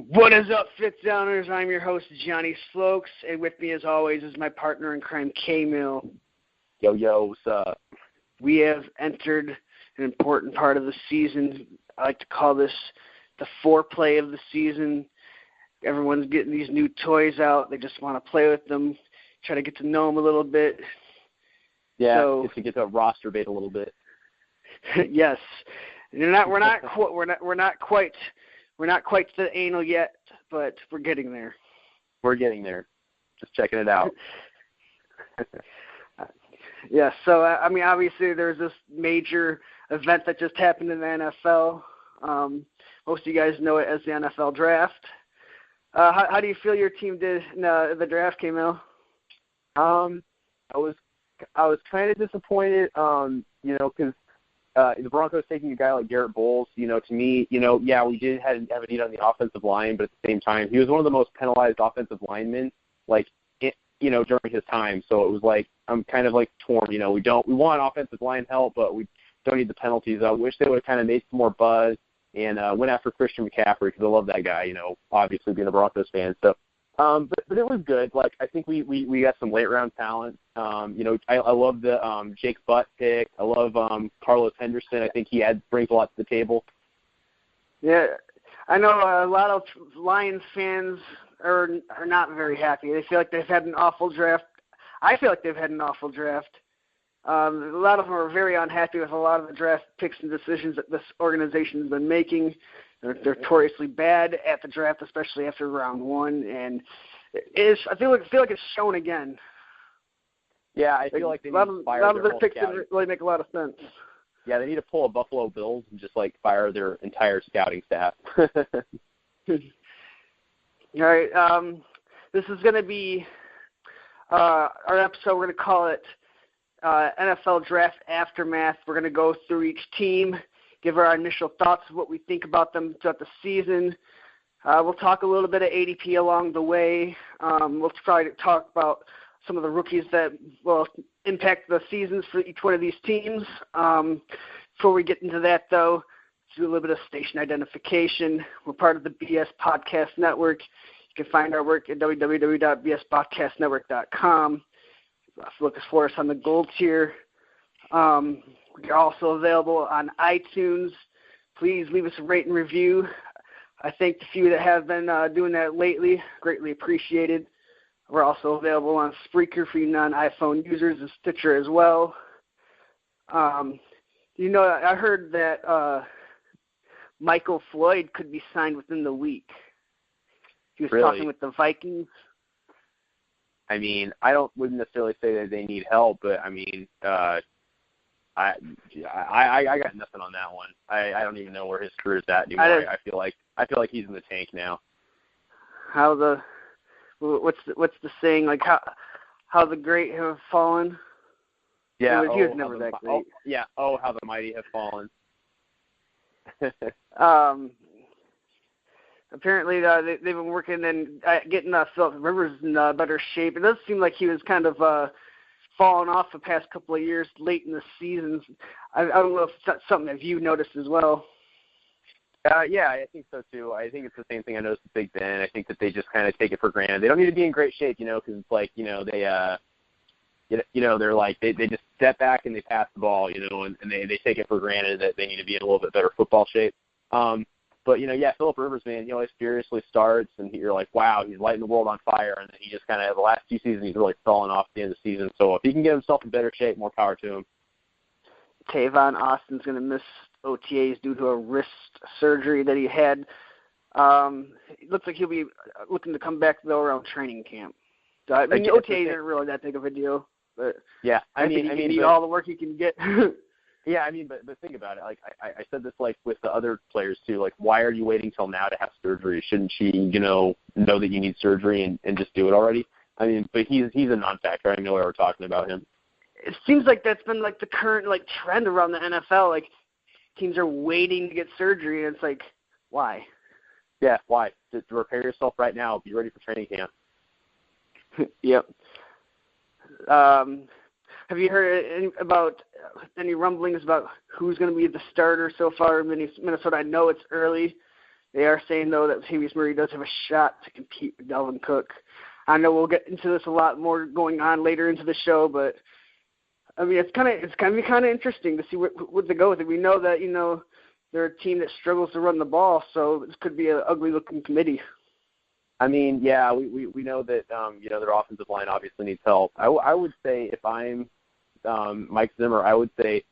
What is up, Fifth Downers? I'm your host, Johnny Slokes, and with me, as always, is my partner in crime, K-Mill. Yo, what's up? We have entered an important part of the season. I like to call this the foreplay of the season. Everyone's getting these new toys out. They just want to play with them, try to get to know them a little bit. Yeah, so, get to roster bait a little bit. Yes, we're not quite to the anal yet, but we're getting there. We're getting there. Just checking it out. Yeah, so, I mean, obviously there's this major event that just happened in the NFL. Most of you guys know it as the NFL draft. How do you feel your team did in the draft, K-Mill? I was kind of disappointed, because the Broncos taking a guy like Garrett Bowles, to me, yeah, we did have a need on the offensive line, but at the same time, he was one of the most penalized offensive linemen, during his time. So it was like, I'm kind of like torn, we want offensive line help, but we don't need the penalties. I wish they would have kind of made some more buzz and went after Christian McCaffrey because I love that guy, obviously being a Broncos fan. So, but it was good. Like, I think we got some late round talent. I love the Jake Butt pick. I love Carlos Henderson. I think he brings a lot to the table. Yeah, I know a lot of Lions fans are not very happy. They feel like they've had an awful draft. I feel like they've had an awful draft. A lot of them are very unhappy with a lot of the draft picks and decisions that this organization has been making. They're notoriously bad at the draft, especially after round one, and I feel like it's shown again. Yeah, I feel like they need to fire a lot of their picks didn't really make a lot of sense. Yeah, they need to pull a Buffalo Bills and just fire their entire scouting staff. All right, this is going to be our episode. We're going to call it NFL Draft Aftermath. We're going to go through each team, give our initial thoughts of what we think about them throughout the season. We'll talk a little bit of ADP along the way. We'll try to talk about some of the rookies that will impact the seasons for each one of these teams. Before we get into that, though, let's do a little bit of station identification. We're part of the BS Podcast Network. You can find our work at www.bspodcastnetwork.com. Look for us on the gold tier. We're also available on iTunes. Please leave us a rate and review. I thank the few that have been doing that lately. Greatly appreciated. We're also available on Spreaker for you non-iPhone users and Stitcher as well. I heard that Michael Floyd could be signed within the week. He was talking with the Vikings. I mean, wouldn't necessarily say that they need help, but I mean, I got nothing on that one. I don't even know where his career is at anymore. I feel like he's in the tank now. What's the saying? Like how the great have fallen? Yeah, he was never that great. How the mighty have fallen. Apparently, they've been working and getting Philip Rivers in better shape. It does seem like he was kind of falling off the past couple of years late in the season. I don't know if that's something that you noticed as well. Yeah, I think so too. I think it's the same thing I noticed with Big Ben. I think that they just kind of take it for granted. They don't need to be in great shape, because it's like, they're like they just step back and they pass the ball, and they take it for granted that they need to be in a little bit better football shape. But, Philip Rivers, man, he seriously starts, and you're like, wow, he's lighting the world on fire, and then he just kind of, the last two seasons, he's really fallen off at the end of the season. So if he can get himself in better shape, more power to him. Tavon Austin's going to miss OTAs due to a wrist surgery that he had. It looks like he'll be looking to come back, though, around training camp. So, I mean, OTAs aren't really that big of a deal. But yeah, I mean, you need all the work you can get. Yeah, I mean, but think about it. Like I said this with the other players too. Like, why are you waiting till now to have surgery? Shouldn't she, know that you need surgery and just do it already? I mean, but he's a non-factor. I don't know why we're talking about him. It seems like that's been the current trend around the NFL. Like, teams are waiting to get surgery, and it's like, why? Yeah, why? To repair yourself right now. Be ready for training camp. Yep. Have you heard about any rumblings about who's going to be the starter so far in Minnesota? I know it's early They are saying, though, that Latavius Murray does have a shot to compete with Dalvin Cook. I know we'll get into this a lot more going on later into the show, but I mean, it's going to be kind of interesting to see what they go with it. We know that, they're a team that struggles to run the ball, so this could be an ugly-looking committee. I mean, yeah, we know that, their offensive line obviously needs help. I would say if I'm Mike Zimmer, I would say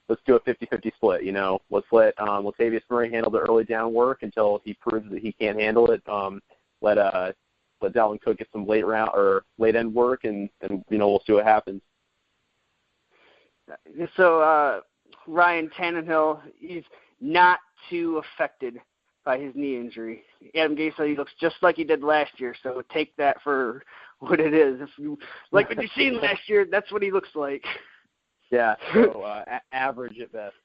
let's do a 50-50 split, Let's let Latavius Murray handle the early down work until he proves that he can't handle it. Let Dalvin Cook get some late end work, and we'll see what happens. So Ryan Tannehill, he's not too affected by his knee injury. Adam Gase said he looks just like he did last year, so take that for what it is. If you like what you've seen last year, that's what he looks like. Yeah, so average at best.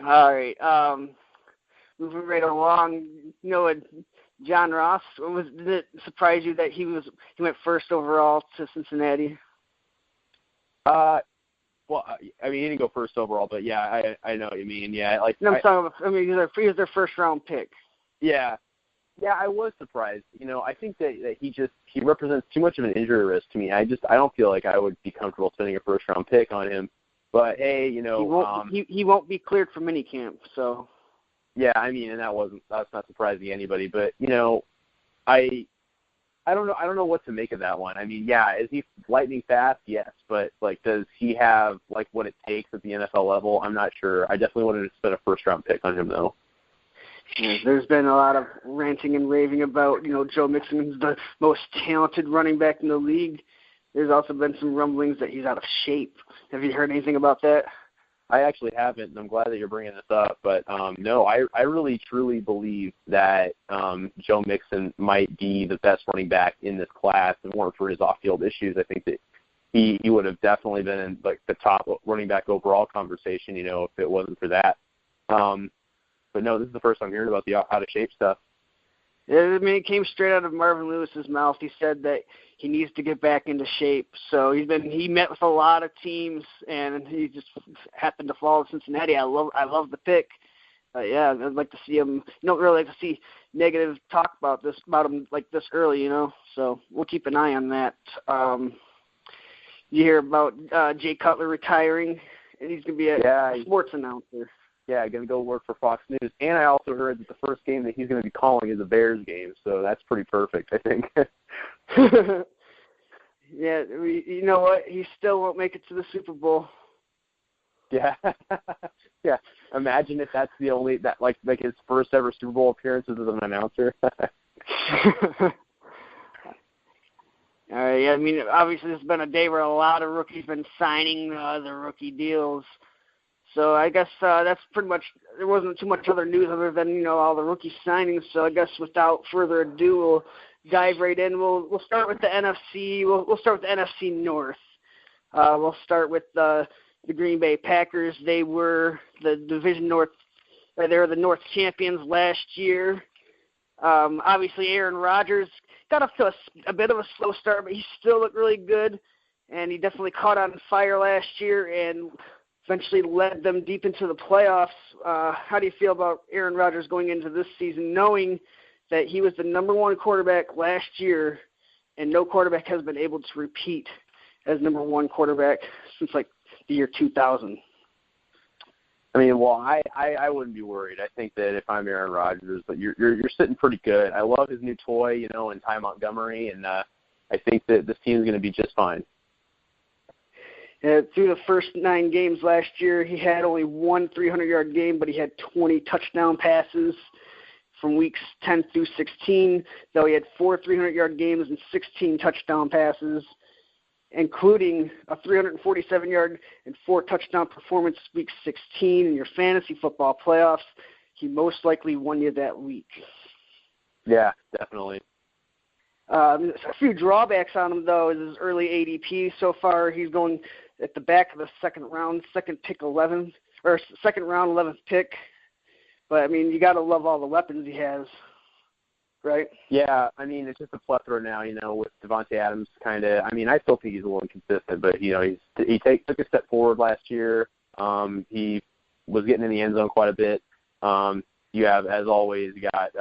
All right. Moving right along, John Ross, did it surprise you that he went first overall to Cincinnati? Well, I mean, he didn't go first overall, but yeah, I know what you mean. Yeah, he was their first round pick. Yeah, I was surprised. I think that he represents too much of an injury risk to me. I don't feel like I would be comfortable spending a first round pick on him. But hey, he won't be cleared for minicamp, so. Yeah, I mean, and that's not surprising to anybody. But I don't know what to make of that one. I mean, yeah, is he lightning fast? Yes, but does he have what it takes at the NFL level? I'm not sure. I definitely wanted to spend a first round pick on him though. Yeah, there's been a lot of ranting and raving about Joe Mixon is the most talented running back in the league. There's also been some rumblings that he's out of shape. Have you heard anything about that? I actually haven't, and I'm glad that you're bringing this up. But, no, I really, truly believe that Joe Mixon might be the best running back in this class. If it weren't for his off-field issues, I think that he would have definitely been in, the top running back overall conversation, if it wasn't for that. But, no, this is the first I'm hearing about the out-of-shape stuff. Yeah, I mean, it came straight out of Marvin Lewis's mouth. He said that he needs to get back into shape. So he met with a lot of teams, and he just happened to fall to Cincinnati. I love the pick. Yeah, I'd like to see him. You don't really like to see negative talk about him like this early, So we'll keep an eye on that. You hear about Jay Cutler retiring, and he's going to be a sports announcer. Yeah, going to go work for Fox News. And I also heard that the first game that he's going to be calling is a Bears game, so that's pretty perfect, I think. Yeah, you know what? He still won't make it to the Super Bowl. Yeah. Yeah. Imagine if that's the only, his first ever Super Bowl appearance as an announcer. All right, yeah, I mean, obviously this has been a day where a lot of rookies been signing the rookie deals. So I guess that's pretty much, there wasn't too much other news other than, all the rookie signings. So I guess without further ado, we'll dive right in. We'll start with the NFC. We'll start with the NFC North. We'll start with the Green Bay Packers. They were the Division North. They were the North champions last year. Obviously, Aaron Rodgers got off to a bit of a slow start, but he still looked really good, and he definitely caught on fire last year and eventually led them deep into the playoffs. How do you feel about Aaron Rodgers going into this season, knowing that he was the number one quarterback last year, and no quarterback has been able to repeat as number one quarterback since the year 2000? I mean, well, I wouldn't be worried. I think that if I'm Aaron Rodgers, but you're sitting pretty good. I love his new toy, in Ty Montgomery, and I think that this team is going to be just fine. Through the first 9 games last year, he had only one 300-yard game, but he had 20 touchdown passes from weeks 10 through 16, though he had 4 300-yard games and 16 touchdown passes, including a 347-yard and 4 touchdown performance week 16 in your fantasy football playoffs. He most likely won you that week. Yeah, definitely. A few drawbacks on him, though, is his early ADP. So far, he's going at the back of the second round, second round, 11th pick. But, I mean, you got to love all the weapons he has, right? Yeah, I mean, it's just a plethora now, with Devontae Adams kind of. I mean, I still think he's a little inconsistent, but, he took a step forward last year. He was getting in the end zone quite a bit. You have, as always, you got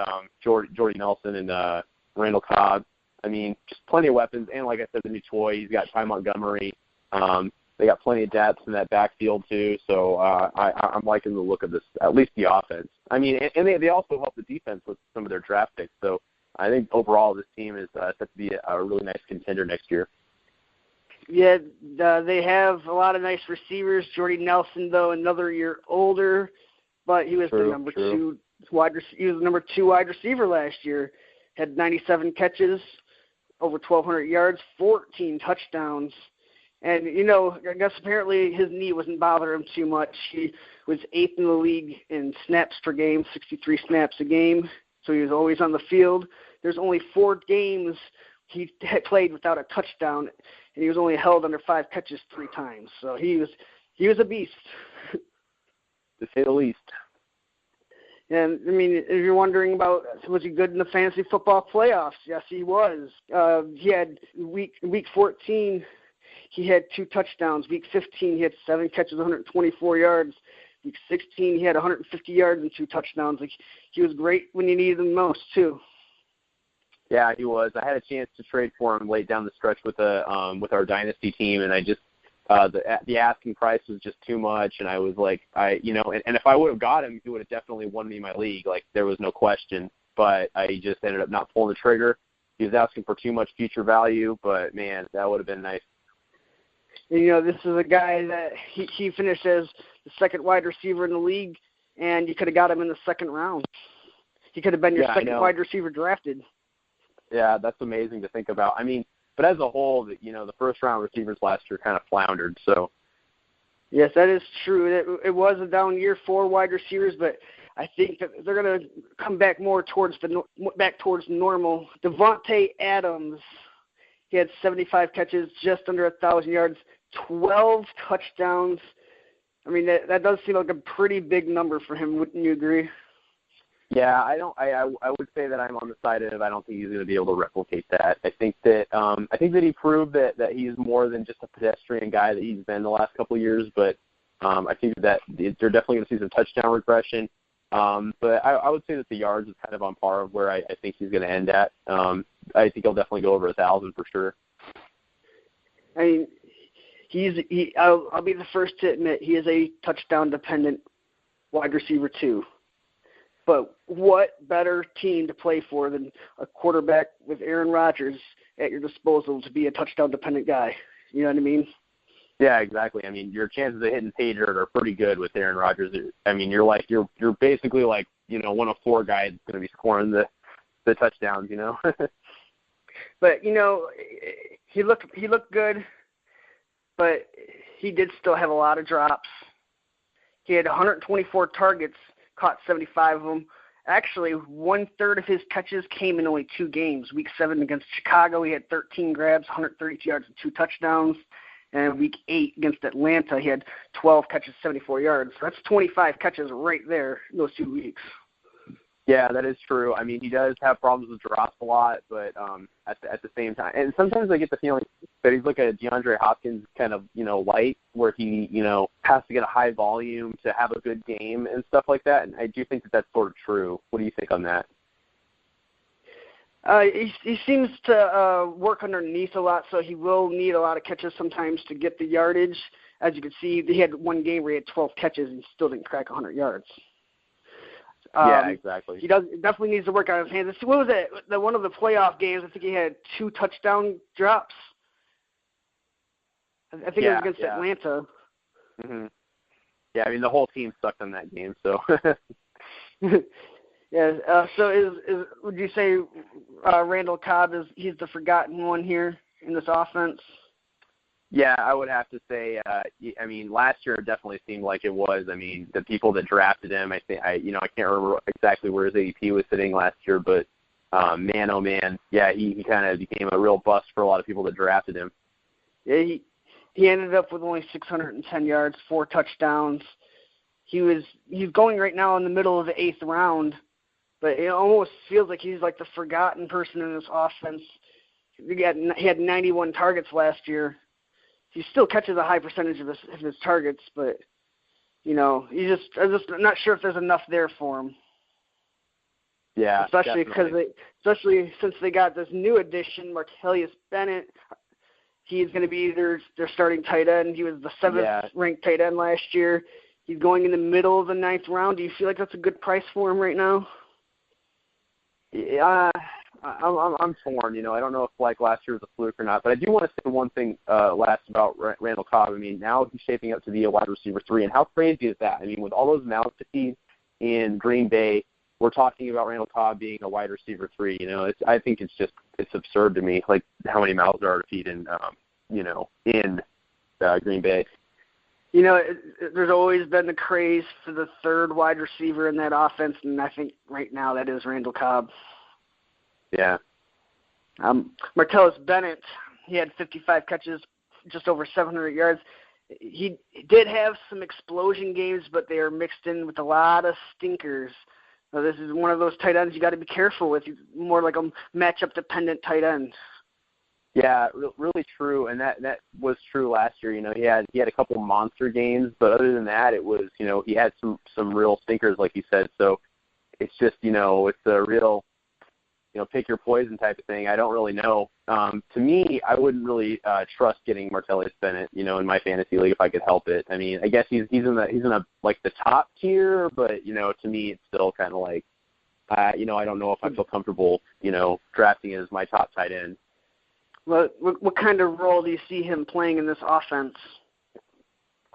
Jordy Nelson and Randall Cobb. I mean, just plenty of weapons. And like I said, the new toy, he's got Ty Montgomery. They got plenty of depth in that backfield too. So I'm liking the look of this, at least the offense. I mean, and they also help the defense with some of their draft picks. So I think overall this team is set to be a really nice contender next year. Yeah, they have a lot of nice receivers. Jordy Nelson, though, another year older, but he was the number two wide receiver last year. Had 97 catches, over 1,200 yards, 14 touchdowns. And, I guess apparently his knee wasn't bothering him too much. He was 8th in the league in snaps per game, 63 snaps a game, so he was always on the field. There's only 4 games he had played without a touchdown, and he was only held under 5 catches 3 times. So he was a beast. To say the least. And, I mean, if you're wondering about was he good in the fantasy football playoffs, yes, he was. He had week 14, he had 2 touchdowns. Week 15, he had 7 catches, 124 yards. Week 16, he had 150 yards and 2 touchdowns. Like, he was great when you needed him most, too. Yeah, he was. I had a chance to trade for him late down the stretch with our dynasty team, and I just the asking price was just too much, and I was like, and if I would have got him, he would have definitely won me my league. Like, there was no question. But I just ended up not pulling the trigger. He was asking for too much future value, but man, that would have been nice. And, this is a guy that he finished as the second wide receiver in the league, and you could have got him in the second round. He could have been your second wide receiver drafted. Yeah, that's amazing to think about. I mean, but as a whole, the first-round receivers last year kind of floundered. So, yes, that is true. It was a down year for wide receivers, but I think that they're going to come back more towards normal. Devontae Adams, he had 75 catches, just under 1,000 yards, 12 touchdowns. I mean, that does seem like a pretty big number for him. Wouldn't you agree? Yeah, I would say that I'm on the side of I don't think he's going to be able to replicate that. I think that he proved that he's more than just a pedestrian guy that he's been the last couple of years. But I think that they're definitely going to see some touchdown regression. But I would say that the yards is kind of on par of where I think he's going to end at. I think he'll definitely go over 1,000 for sure. I mean, I'll be the first to admit he is a touchdown dependent wide receiver too. But what better team to play for than a quarterback with Aaron Rodgers at your disposal to be a touchdown-dependent guy? You know what I mean? Yeah, exactly. I mean, your chances of hitting pay dirt are pretty good with Aaron Rodgers. I mean, you're basically like, one of 4 guys that's going to be scoring the touchdowns, But, he looked good, but he did still have a lot of drops. He had 124 targets, caught 75 of them. Actually, 1/3 of his catches came in only 2 games. Week 7 against Chicago, he had 13 grabs, 132 yards, and 2 touchdowns. And week 8 against Atlanta, he had 12 catches, 74 yards. So that's 25 catches right there in those 2 weeks. Yeah, that is true. I mean, he does have problems with drops a lot, but at the same time, and sometimes I get the feeling that he's like a DeAndre Hopkins kind of, light, where he, has to get a high volume to have a good game and stuff like that. And I do think that that's sort of true. What do you think on that? He seems to work underneath a lot, so he will need a lot of catches sometimes to get the yardage. As you can see, he had 1 game where he had 12 catches and still didn't crack 100 yards. Yeah, exactly. He definitely needs to work on his hands. What was it? One of the playoff games, I think he had 2 touchdown drops. I think it was against Atlanta. Mm-hmm. Yeah, I mean, the whole team sucked on that game, so. Yeah. So would you say Randall Cobb he's the forgotten one here in this offense? Yeah, I would have to say. I mean, last year it definitely seemed like it was. I mean, the people that drafted him, I can't remember exactly where his ADP was sitting last year, but man, oh man, yeah, he kind of became a real bust for a lot of people that drafted him. Yeah, he ended up with only 610 yards, 4 touchdowns. He's going right now in the middle of the 8th round, but it almost feels like he's like the forgotten person in this offense. He had 91 targets last year. He still catches a high percentage of his targets, but I'm just not sure if there's enough there for him. Yeah, especially since they got this new addition, Martellus Bennett. He's going to be their starting tight end. He was the 7th ranked tight end last year. He's going in the middle of the 9th round. Do you feel like that's a good price for him right now? Yeah, I'm torn. I don't know if like last year was a fluke or not, but I do want to say one thing last about Randall Cobb. I mean, now he's shaping up to be a wide receiver 3, and how crazy is that? I mean, with all those mouths to feed in Green Bay, we're talking about Randall Cobb being a wide receiver 3. I think it's absurd to me, like how many mouths there are to feed in, in Green Bay. There's always been the craze for the 3rd wide receiver in that offense, and I think right now that is Randall Cobb. Yeah. Martellus Bennett, he had 55 catches, just over 700 yards. He did have some explosion games, but they are mixed in with a lot of stinkers. So this is one of those tight ends you got to be careful with. He's more like a matchup-dependent tight end. Yeah, really true, and that was true last year. He had a couple monster games, but other than that, it was he had some real stinkers, like you said. So it's just it's a real pick your poison type of thing. I don't really know. To me, I wouldn't really trust getting Martellus Bennett, in my fantasy league if I could help it. I mean, I guess he's in a like the top tier, but to me, it's still kind of like I don't know if I feel comfortable drafting as my top tight end. What kind of role do you see him playing in this offense?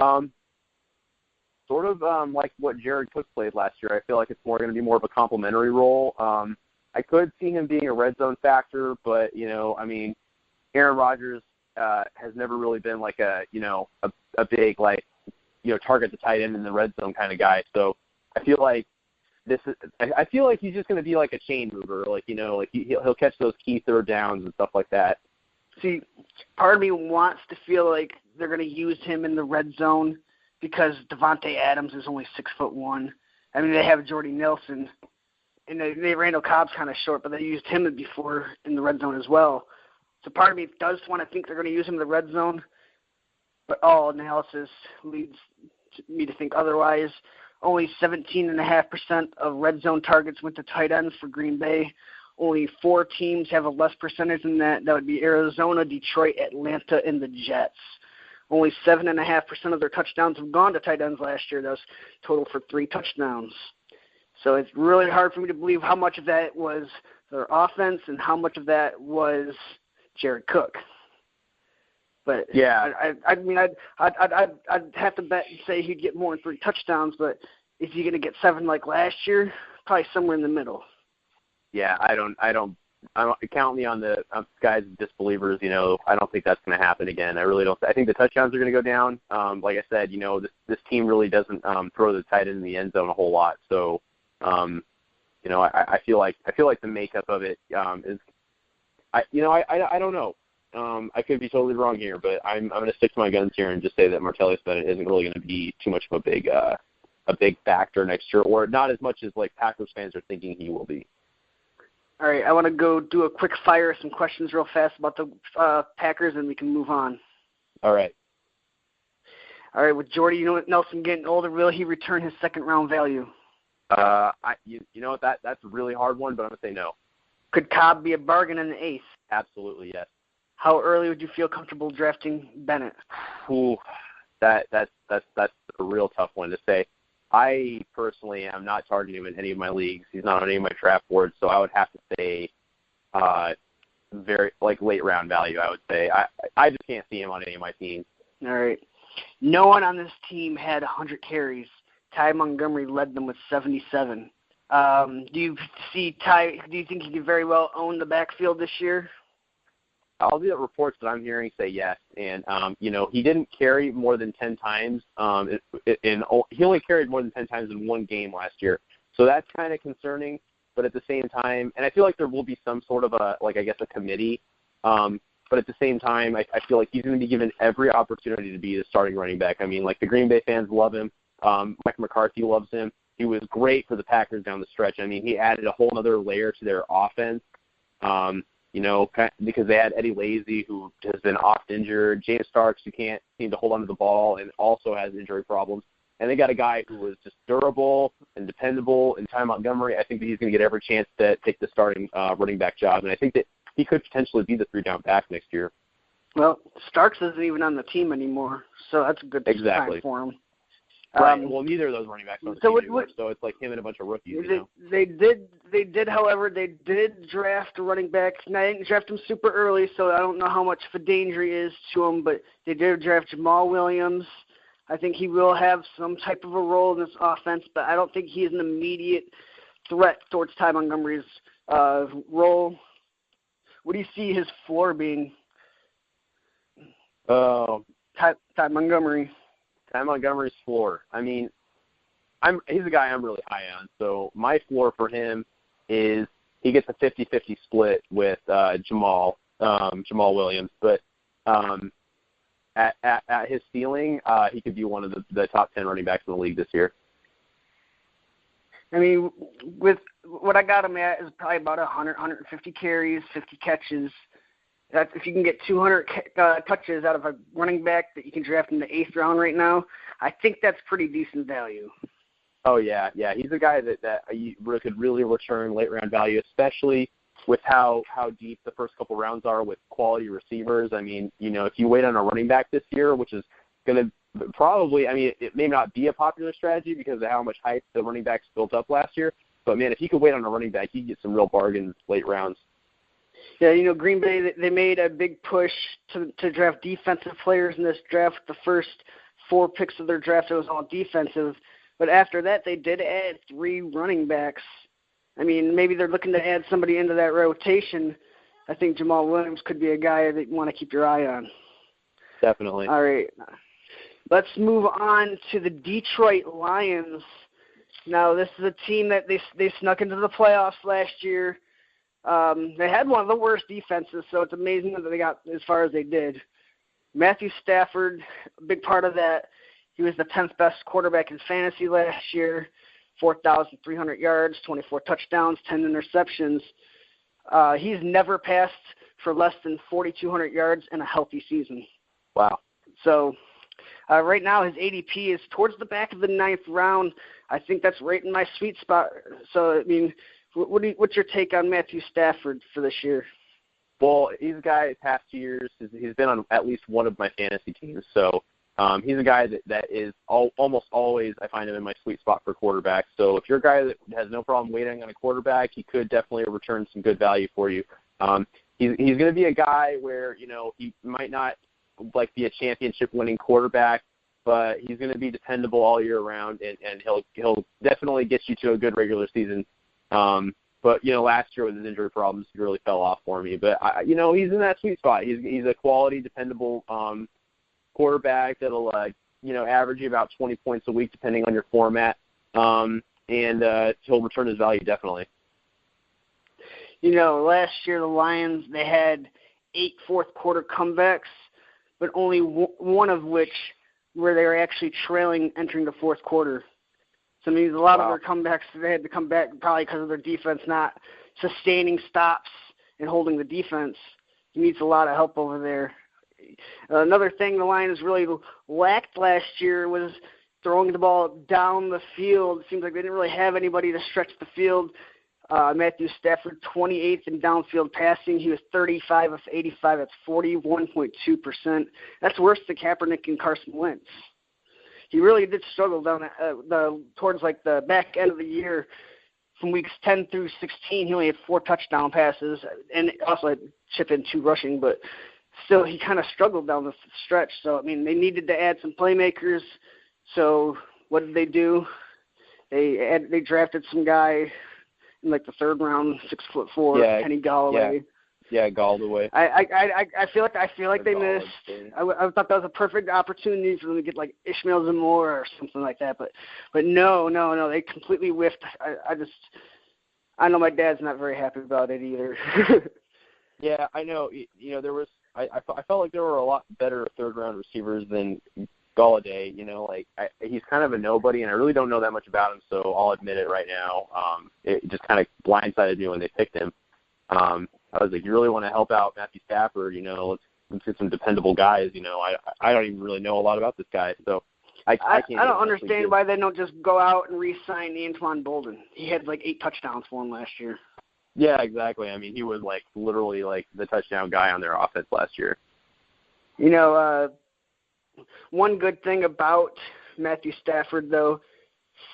Sort of like what Jared Cook played last year. I feel like it's going to be more of a complementary role. I could see him being a red zone factor, but I mean, Aaron Rodgers has never really been like a big like target the tight end in the red zone kind of guy. So I feel like I feel like he's just going to be like a chain mover, like he'll catch those key 3rd downs and stuff like that. See, part of me wants to feel like they're going to use him in the red zone because Devontae Adams is only 6'1". I mean, they have Jordy Nelson, and Randall Cobb's kind of short, but they used him before in the red zone as well. So part of me does want to think they're going to use him in the red zone, but all analysis leads me to think otherwise. Only 17.5% of red zone targets went to tight ends for Green Bay. Only 4 teams have a less percentage than that. That would be Arizona, Detroit, Atlanta, and the Jets. Only 7.5% of their touchdowns have gone to tight ends last year. That was total for 3 touchdowns. So it's really hard for me to believe how much of that was their offense and how much of that was Jared Cook. But yeah, I mean, I'd have to bet and say he'd get more than 3 touchdowns. But is he going to get 7 like last year? Probably somewhere in the middle. Yeah, I don't count me on the guys disbelievers. I don't think that's going to happen again. I really don't. I think the touchdowns are going to go down. Like I said, this team really doesn't throw the tight end in the end zone a whole lot. So, I feel like the makeup of it is. I don't know. I could be totally wrong here, but I'm going to stick to my guns here and just say that Martellus Bennett isn't really going to be too much of a big factor next year, or not as much as like Packers fans are thinking he will be. All right, I want to go do a quick fire, some questions real fast about the Packers, and we can move on. All right. All right, with Jordy Nelson getting older, will he return his 2nd-round value? That's a really hard one, but I'm going to say no. Could Cobb be a bargain in the 8th? Absolutely, yes. How early would you feel comfortable drafting Bennett? Ooh, that's a real tough one to say. I personally am not targeting him in any of my leagues. He's not on any of my draft boards, so I would have to say very like late round value, I would say. I just can't see him on any of my teams. All right. No one on this team had 100 carries. Ty Montgomery led them with 77. Do you think he could very well own the backfield this year? All the reports that I'm hearing say yes, and he didn't carry more than 10 times. He only carried more than 10 times in one game last year, so that's kind of concerning. But at the same time, and I feel like there will be some sort of a committee. But at the same time, I feel like he's going to be given every opportunity to be the starting running back. I mean, like the Green Bay fans love him. Mike McCarthy loves him. He was great for the Packers down the stretch. I mean, he added a whole other layer to their offense. Because they had Eddie Lacy, who has been oft injured, James Starks, who can't seem to hold onto the ball and also has injury problems. and they got a guy who was just durable and dependable in Ty Montgomery. I think that he's going to get every chance to take the starting running back job, and I think that he could potentially be the 3-down back next year. Well, Starks isn't even on the team anymore, so that's a good time for him. Right. Well, neither of those running backs are on the team anymore, so it's like him and a bunch of rookies. They did, however, they did draft a running back. And I didn't draft him super early, so I don't know how much of a danger he is to him, but they did draft Jamal Williams. I think he will have some type of a role in this offense, but I don't think he is an immediate threat towards Ty Montgomery's role. What do you see his floor being? Ty Montgomery. Ty Montgomery's floor. I mean, he's a guy I'm really high on. So my floor for him is he gets a 50-50 split with Jamal Williams. But at his ceiling, he could be one of the top 10 running backs in the league this year. I mean, with what I got him at is probably about 150 carries, 50 catches. That's if you can get 200 touches out of a running back that you can draft in the 8th round right now, I think that's pretty decent value. Oh, yeah. He's a guy that you could really return late-round value, especially with how deep the first couple rounds are with quality receivers. I mean, if you wait on a running back this year, which is going to probably, I mean, it may not be a popular strategy because of how much hype the running backs built up last year, but, man, if you could wait on a running back, you can get some real bargains late rounds. Yeah, Green Bay, they made a big push to draft defensive players in this draft. The first 4 picks of their draft, it was all defensive. But after that, they did add 3 running backs. I mean, maybe they're looking to add somebody into that rotation. I think Jamal Williams could be a guy that you want to keep your eye on. Definitely. All right. Let's move on to the Detroit Lions. Now, this is a team that they snuck into the playoffs last year. They had one of the worst defenses, so it's amazing that they got as far as they did. Matthew Stafford, a big part of that. He was the 10th best quarterback in fantasy last year, 4,300 yards, 24 touchdowns, 10 interceptions. He's never passed for less than 4,200 yards in a healthy season. Wow. So right now his ADP is towards the back of the 9th round. I think that's right in my sweet spot. So, I mean, what's your take on Matthew Stafford for this year? Well, he's a guy past years. He's been on at least one of my fantasy teams. So he's a guy that is almost always, I find him in my sweet spot for quarterback. So if you're a guy that has no problem waiting on a quarterback, he could definitely return some good value for you. He's going to be a guy where, he might not be a championship-winning quarterback, but he's going to be dependable all year round, and he'll definitely get you to a good regular season. But last year with his injury problems, he really fell off for me. But he's in that sweet spot. He's a quality, dependable quarterback that'll average you about 20 points a week depending on your format, and he'll return his value definitely. Last year the Lions, they had 8 fourth-quarter comebacks, but only one of which where they were actually trailing entering the fourth quarter. So I mean, a lot of their comebacks, they had to come back probably because of their defense not sustaining stops and holding the defense. He needs a lot of help over there. Another thing the Lions really lacked last year was throwing the ball down the field. It seems like they didn't really have anybody to stretch the field. Matthew Stafford, 28th in downfield passing. He was 35 of 85. That's 41.2%. That's worse than Kaepernick and Carson Wentz. He really did struggle down towards the back end of the year. From weeks 10 through 16, he only had 4 touchdown passes, and also had chip in 2 rushing, but still he kind of struggled down the stretch. So, I mean, they needed to add some playmakers. So what did they do? They drafted some guy in the 3rd round, 6'4", Kenny Golladay. Yeah, Golladay. I feel like they missed. I thought that was a perfect opportunity for them to get Ishmael Zamora or something like that, but no, they completely whiffed. I know my dad's not very happy about it either. Yeah, I know. There was. I felt like there were a lot better 3rd round receivers than Golladay. He's kind of a nobody, and I really don't know that much about him, so I'll admit it right now. It just kind of blindsided me when they picked him. I was like, you really want to help out Matthew Stafford, let's get some dependable guys. I don't even really know a lot about this guy. So I can't. I don't understand why they don't just go out and re-sign Antoine Bolden. He had like 8 touchdowns for him last year. Yeah, exactly. I mean, he was like literally like the touchdown guy on their offense last year. You know, one good thing about Matthew Stafford, though,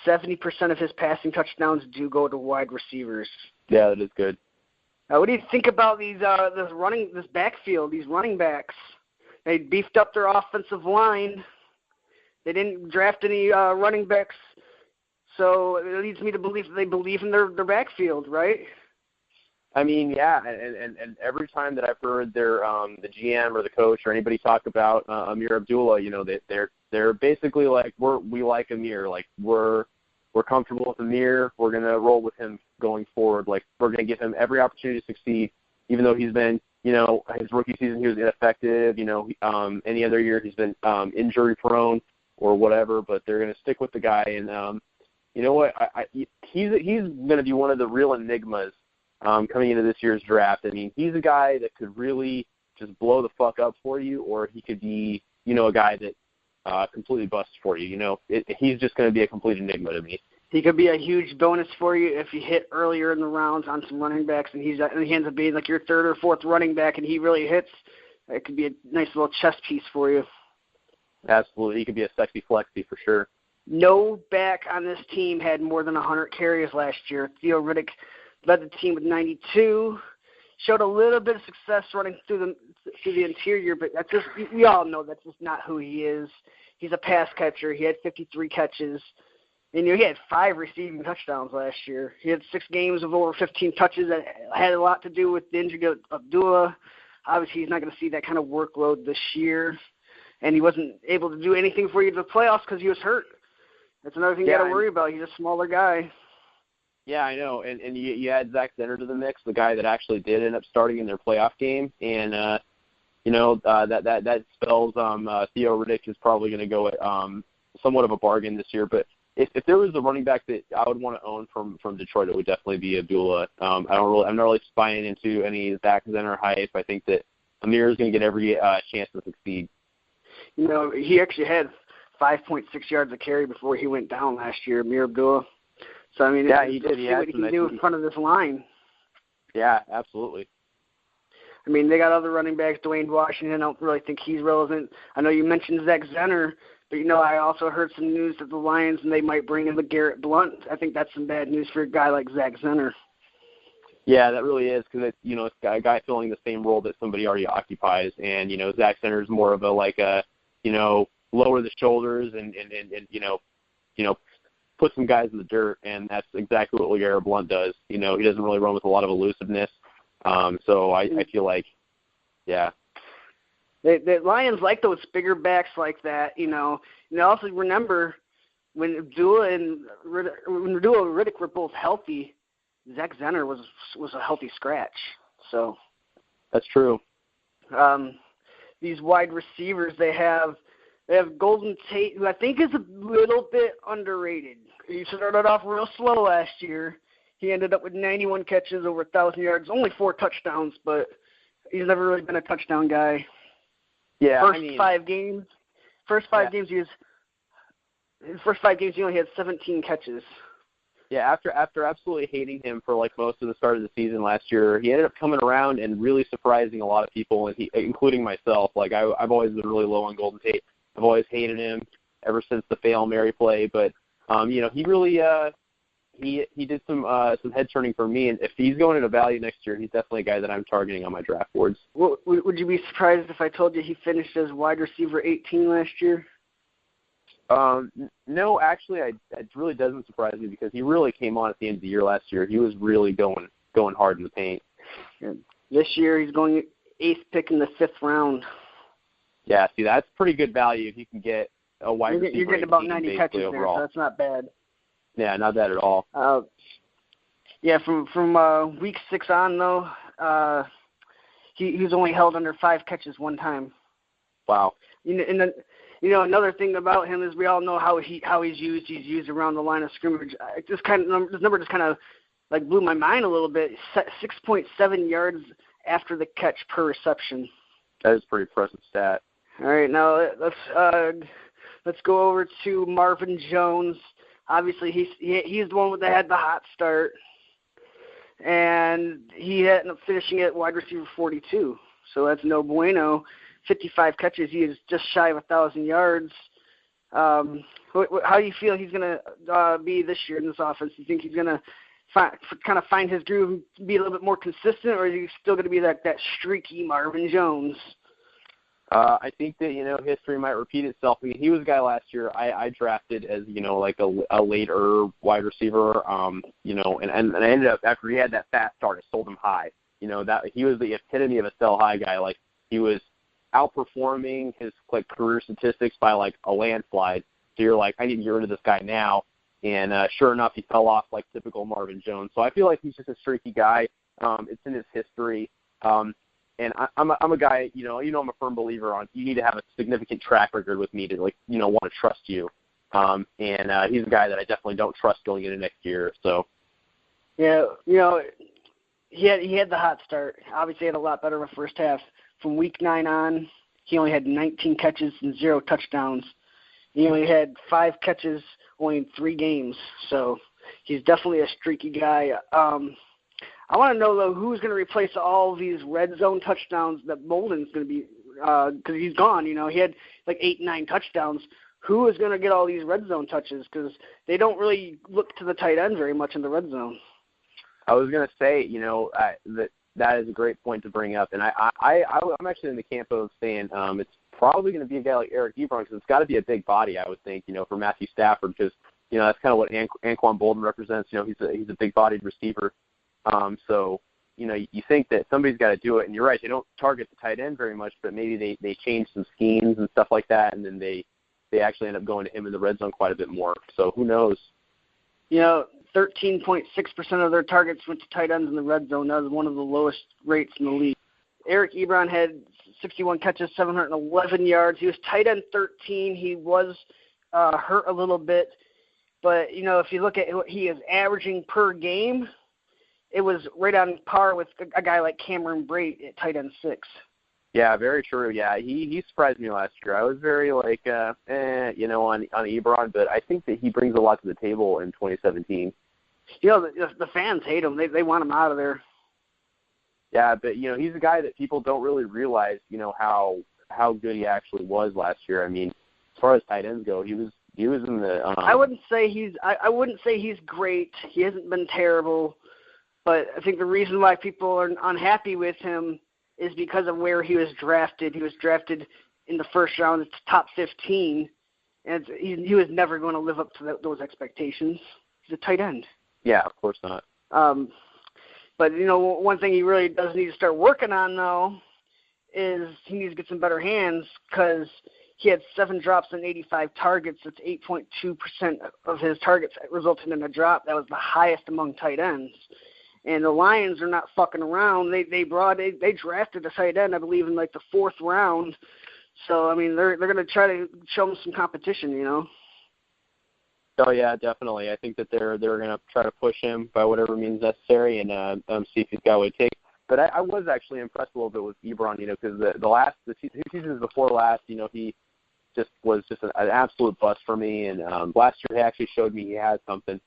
70% of his passing touchdowns do go to wide receivers. Yeah, that is good. What do you think about this backfield, these running backs? They beefed up their offensive line. They didn't draft any running backs, so it leads me to believe that they believe in their backfield, right? I mean, yeah, and every time that I've heard their the GM or the coach or anybody talk about Amir Abdullah, you know, they're basically like we like Amir, like we're comfortable with Amir, we're gonna roll with him going forward, like we're gonna give him every opportunity to succeed, even though he's been, you know, his rookie season he was ineffective, you know, any other year he's been injury prone or whatever, but they're gonna stick with the guy, and you know what, he's gonna be one of the real enigmas. Coming into this year's draft. I mean, he's a guy that could really just blow the fuck up for you, or he could be, you know, a guy that completely busts for you. You know, he's just going to be a complete enigma to me. He could be a huge bonus for you if you hit earlier in the rounds on some running backs, and he ends up being like your 3rd or 4th running back, and he really hits. It could be a nice little chess piece for you. Absolutely. He could be a sexy flexy for sure. No back on this team had more than 100 carries last year. Theo Riddick led the team with 92, showed a little bit of success running through the interior, but that's just, we all know that's just not who he is. He's a pass catcher. He had 53 catches, and he had 5 receiving touchdowns last year. He had 6 games of over 15 touches. That had a lot to do with the injury of Abdullah. Obviously, he's not going to see that kind of workload this year, and he wasn't able to do anything for you in the playoffs because he was hurt. That's another thing you got to worry about. He's a smaller guy. Yeah, I know, and you add Zach Zenner to the mix, the guy that actually did end up starting in their playoff game, and you know that spells Theo Riddick is probably going to go at somewhat of a bargain this year. But if there was a running back that I would want to own from Detroit, it would definitely be Abdullah. I'm not really buying into any Zach Zenner hype. I think that Amir is going to get every chance to succeed. You know, he actually had 5.6 yards a carry before he went down last year, Amir Abdullah. So, I mean, yeah, he did. See what he can do in front of this line. Yeah, absolutely. I mean, they got other running backs, Dwayne Washington. I don't really think he's relevant. I know you mentioned Zach Zenner, but, you know, I also heard some news that the Lions, and they might bring in the Garrett Blunt. I think that's some bad news for a guy like Zach Zenner. Yeah, that really is, because it's, you know, it's a guy filling the same role that somebody already occupies. And, you know, Zach Zenner is more of a, you know, lower the shoulders and you know, put some guys in the dirt, and that's exactly what Garrett Blunt does. You know, he doesn't really run with a lot of elusiveness. So I feel like, yeah. The Lions like those bigger backs like that, you know. And also remember, when Abdullah and Riddick were both healthy, Zach Zenner was a healthy scratch. So that's true. These wide receivers they have Golden Tate, who I think is a little bit underrated. He started off real slow last year. He ended up with 91 catches, over 1,000 yards, only 4 touchdowns, but he's never really been a touchdown guy. Yeah, First 5 games, his first 5 games he only had 17 catches. Yeah, after absolutely hating him for like most of the start of the season last year, he ended up coming around and really surprising a lot of people, and including myself. Like I've always been really low on Golden Tate. I've always hated him ever since the Fail Mary play, but you know, he really he did some head turning for me, and if he's going into value next year, he's definitely a guy that I'm targeting on my draft boards. Well, would you be surprised if I told you he finished as wide receiver 18 last year? No, actually, it really doesn't surprise me, because he really came on at the end of the year last year. He was really going hard in the paint. And this year he's going 8th pick in the 5th round. Yeah, see, that's pretty good value if you can get a wide receiver. You're getting about 90 catches overall. there, so that's not bad. Yeah, not bad at all. Yeah, from week 6 on though, he's only held under 5 catches one time. Wow. And then, you know, another thing about him is we all know how he's used. He's used around the line of scrimmage. This number just kind of like blew my mind a little bit. 6.7 yards after the catch per reception. That is a pretty impressive stat. All right, now let's let's go over to Marvin Jones. Obviously, he's the one that had the hot start, and he ended up finishing at wide receiver 42. So that's no bueno. 55 catches. He is just shy of 1,000 yards. How do you feel he's going to be this year in this offense? Do you think he's going to kind of find his groove and be a little bit more consistent, or is he still going to be that streaky Marvin Jones? I think that, history might repeat itself. I mean, he was a guy last year I drafted as, like a later wide receiver, and I ended up, after he had that fast start, I sold him high. That he was the epitome of a sell high guy. Like, he was outperforming his, career statistics by, a landslide. So you're like, I need to get rid of this guy now. And sure enough, he fell off like typical Marvin Jones. So I feel like he's just a streaky guy. It's in his history. And I'm a guy, I'm a firm believer on you need to have a significant track record with me to, want to trust you. And he's a guy that I definitely don't trust going into next year. So, yeah, he had the hot start. Obviously, had a lot better of a first half. From week 9 on, he only had 19 catches and 0 touchdowns. He only had 5 catches only in 3 games. So he's definitely a streaky guy. I want to know, though, who's going to replace all these red zone touchdowns that Bolden's going to be, because he's gone. He had 8, 9 touchdowns. Who is going to get all these red zone touches? Because they don't really look to the tight end very much in the red zone. I was going to say, that is a great point to bring up. And I'm actually in the camp of saying it's probably going to be a guy like Eric Ebron, because it's got to be a big body, I would think, for Matthew Stafford, because, that's kind of what Anquan Bolden represents. He's a big-bodied receiver. So, you think that somebody's got to do it, and you're right, they don't target the tight end very much, but maybe they change some schemes and stuff like that, and then they actually end up going to him in the red zone quite a bit more. So who knows? 13.6% of their targets went to tight ends in the red zone. That was one of the lowest rates in the league. Eric Ebron had 61 catches, 711 yards. He was tight end 13. He was hurt a little bit. But, if you look at what he is averaging per game, it was right on par with a guy like Cameron Brate at tight end 6. Yeah, very true. Yeah, he surprised me last year. I was very on Ebron, but I think that he brings a lot to the table in 2017. The fans hate him. They want him out of there. Yeah, but he's a guy that people don't really realize, how good he actually was last year. I mean, as far as tight ends go, he was in the. I wouldn't say he's great. He hasn't been terrible, but I think the reason why people are unhappy with him is because of where he was drafted. He was drafted in the first round, it's top 15, and he was never going to live up to those expectations. He's a tight end. Yeah, of course not. But, one thing he really does need to start working on, though, is he needs to get some better hands, because he had 7 drops and 85 targets. That's 8.2% of his targets resulted in a drop. That was the highest among tight ends. And the Lions are not fucking around. They drafted a tight end, I believe, in the 4th round. So, I mean, they're going to try to show him some competition, Oh, yeah, definitely. I think that they're going to try to push him by whatever means necessary and see if he's got what it takes. But I was actually impressed a little bit with Ebron, because the 2 seasons before last, he was an absolute bust for me. And last year he actually showed me he had something.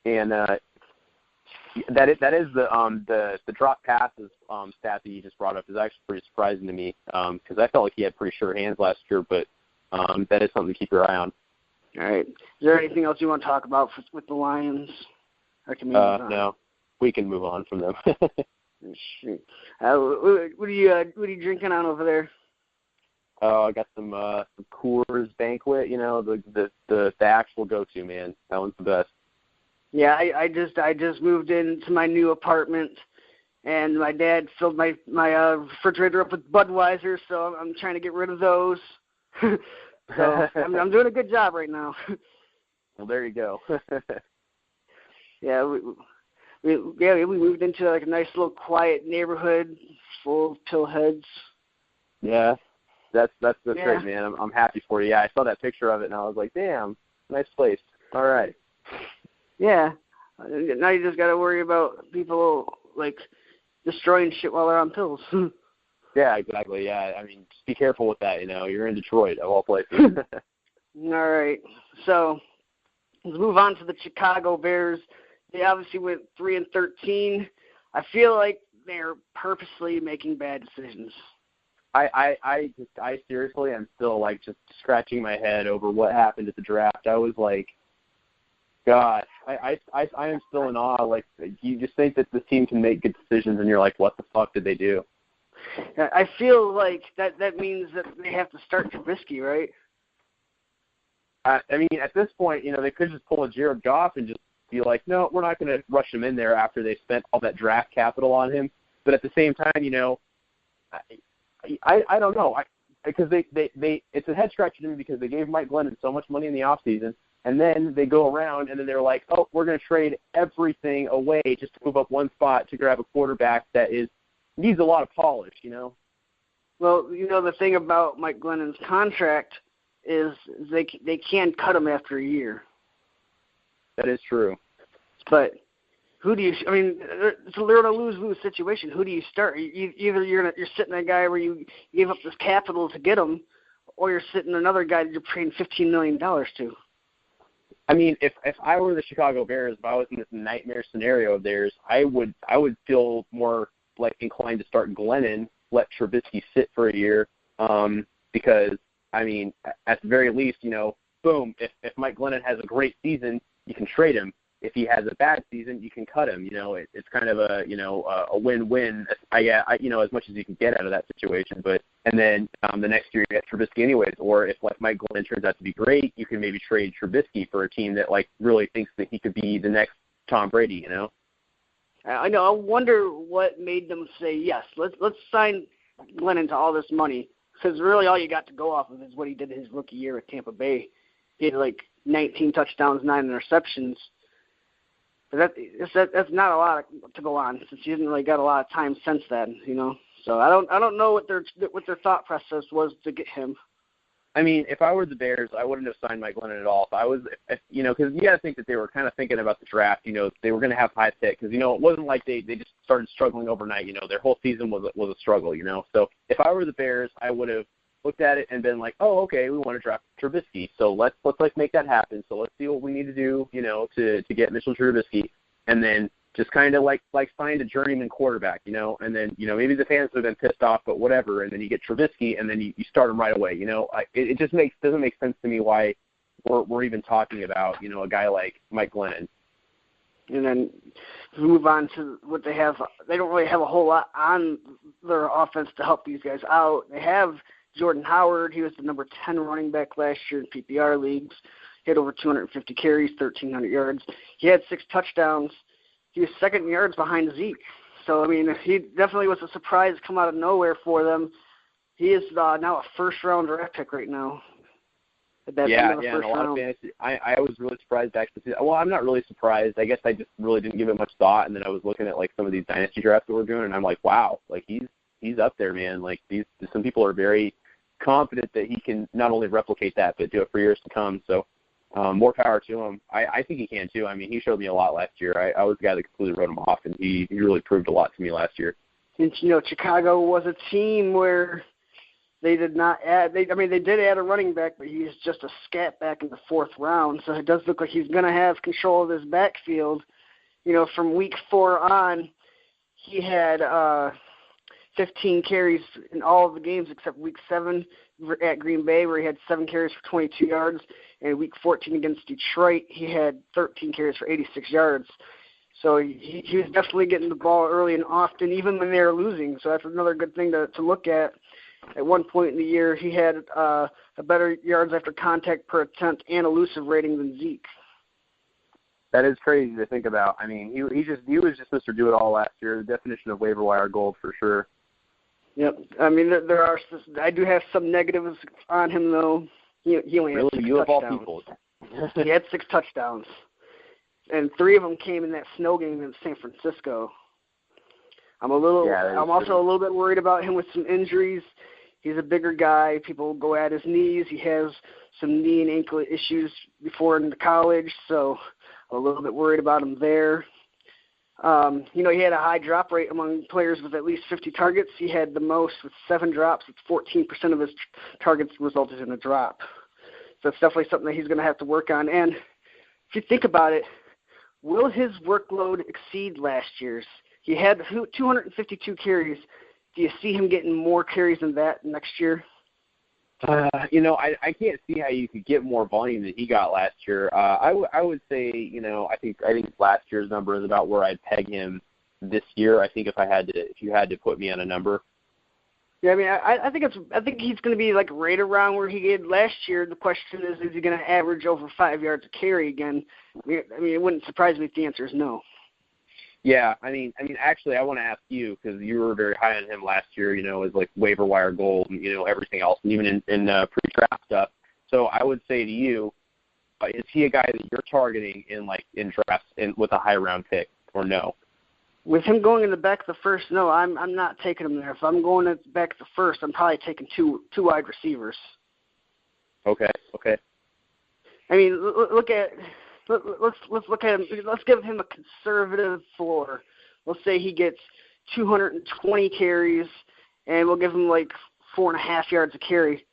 And that is the drop passes stat that you just brought up is actually pretty surprising to me, because I felt like he had pretty sure hands last year. But that is something to keep your eye on. All right. Is there anything else you want to talk about with the Lions? Or can we move on? No, we can move on from them. Shoot. What are you drinking on over there? Oh, I got some Coors Banquet. The actual go-to, man. That one's the best. Yeah, I just moved into my new apartment, and my dad filled my refrigerator up with Budweiser, so I'm trying to get rid of those. So I'm doing a good job right now. Well, there you go. Yeah, we moved into a nice little quiet neighborhood full of pillheads. Yeah, that's great, man. I'm happy for you. Yeah, I saw that picture of it, and I was like, damn, nice place. All right. Yeah. Now you just got to worry about people destroying shit while they're on pills. Yeah, exactly. Yeah, I mean, just be careful with that. You're in Detroit, of all places. All right. So let's move on to the Chicago Bears. They obviously went 3-13. I feel like they're purposely making bad decisions. I seriously am still like just scratching my head over what happened at the draft. I was like, God, I am still in awe. Like, you just think that this team can make good decisions, and you're like, what the fuck did they do? I feel like that means that they have to start Trubisky, right? I mean, at this point, they could just pull a Jared Goff and just be like, no, we're not going to rush him in there after they spent all that draft capital on him. But at the same time, I don't know. Because they it's a head scratcher to me because they gave Mike Glennon so much money in the offseason, and then they go around and then they're like, oh, we're going to trade everything away just to move up one spot to grab a quarterback that needs a lot of polish, Well, the thing about Mike Glennon's contract is they can cut him after a year. That is true. But who do you? I mean, they're in a lose-lose situation. Who do you start? Either you're sitting a guy where you gave up this capital to get him, or you're sitting another guy that you're paying $15 million to. I mean, if I were the Chicago Bears, if I was in this nightmare scenario of theirs, I would feel more like inclined to start Glennon, let Trubisky sit for a year, because I mean, at the very least, boom, if Mike Glennon has a great season, you can trade him. If he has a bad season, you can cut him. It's kind of a win-win. As much as you can get out of that situation. And then the next year you get Trubisky anyways. Or if like Mike Glennon turns out to be great, you can maybe trade Trubisky for a team that like really thinks that he could be the next Tom Brady. I know. I wonder what made them say yes. Let's sign Glennon to all this money. Because really all you got to go off of is what he did in his rookie year at Tampa Bay. He had like 19 touchdowns, 9 interceptions. But that's not a lot to go on since he hasn't really got a lot of time since then, So I don't know what their thought process was to get him. I mean, if I were the Bears, I wouldn't have signed Mike Glennon at all. Because you got to think that they were kind of thinking about the draft. They were going to have high pick because it wasn't like they just started struggling overnight. Their whole season was a struggle. So if I were the Bears, I would have looked at it and been like, oh, okay, we want to draft Trubisky, so let's like make that happen. So let's see what we need to do, to get Mitchell Trubisky, and then just kind of like find a journeyman quarterback, and then maybe the fans would have been pissed off, but whatever. And then you get Trubisky, and then you start him right away. It just doesn't make sense to me why we're even talking about a guy like Mike Glennon. And then to move on to what they have, they don't really have a whole lot on their offense to help these guys out. They have Jordan Howard. He was the number 10 running back last year in PPR leagues. He had over 250 carries, 1,300 yards. He had 6 touchdowns. He was second in yards behind Zeke. So, I mean, he definitely was a surprise come out of nowhere for them. He is now a first-round draft pick right now. Yeah, and a lot of fantasy. I was really surprised to actually see that. Well, I'm not really surprised. I guess I just really didn't give it much thought, and then I was looking at, like, some of these dynasty drafts that we're doing, and I'm like, wow, like, he's up there, man. Like, some people are very confident that he can not only replicate that, but do it for years to come. So, more power to him. I think he can, too. I mean, he showed me a lot last year. I was the guy that completely wrote him off, and he really proved a lot to me last year. And, Chicago was a team where they did not add – they did add a running back, but he's just a scat back in the 4th round. So it does look like he's going to have control of his backfield. From week 4 on, he had 15 carries in all of the games except week 7 at Green Bay, where he had 7 carries for 22 yards. And week 14 against Detroit, he had 13 carries for 86 yards. So he was definitely getting the ball early and often, even when they were losing. So that's another good thing to look at. At one point in the year, he had a better yards after contact per attempt and elusive rating than Zeke. That is crazy to think about. I mean, he was just Mr. Do-It-All last year, the definition of waiver wire gold for sure. Yep. I mean, I do have some negatives on him, though. He only had 6 touchdowns. Of all people. He had 6 touchdowns. And 3 of them came in that snow game in San Francisco. I'm also a little bit worried about him with some injuries. He's a bigger guy. People go at his knees. He has some knee and ankle issues before into college, so I'm a little bit worried about him there. He had a high drop rate among players with at least 50 targets. He had the most with 7 drops. It's 14% of his targets resulted in a drop. So it's definitely something that he's going to have to work on. And if you think about it, will his workload exceed last year's? He had 252 carries. Do you see him getting more carries than that next year? I can't see how you could get more volume than he got last year. I would say, I think last year's number is about where I'd peg him this year. I think if you had to put me on a number. Yeah, I mean, I think he's going to be like right around where he did last year. The question is he going to average over 5 yards a carry again? I mean, it wouldn't surprise me if the answer is no. Yeah, I mean, actually, I want to ask you, because you were very high on him last year, as like waiver wire gold and, everything else, and even in pre-draft stuff. So I would say to you, is he a guy that you're targeting in drafts with a high round pick, or no? With him going in the back of the first, no, I'm not taking him there. If I'm going in the back of the first, I'm probably taking two wide receivers. Okay. I mean, let's look at him. Let's give him a conservative floor. Let's say he gets 220 carries, and we'll give him like 4.5 yards a carry.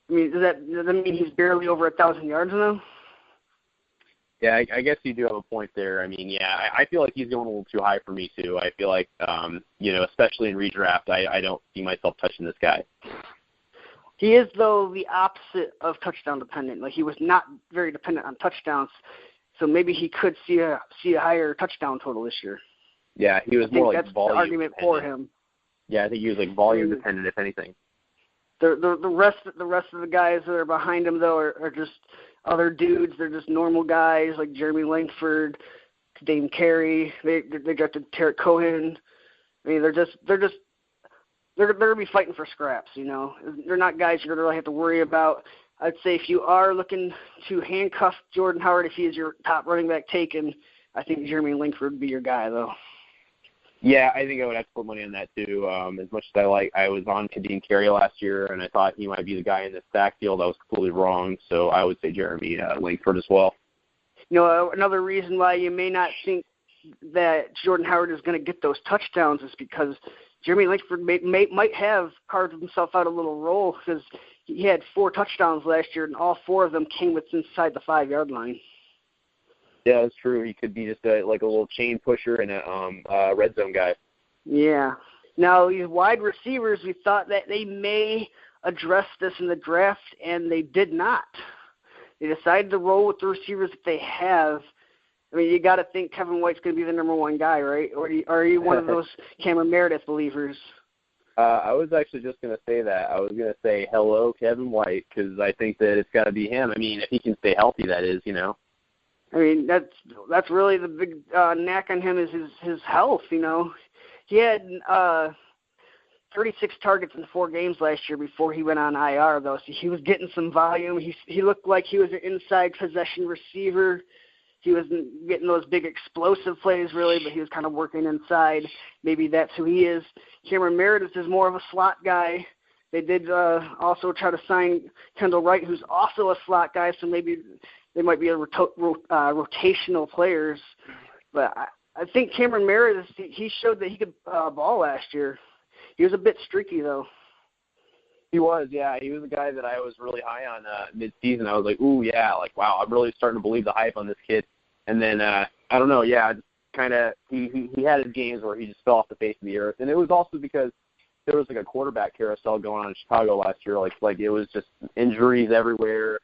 I mean, does that mean he's barely over 1,000 yards now? Yeah, I guess you do have a point there. I mean, yeah, I feel like he's going a little too high for me too. I feel like, especially in redraft, I don't see myself touching this guy. He is, though, the opposite of touchdown dependent. Like, he was not very dependent on touchdowns, so maybe he could see a higher touchdown total this year. Yeah, he was more like that's volume the argument dependent. For him. Yeah, I think he was like volume dependent, if anything. The rest of the guys that are behind him, though, are just other dudes. They're just normal guys like Jeremy Langford, Dame Carey. They drafted Tarek Cohen. I mean, they're gonna be fighting for scraps. They're not guys you're gonna really have to worry about. I'd say if you are looking to handcuff Jordan Howard, if he is your top running back taken, I think Jeremy Langford would be your guy, though. Yeah, I think I would have to put money on that too. As much as I was on Kadeem Carey last year, and I thought he might be the guy in this backfield. I was completely wrong. So I would say Jeremy Langford as well. Another reason why you may not think that Jordan Howard is going to get those touchdowns is because Jeremy Langford might have carved himself out a little role, because he had 4 touchdowns last year, and all 4 of them came within inside the 5-yard line. Yeah, that's true. He could be just a little chain pusher and a red zone guy. Yeah. Now, these wide receivers, we thought that they may address this in the draft, and they did not. They decided to roll with the receivers that they have. I mean, you got to think Kevin White's going to be the number 1 guy, right? Or are you one of those Cameron Meredith believers? I was actually just going to say that. I was going to say, hello, Kevin White, because I think that it's got to be him. I mean, if he can stay healthy, that is, I mean, that's really the big knack on him is his health. He had 36 targets in 4 games last year before he went on IR, though, so he was getting some volume. He looked like he was an inside possession receiver. He wasn't getting those big explosive plays, really, but he was kind of working inside. Maybe that's who he is. Cameron Meredith is more of a slot guy. They did also try to sign Kendall Wright, who's also a slot guy, so maybe they might be rotational players. But I think Cameron Meredith, he showed that he could ball last year. He was a bit streaky, though. He was, yeah. He was a guy that I was really high on mid-season. I was like, ooh, yeah, wow, I'm really starting to believe the hype on this kid. And then, I don't know, yeah, just kind of he had his games where he just fell off the face of the earth. And it was also because there was a quarterback carousel going on in Chicago last year. Like it was just injuries everywhere.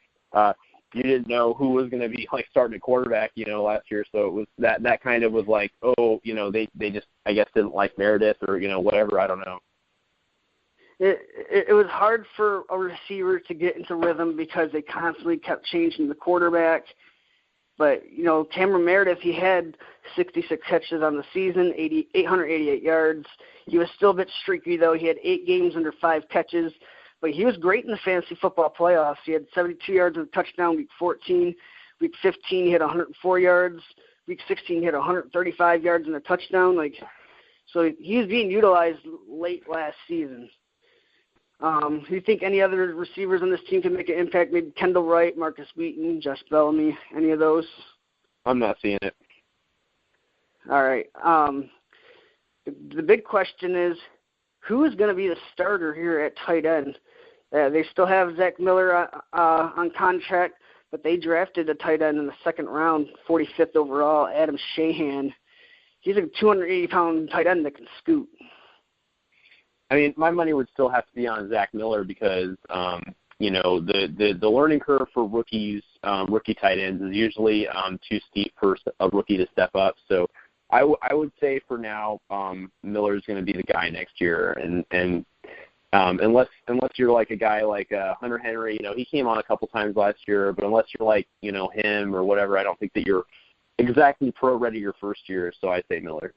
You didn't know who was going to be starting a quarterback, last year. So it was that kind of was like, oh, they just, I guess, didn't like Meredith or, whatever. I don't know. It was hard for a receiver to get into rhythm because they constantly kept changing the quarterback. But, Cameron Meredith, he had 66 catches on the season, 888 yards. He was still a bit streaky, though. He had 8 games under 5 catches. But he was great in the fantasy football playoffs. He had 72 yards and a touchdown week 14. Week 15, he had 104 yards. Week 16, he had 135 yards and a touchdown. So he was being utilized late last season. Do you think any other receivers on this team can make an impact? Maybe Kendall Wright, Marcus Wheaton, Josh Bellamy, any of those? I'm not seeing it. All right. The big question is, who is going to be the starter here at tight end? They still have Zach Miller on contract, but they drafted a tight end in the second round, 45th overall, Adam Shahan. He's a 280-pound tight end that can scoot. I mean, my money would still have to be on Zach Miller because, the learning curve for rookies, rookie tight ends is usually too steep for a rookie to step up. So I would say for now, Miller's going to be the guy next year. And unless you're like a guy like Hunter Henry, he came on a couple times last year, but unless you're like, him or whatever, I don't think that you're exactly pro ready your first year. So I say Miller.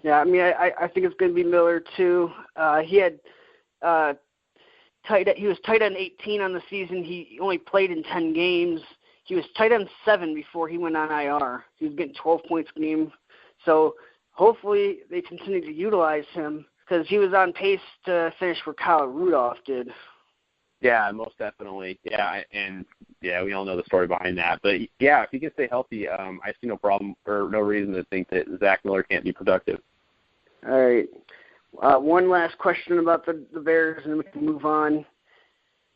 Yeah, I mean, I think it's going to be Miller too. He had he was tight end 18 on the season. He only played in 10 games. He was tight end 7 before he went on IR. He was getting 12 points a game. So hopefully they continue to utilize him because he was on pace to finish where Kyle Rudolph did. Yeah, most definitely. Yeah, and we all know the story behind that. But yeah, if he can stay healthy, I see no problem or no reason to think that Zach Miller can't be productive. All right. One last question about the Bears, and then we can move on.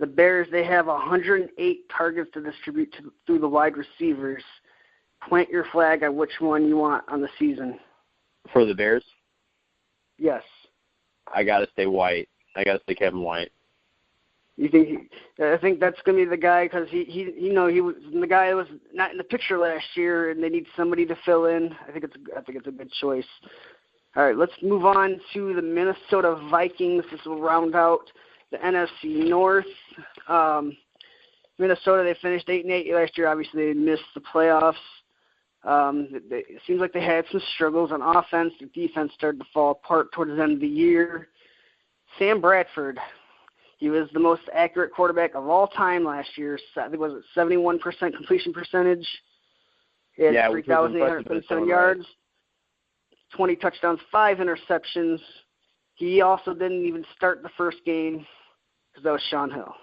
The Bears, they have 108 targets to distribute through the wide receivers. Plant your flag on which one you want on the season. For the Bears? Yes. I got to stay White. I got to stay Kevin White. You think? I think that's going to be the guy because he was the guy that was not in the picture last year, and they need somebody to fill in. I think it's a good choice. All right, let's move on to the Minnesota Vikings. This will round out the NFC North. Minnesota, they finished 8-8 last year. Obviously, they missed the playoffs. It seems like they had some struggles on offense. The defense started to fall apart towards the end of the year. Sam Bradford, he was the most accurate quarterback of all time last year. I think was it 71% completion percentage. He had 3,837 yards. 20 touchdowns, 5 interceptions. He also didn't even start the first game because that was Sean Hill.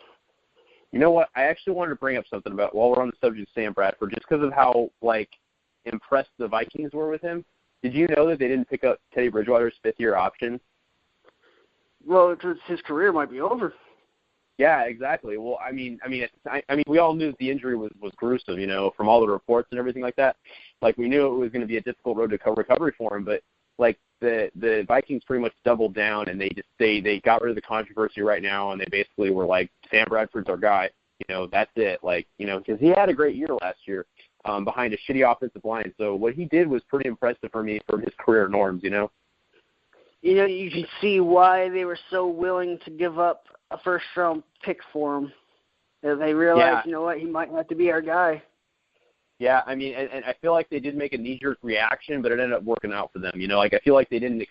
You know what? I actually wanted to bring up something about while we're on the subject of Sam Bradford, just because of how impressed the Vikings were with him. Did you know that they didn't pick up Teddy Bridgewater's 5th-year option? Well, because his career might be over. Yeah, exactly. Well, I mean, we all knew that the injury was gruesome, from all the reports and everything like that. We knew it was going to be a difficult road to recovery for him, but the Vikings pretty much doubled down and they got rid of the controversy right now, and they basically were like, Sam Bradford's our guy. That's it. Because he had a great year last year behind a shitty offensive line. So what he did was pretty impressive for me from his career norms. You can see why they were so willing to give up a first-round pick for him. They realized, he might have to be our guy. Yeah, I mean, and I feel like they did make a knee-jerk reaction, but it ended up working out for them. I feel like they didn't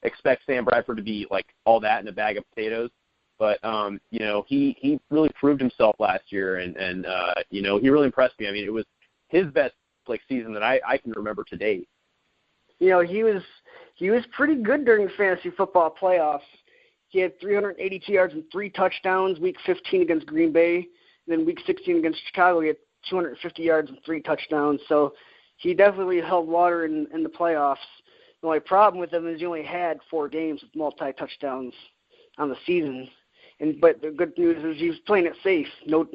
expect Sam Bradford to be all that in a bag of potatoes. But, he really proved himself last year, and he really impressed me. I mean, it was his best season that I can remember to date. He was pretty good during the fantasy football playoffs. He had 382 yards and 3 touchdowns, Week 15 against Green Bay. And then Week 16 against Chicago, he had 250 yards and 3 touchdowns. So he definitely held water in the playoffs. The only problem with him is he only had 4 games with multi-touchdowns on the season. But the good news is he was playing it safe. No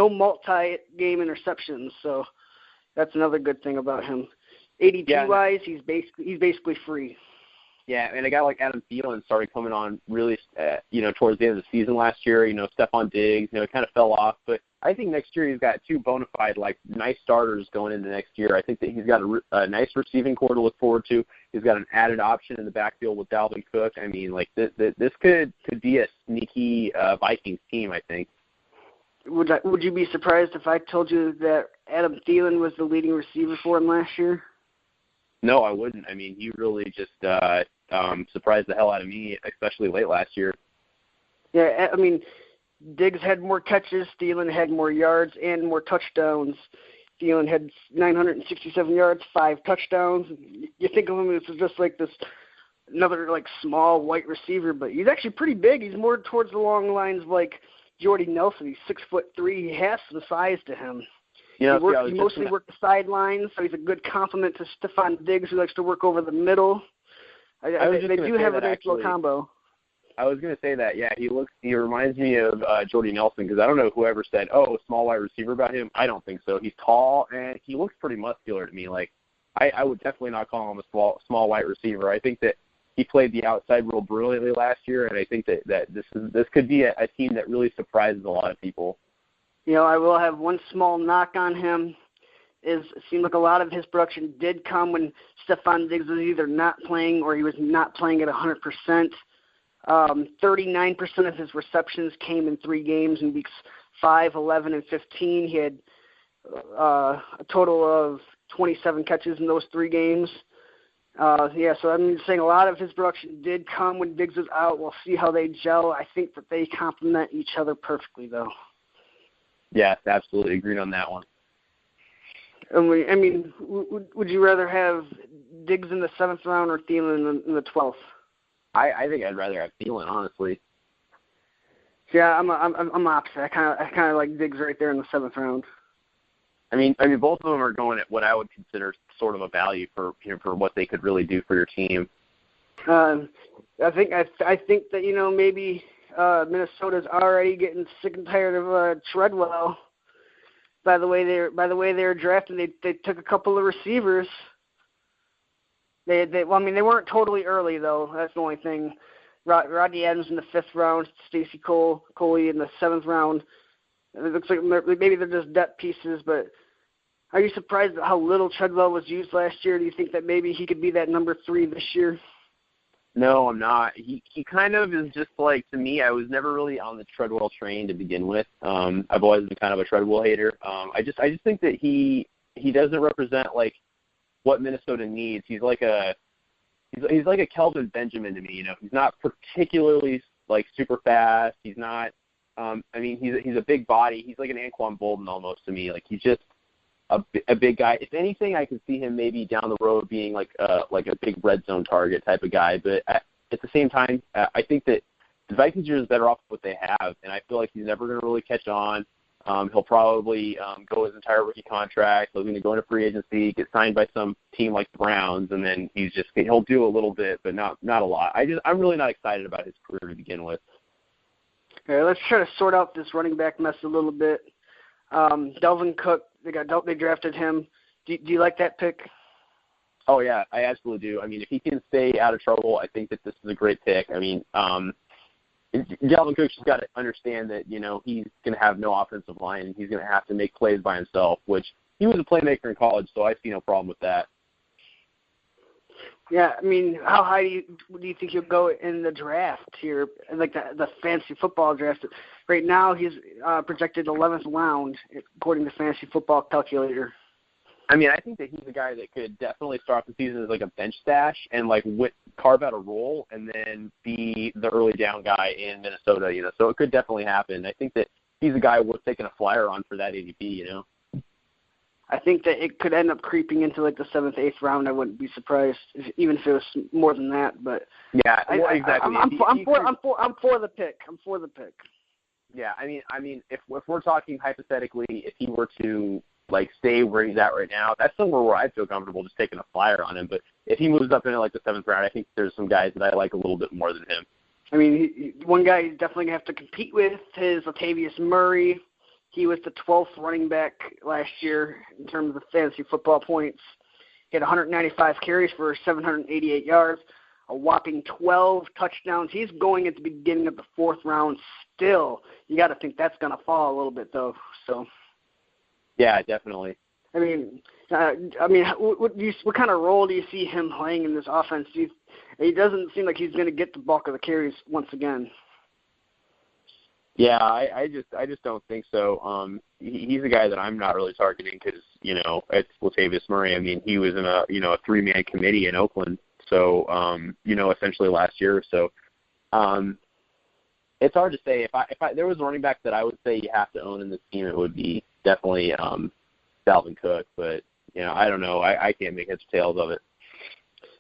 multi-game interceptions. So that's another good thing about him. ADP-wise, he's basically free. Yeah, and a guy like Adam Thielen started coming on really, towards the end of the season last year. Stephon Diggs, it kind of fell off. But I think next year he's got 2 bona fide, nice starters going into next year. I think that he's got a nice receiving core to look forward to. He's got an added option in the backfield with Dalvin Cook. I mean, this could be a sneaky Vikings team, I think. Would you be surprised if I told you that Adam Thielen was the leading receiver for him last year? No, I wouldn't. I mean, he really just surprised the hell out of me, especially late last year. Yeah, I mean, Diggs had more catches, Thielen had more yards and more touchdowns. Thielen had 967 yards, 5 touchdowns. You think of him as just this another small white receiver, but he's actually pretty big. He's more towards the long lines of Jordy Nelson. He's 6'3". He has some size to him. He mostly worked the sidelines, so he's a good complement to Stephon Diggs, who likes to work over the middle. They do have a nice little combo. I was going to say that, yeah, he reminds me of Jordy Nelson, because I don't know whoever said, small wide receiver about him. I don't think so. He's tall, and he looks pretty muscular to me. Like, I would definitely not call him a small wide receiver. I think that he played the outside role brilliantly last year, and I think that this could be a team that really surprises a lot of people. You know, I will have one small knock on him. It seemed like a lot of his production did come when Stephon Diggs was either not playing or he was not playing at 100%. 39% of his receptions came in 3 games in weeks 5, 11, and 15. He had a total of 27 catches in those 3 games. So I'm saying a lot of his production did come when Diggs was out. We'll see how they gel. I think that they complement each other perfectly, though. Yes, absolutely. Agreed on that one. Would you rather have Diggs in the 7th round or Thielen in the 12th? I think I'd rather have Thielen, honestly. Yeah, I'm opposite. I kind of like Diggs right there in the 7th round. I mean, both of them are going at what I would consider sort of a value for what they could really do for your team. I think that maybe Minnesota's already getting sick and tired of Treadwell. By the way they were drafted, they took a couple of receivers. They weren't totally early though. That's the only thing. Rodney Adams in the 5th round, Stacy Coley in the 7th round. It looks like maybe they're just depth pieces, but are you surprised at how little Treadwell was used last year? Do you think that maybe he could be that number 3 this year? No, I'm not. He kind of is just like, to me, I was never really on the Treadwell train to begin with. I've always been kind of a Treadwell hater. I just think that he doesn't represent like what Minnesota needs. He's like a Kelvin Benjamin to me. You know, he's not particularly like super fast. He's not. He's a big body. He's like an Anquan Bolden almost to me. Like, he's just a big guy. If anything, I could see him maybe down the road being like a big red zone target type of guy. But at the same time, I think that the Vikings are just better off with what they have, and I feel like he's never going to really catch on. He'll probably go his entire rookie contract. He's going to go into free agency, get signed by some team like the Browns, and then he'll do a little bit, but not a lot. I'm really not excited about his career to begin with. Okay, let's try to sort out this running back mess a little bit. Dalvin Cook, they drafted him. Do you like that pick? Oh yeah, I absolutely do. I mean, if he can stay out of trouble, I think that this is a great pick. I mean, Dalvin Cook's just got to understand that, you know, he's going to have no offensive line, and he's going to have to make plays by himself, which he was a playmaker in college, so I see no problem with that. Yeah, I mean, how high do you think he'll go in the draft here, like the fantasy football draft? Right now, he's projected 11th round, according to Fantasy Football Calculator. I mean, I think that he's a guy that could definitely start the season as like a bench stash and like carve out a role and then be the early down guy in Minnesota, you know. So it could definitely happen. I think that he's a guy worth taking a flyer on for that ADP, you know. I think that it could end up creeping into like the 7th, 8th round. I wouldn't be surprised, even if it was more than that. But yeah, exactly. I'm for the pick. I'm for the pick. Yeah, I mean, if we're talking hypothetically, if he were to like stay where he's at right now, that's somewhere where I feel comfortable just taking a flyer on him. But if he moves up into like the 7th round, I think there's some guys that I like a little bit more than him. I mean, one guy he's definitely going to have to compete with is Latavius Murray. He was the 12th running back last year in terms of fantasy football points. He had 195 carries for 788 yards, a whopping 12 touchdowns. He's going at the beginning of the 4th round still. You got to think that's going to fall a little bit, though. So. Yeah, definitely. I mean, what kind of role do you see him playing in this offense? He doesn't seem like he's going to get the bulk of the carries once again. Yeah, I just don't think so. He's a guy that I'm not really targeting because, you know, it's Latavius Murray. I mean, he was in a 3-man committee in Oakland, so essentially last year. So it's hard to say. If there was a running back that I would say you have to own in this team, it would be definitely Dalvin Cook. But I don't know. I can't make heads or tails of it.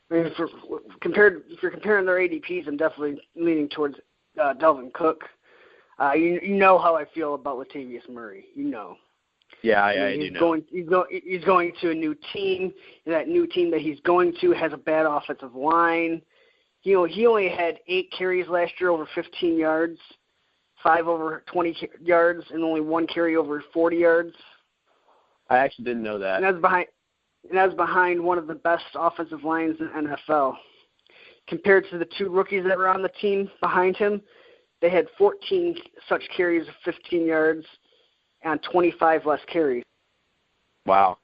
I mean, if you're comparing their ADPs, I'm definitely leaning towards Dalvin Cook. You know how I feel about Latavius Murray. You know. Yeah, I do know. He's going to a new team, and that new team that he's going to has a bad offensive line. he only had 8 carries last year over 15 yards, 5 over 20 yards, and only 1 carry over 40 yards. I actually didn't know that. And that's behind one of the best offensive lines in the NFL. Compared to the 2 rookies that were on the team behind him, they had 14 such carries of 15 yards and 25 less carries. Wow.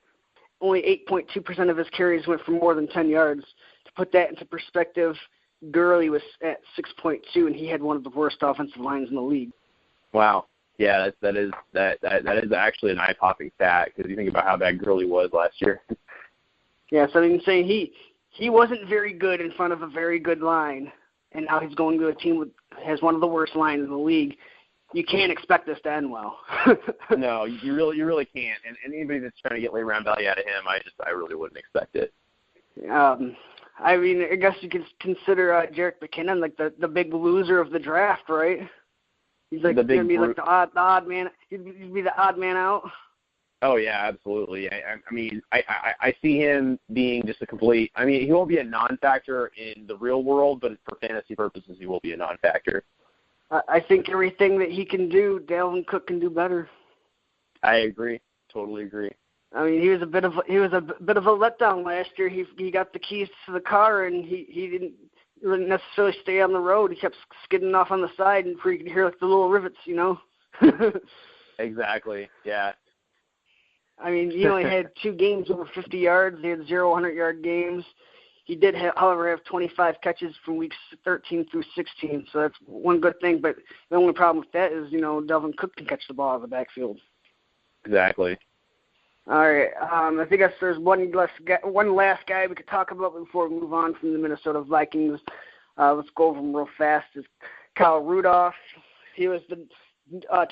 Only 8.2% of his carries went for more than 10 yards. To put that into perspective, Gurley was at 6.2, and he had one of the worst offensive lines in the league. Wow. Yeah, that is actually an eye-popping stat because you think about how bad Gurley was last year. Yeah, so I'm saying he wasn't very good in front of a very good line, and now he's going to a team that has one of the worst lines in the league. You can't expect this to end well. No, you really can't. And anybody that's trying to get late-round value out of him, I really wouldn't expect it. I mean, I guess you could consider Jerick McKinnon like the big loser of the draft, right? He's like going to be like the odd man. He'd be the odd man out. Oh yeah, absolutely. I mean, I see him being just a complete. I mean, he won't be a non-factor in the real world, but for fantasy purposes, he will be a non-factor. I think everything that he can do, Dalvin Cook can do better. I agree. Totally agree. I mean, he was a bit of a letdown last year. He got the keys to the car and he didn't really necessarily stay on the road. He kept skidding off on the side, and you could hear like the little rivets, you know. Exactly. Yeah. I mean, he only had 2 games over 50 yards. He had 0 100-yard games. He did, however, have 25 catches from weeks 13 through 16, so that's one good thing. But the only problem with that is, Dalvin Cook can catch the ball out of the backfield. Exactly. All right. I think there's one last guy we could talk about before we move on from the Minnesota Vikings. Let's go over him real fast. Is Kyle Rudolph. He was the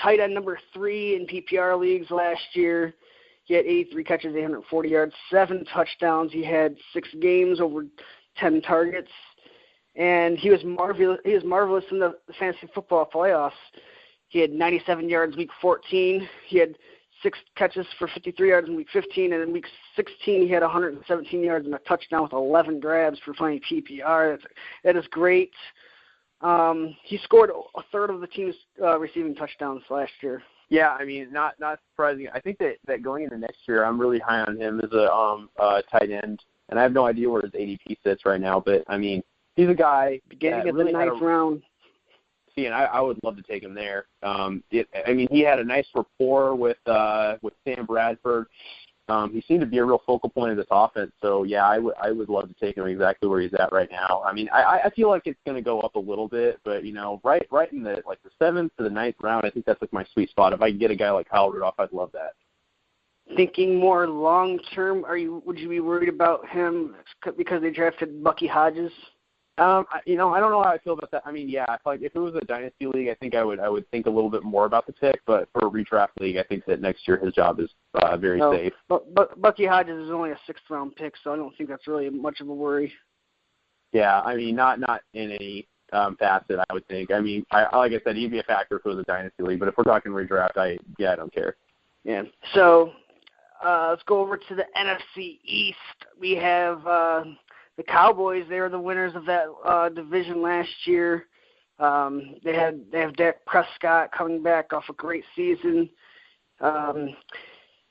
tight end number 3 in PPR leagues last year. He had 83 catches, 840 yards, 7 touchdowns. He had 6 games over 10 targets, and he was marvelous. He was marvelous in the fantasy football playoffs. He had 97 yards week 14. He had 6 catches for 53 yards in week 15, and in week 16 he had 117 yards and a touchdown with 11 grabs for playing PPR. That is great. He scored a third of the team's receiving touchdowns last year. Yeah, I mean, not surprising. I think that going into next year, I'm really high on him as a tight end, and I have no idea where his ADP sits right now. But I mean, he's a guy beginning of really the 9th round. See, and I would love to take him there. I mean, he had a nice rapport with Sam Bradford. He seemed to be a real focal point of this offense. So yeah, I would love to take him exactly where he's at right now. I mean, I feel like it's going to go up a little bit, but right in the 7th to the 9th round, I think that's like my sweet spot. If I can get a guy like Kyle Rudolph, I'd love that. Thinking more long term, would you be worried about him because they drafted Bucky Hodges? I don't know how I feel about that. I mean, yeah, I feel like if it was a dynasty league, I think I would think a little bit more about the pick. But for a redraft league, I think that next year his job is very safe. But Bucky Hodges is only a 6th round pick, so I don't think that's really much of a worry. Yeah, I mean, not in any facet, I would think. I mean, like I said, he'd be a factor if it was a dynasty league. But if we're talking redraft, I don't care. Yeah. So let's go over to the NFC East. We have the Cowboys. They were the winners of that division last year. They have Dak Prescott coming back off a great season.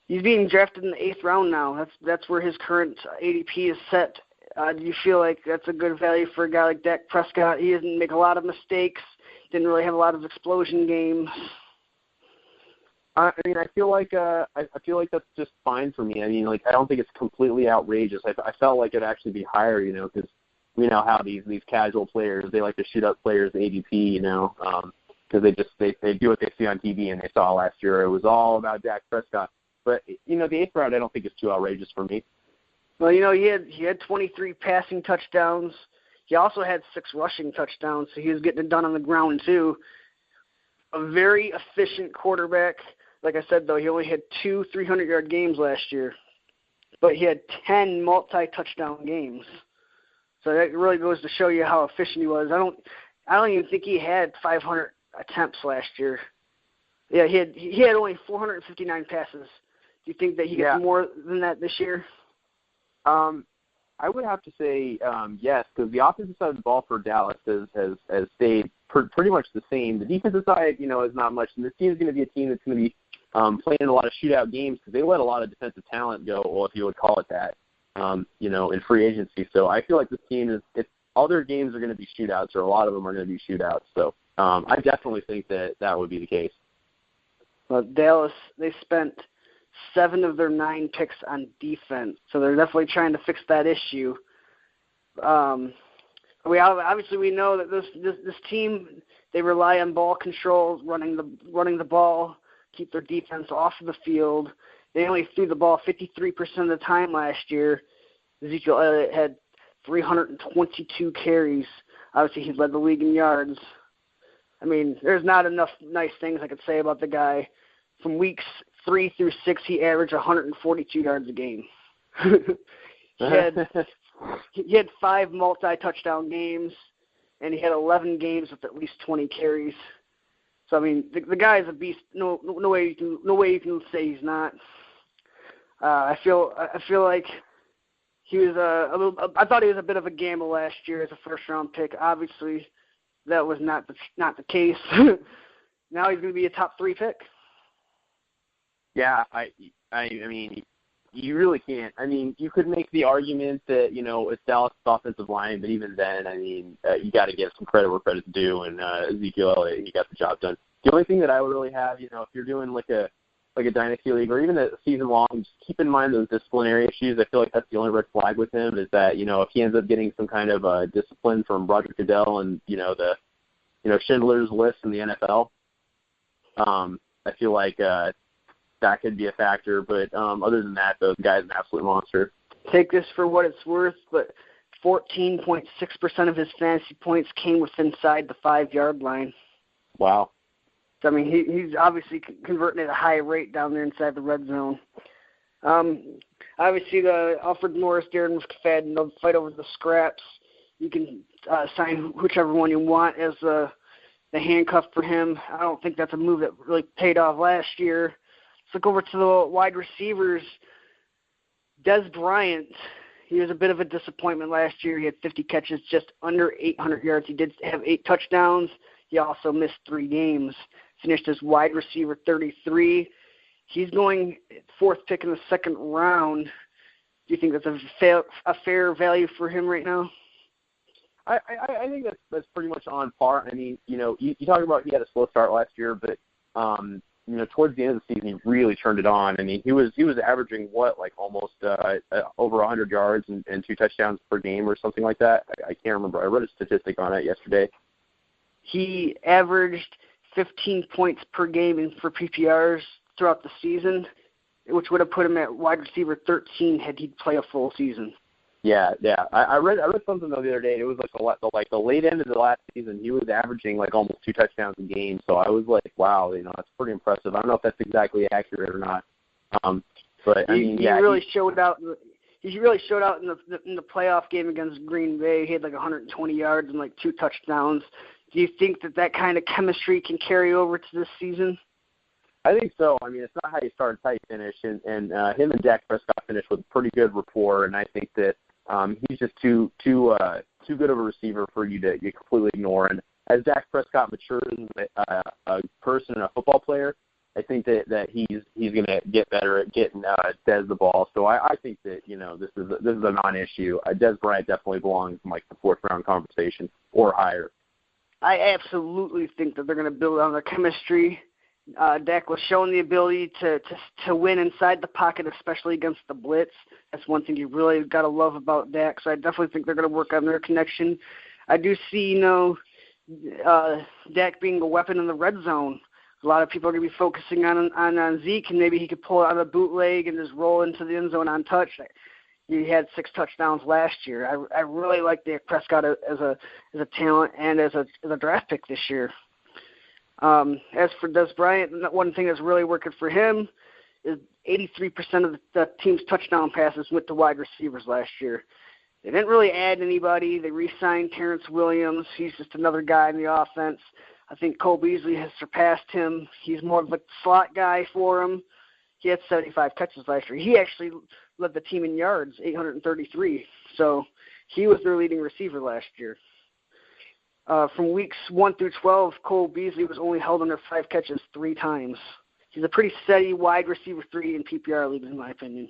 He's being drafted in the 8th round now. That's where his current ADP is set. Do you feel like that's a good value for a guy like Dak Prescott? He doesn't make a lot of mistakes. Didn't really have a lot of explosion games. I mean, I feel like that's just fine for me. I mean, like, I don't think it's completely outrageous. I felt like it'd actually be higher, because we know how these casual players, they like to shoot up players ADP, because they do what they see on TV, and they saw last year it was all about Dak Prescott. But the 8th round I don't think is too outrageous for me. Well, he had 23 passing touchdowns. He also had 6 rushing touchdowns, so he was getting it done on the ground too. A very efficient quarterback. Like I said, though, he only had 2 300-yard games last year, but he had 10 multi-touchdown games. So that really goes to show you how efficient he was. I don't even think he had 500 attempts last year. Yeah, he had only 459 passes. Do you think that he gets more than that this year? I I would have to say yes, because the offensive side of the ball for Dallas has stayed pretty much the same. The defensive side, is not much. And this team is going to be a team that's going to be playing a lot of shootout games because they let a lot of defensive talent go, or if you would call it that, in free agency. So I feel like this team all their games are going to be shootouts, or a lot of them are going to be shootouts. So I definitely think that would be the case. Well, Dallas, they spent 7 of their 9 picks on defense, so they're definitely trying to fix that issue. We know that this team, they rely on ball control, running the ball, keep their defense off of the field. They only threw the ball 53% of the time last year. Ezekiel Elliott had 322 carries. Obviously, he led the league in yards. I mean, there's not enough nice things I could say about the guy. From weeks 3 through 6, he averaged 142 yards a game. He had 5 multi-touchdown games, and he had 11 games with at least 20 carries. So I mean, the guy is a beast. No way you can say he's not. I feel like he was I thought he was a bit of a gamble last year as a first-round pick. Obviously, that was not the case. Now he's going to be a top 3 pick. Yeah, I mean, you really can't. I mean, you could make the argument that, it's Dallas' offensive line, but even then, I mean, you got to give some credit where credit's due, and Ezekiel Elliott, he got the job done. The only thing that I would really have, if you're doing like a dynasty league or even a season long, just keep in mind those disciplinary issues. I feel like that's the only red flag with him is that, if he ends up getting some kind of discipline from Roger Goodell and, the Schindler's List in the NFL, I feel like that could be a factor, but other than that, the guy's an absolute monster. Take this for what it's worth, but 14.6% of his fantasy points came within inside the 5-yard line. Wow. So, I mean, he's obviously converting at a high rate down there inside the red zone. Obviously, the Alfred Morris, Darren McFadden, they'll fight over the scraps. You can sign whichever one you want as the handcuff for him. I don't think that's a move that really paid off last year. Let's look over to the wide receivers. Des Bryant, he was a bit of a disappointment last year. He had 50 catches, just under 800 yards. He did have 8 touchdowns. He also missed 3 games. Finished as wide receiver 33. He's going 4th pick in the 2nd round. Do you think that's a fair value for him right now? I think that's pretty much on par. I mean, you talk about he had a slow start last year, but towards the end of the season, he really turned it on. I mean, he was averaging almost over 100 yards and 2 touchdowns per game or something like that. I can't remember. I read a statistic on it yesterday. He averaged 15 points per game for PPRs throughout the season, which would have put him at wide receiver 13 had he play a full season. Yeah. I read something the other day. It was the late end of the last season. He was averaging almost 2 touchdowns a game. So I was like, wow, that's pretty impressive. I don't know if that's exactly accurate or not. But I mean, he really showed out. He really showed out in the playoff game against Green Bay. He had 120 yards and 2 touchdowns. Do you think that kind of chemistry can carry over to this season? I think so. I mean, it's not how you start, it's how you finish. And him and Dak Prescott finished with pretty good rapport. And I think that he's just too good of a receiver for you to completely ignore. And as Dak Prescott matures as a person and a football player, I think that he's going to get better at getting Dez the ball. So I think that this is a non-issue. Dez Bryant definitely belongs in the 4th round conversation or higher. I absolutely think that they're going to build on their chemistry. Dak was showing the ability to win inside the pocket, especially against the blitz. That's one thing you really got to love about Dak. So I definitely think they're going to work on their connection. I do see, Dak being a weapon in the red zone. A lot of people are going to be focusing on Zeke, and maybe he could pull it on a bootleg and just roll into the end zone untouched. He had 6 touchdowns last year. I really like Dak Prescott as a talent and as a draft pick this year. As for Des Bryant, one thing that's really working for him is 83% of the team's touchdown passes went to wide receivers last year. They didn't really add anybody. They re-signed Terrence Williams. He's just another guy in the offense. I think Cole Beasley has surpassed him. He's more of a slot guy for him. He had 75 catches last year. He actually led the team in yards, 833. So he was their leading receiver last year. From weeks 1 through 12, Cole Beasley was only held under 5 catches 3 times. He's a pretty steady wide receiver 3 in PPR leagues, in my opinion.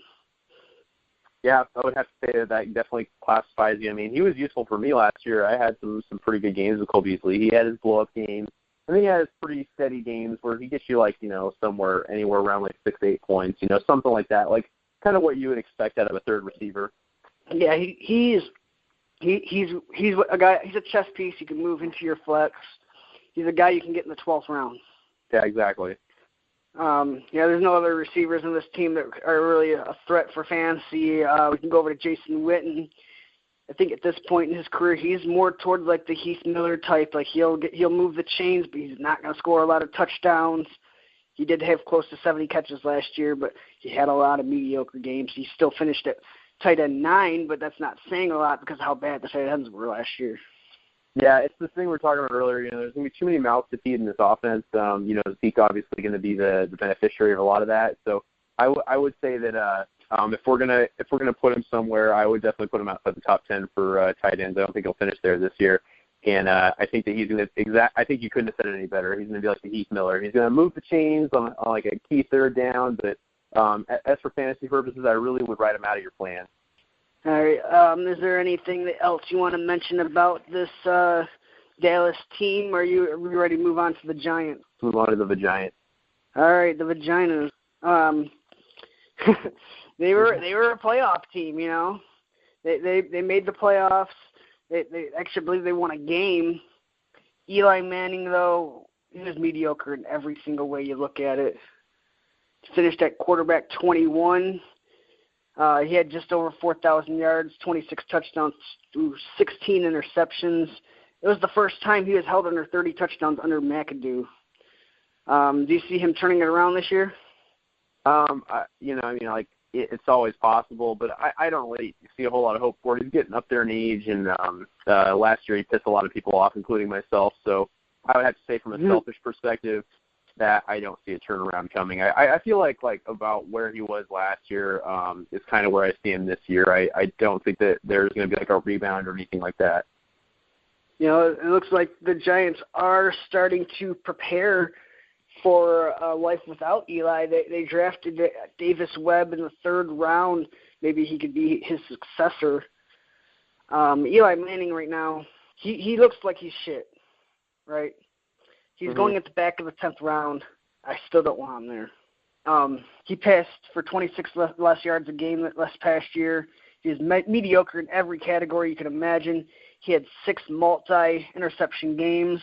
Yeah, I would have to say that definitely classifies you. I mean, he was useful for me last year. I had some pretty good games with Cole Beasley. He had his blow-up games, and then he had his pretty steady games where he gets you, like, anywhere around, like, 6 to 8 points, something like that, like kind of what you would expect out of a third receiver. Yeah, he's a guy. He's a chess piece you can move into your flex. He's a guy you can get in the 12th round. Yeah, exactly. There's no other receivers in this team that are really a threat for fantasy. We can go over to Jason Witten. I think at this point in his career, he's more towards like the Heath Miller type. Like he'll move the chains, but he's not going to score a lot of touchdowns. He did have close to 70 catches last year, but he had a lot of mediocre games. He still finished at tight end 9, but that's not saying a lot because of how bad the tight ends were last year. Yeah, it's the thing we were talking about earlier. There's going to be too many mouths to feed in this offense. Zeke obviously going to be the beneficiary of a lot of that. So I would say that if we're gonna put him somewhere, I would definitely put him outside the top 10 for tight ends. I don't think he'll finish there this year. And I think that he's going to I think you couldn't have said it any better. He's going to be like the Heath Miller. He's going to move the chains on like a key third down. But as for fantasy purposes, I really would write him out of your plan. All right. Is there anything else you want to mention about this Dallas team? Are we ready to move on to the Giants? Move on to the Giants. All right, the Vaginas. They were a playoff team. They made the playoffs. They actually believe they won a game. Eli Manning, though, he was mediocre in every single way you look at it. Finished at quarterback 21. He had just over 4,000 yards, 26 touchdowns, 16 interceptions. It was the first time he was held under 30 touchdowns under McAdoo. Do you see him turning it around this year? It's always possible, but I don't really see a whole lot of hope for it. He's getting up there in age, and last year he pissed a lot of people off, including myself. So I would have to say from a selfish perspective that I don't see a turnaround coming. I feel like about where he was last year is kind of where I see him this year. I don't think that there's going to be like a rebound or anything like that. It looks like the Giants are starting to prepare for life without Eli. They drafted Davis Webb in the 3rd round. Maybe he could be his successor. Eli Manning right now, he looks like he's shit, right? He's going at the back of the 10th round. I still don't want him there. He passed for 26 less yards a game last past year. He was mediocre in every category you can imagine. He had 6 multi-interception games.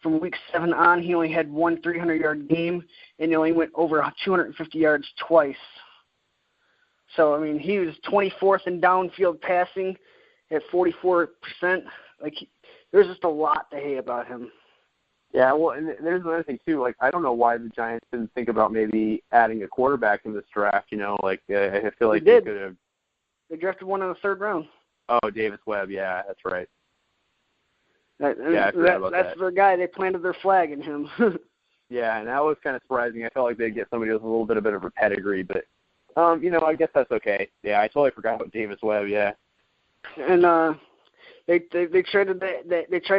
From week 7 on, he only had one 300-yard game, and he only went over 250 yards twice. So, he was 24th in downfield passing at 44%. There's just a lot to hate about him. Yeah, well, and there's another thing, too. I don't know why the Giants didn't think about maybe adding a quarterback in this draft, I feel like they could have. They drafted one in the 3rd round. Oh, Davis Webb, yeah, that's right. I forgot about that. That's their guy. They planted their flag in him. Yeah, and that was kind of surprising. I felt like they'd get somebody with a little bit of a pedigree, but, I guess that's okay. Yeah, I totally forgot about Davis Webb, yeah. And they tried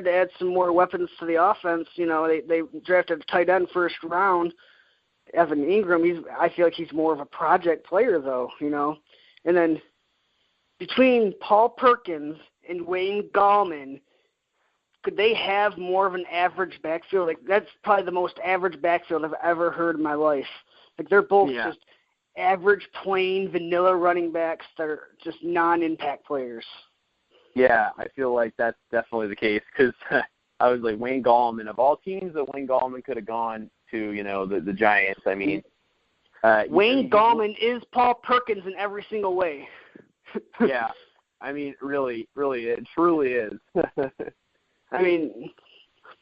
to add some more weapons to the offense. They drafted a tight end 1st round, Evan Ingram. I feel like he's more of a project player, though, And then between Paul Perkins and Wayne Gallman, could they have more of an average backfield? That's probably the most average backfield I've ever heard in my life. They're both just average, plain, vanilla running backs that are just non-impact players. Yeah, I feel like that's definitely the case because I was like Wayne Gallman. Of all teams that Wayne Gallman could have gone to, the Giants, Wayne Gallman is Paul Perkins in every single way. Yeah, really, it truly is.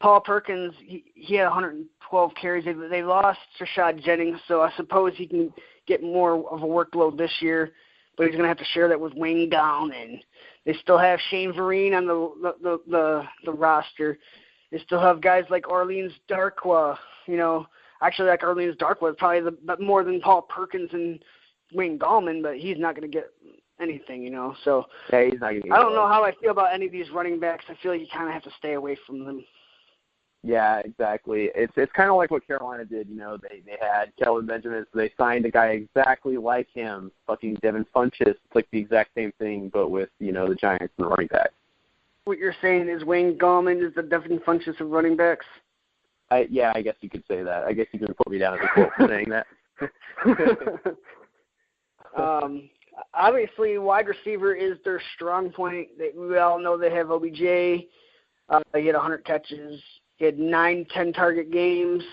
Paul Perkins, he had 112 carries. They lost Rashad Jennings, so I suppose he can get more of a workload this year, but he's going to have to share that with Wayne Gallman. They still have Shane Vereen on the roster. They still have guys like Orleans Darkwa. Actually, like Orleans Darkwa is probably more than Paul Perkins and Wayne Gallman, but he's not going to get anything, you know. So yeah, he's not gonna I don't know how I feel about any of these running backs. I feel like you kind of have to stay away from them. Yeah, exactly. It's kind of like what Carolina did. You know, they had Kelvin Benjamin, so they signed a guy exactly like him, fucking Devin Funchess. It's like the exact same thing, but with, you know, the Giants and the running back. What you're saying is Wayne Gallman is the Devin Funchess of running backs? Yeah, I guess you could say that. I guess you can put me down as a quote for saying that. Obviously, wide receiver is their strong point. We all know they have OBJ. He had 100 catches. He had 9 10-target games.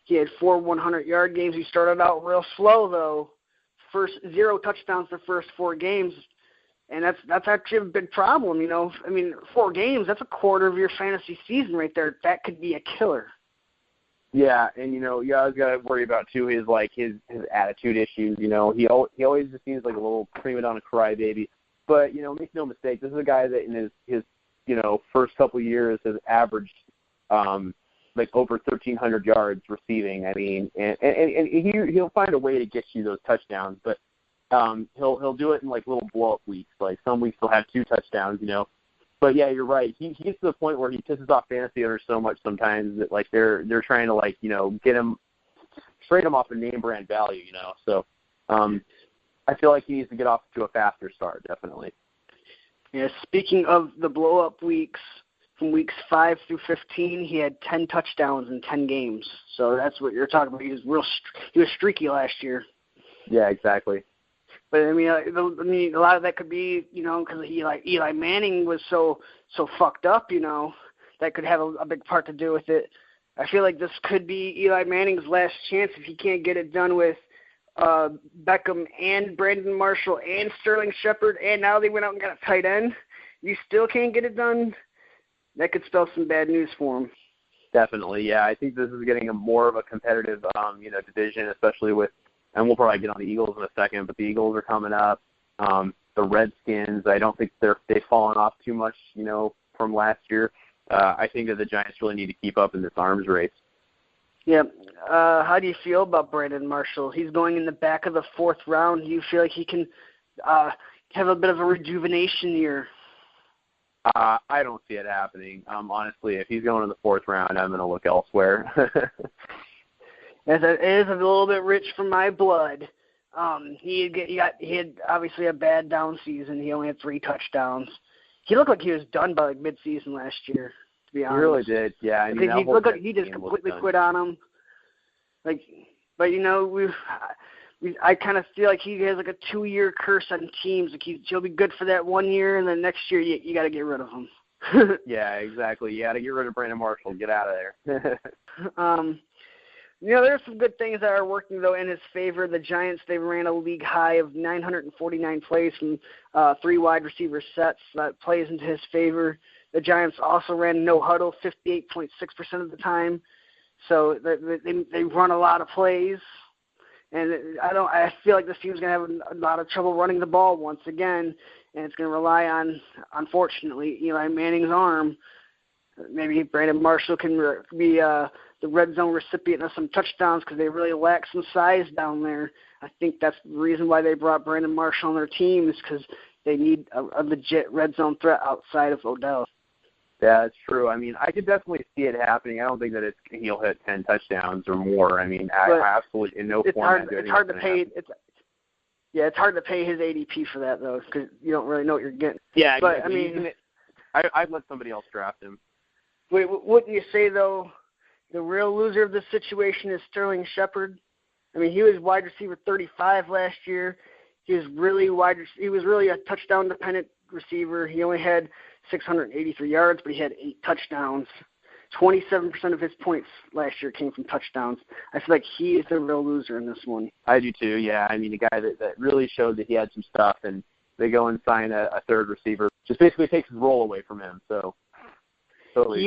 He had 4 100-yard games. He started out real slow, though. First 0 touchdowns the first 4 games, and that's actually a big problem, you know. I mean, 4 games, that's a quarter of your fantasy season right there. That could be a killer. Yeah, and, you know, you always got to worry about, too, his attitude issues. You know, he always just seems like a little prima donna crybaby. But, you know, make no mistake, this is a guy that in his you know, first couple years has averaged like over 1,300 yards receiving. I mean, and he'll find a way to get you those touchdowns, but he'll do it in like little blow-up weeks. Like some weeks he'll have 2 touchdowns, you know. But yeah, you're right. He gets to the point where he pisses off fantasy owners so much sometimes that like they're trying to like, you know, trade him off a name brand value, you know. So I feel like he needs to get off to a faster start, definitely. Yeah, speaking of the blow-up weeks, from weeks 5 through 15, he had 10 touchdowns in 10 games. So that's what you're talking about. He was streaky last year. Yeah, exactly. But I mean, a lot of that could be, you know, because Eli Manning was so fucked up, you know, that could have a big part to do with it. I feel like this could be Eli Manning's last chance if he can't get it done with Beckham and Brandon Marshall and Sterling Shepard, and now they went out and got a tight end. You still can't get it done. That could spell some bad news for him. Definitely, yeah. I think this is getting more of a competitive, you know, division, especially with. And we'll probably get on the Eagles in a second, but the Eagles are coming up. The Redskins, I don't think they've fallen off too much, you know, from last year. I think that the Giants really need to keep up in this arms race. Yeah. How do you feel about Brandon Marshall? He's going in the back of the 4th round. Do you feel like he can have a bit of a rejuvenation year? I don't see it happening. Honestly, if he's going in the 4th round, I'm going to look elsewhere. It is a little bit rich for my blood. He had obviously a bad down season. He only had 3 touchdowns. He looked like he was done by like mid-season last year, to be honest. He really did, yeah. I mean, he looked like he just completely quit on him. Like, but you know, I kind of feel like he has like a 2-year curse on teams. Like he'll be good for that 1 year, and then next year you got to get rid of him. Yeah, exactly. You got to get rid of Brandon Marshall. Get out of there. You know, there's some good things that are working, though, in his favor. The Giants, they ran a league high of 949 plays from 3 wide receiver sets. That plays into his favor. The Giants also ran no huddle 58.6% of the time. So they run a lot of plays. And I feel like this team's going to have a lot of trouble running the ball once again, and it's going to rely on, unfortunately, Eli Manning's arm. Maybe Brandon Marshall can be the red zone recipient of some touchdowns because they really lack some size down there. I think that's the reason why they brought Brandon Marshall on their team is because they need a legit red zone threat outside of Odell. Yeah, that's true. I mean, I could definitely see it happening. I don't think that he'll hit 10 touchdowns or more. I mean, I absolutely in no form. It's hard to pay. It's hard to pay his ADP for that though, because you don't really know what you're getting. Yeah, but exactly. I mean, I'd let somebody else draft him. Wait, wouldn't you say though, the real loser of this situation is Sterling Shepard? I mean, he was wide receiver 35 last year. He was really a touchdown dependent receiver. He only had 683 yards, but he had 8 touchdowns. 27% of his points last year came from touchdowns. I feel like he is the real loser in this one. I do too, yeah. I mean, a guy that really showed that he had some stuff, and they go and sign a 3rd receiver. Just basically takes his role away from him. So totally.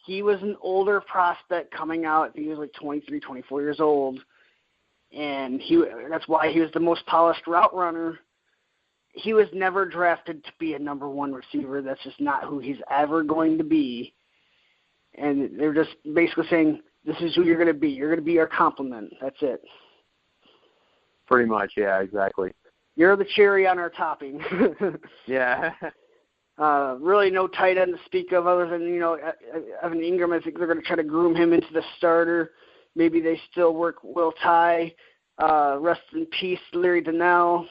He was an older prospect coming out. I think he was like 23, 24 years old. And that's why he was the most polished route runner. He was never drafted to be a number 1 receiver. That's just not who he's ever going to be. And they're just basically saying, this is who you're going to be. You're going to be our complement. That's it. Pretty much, yeah, exactly. You're the cherry on our topping. Yeah. Really no tight end to speak of other than, Evan Ingram. I think they're going to try to groom him into the starter. Maybe they still work Will Tye. Rest in peace, Larry Donnell.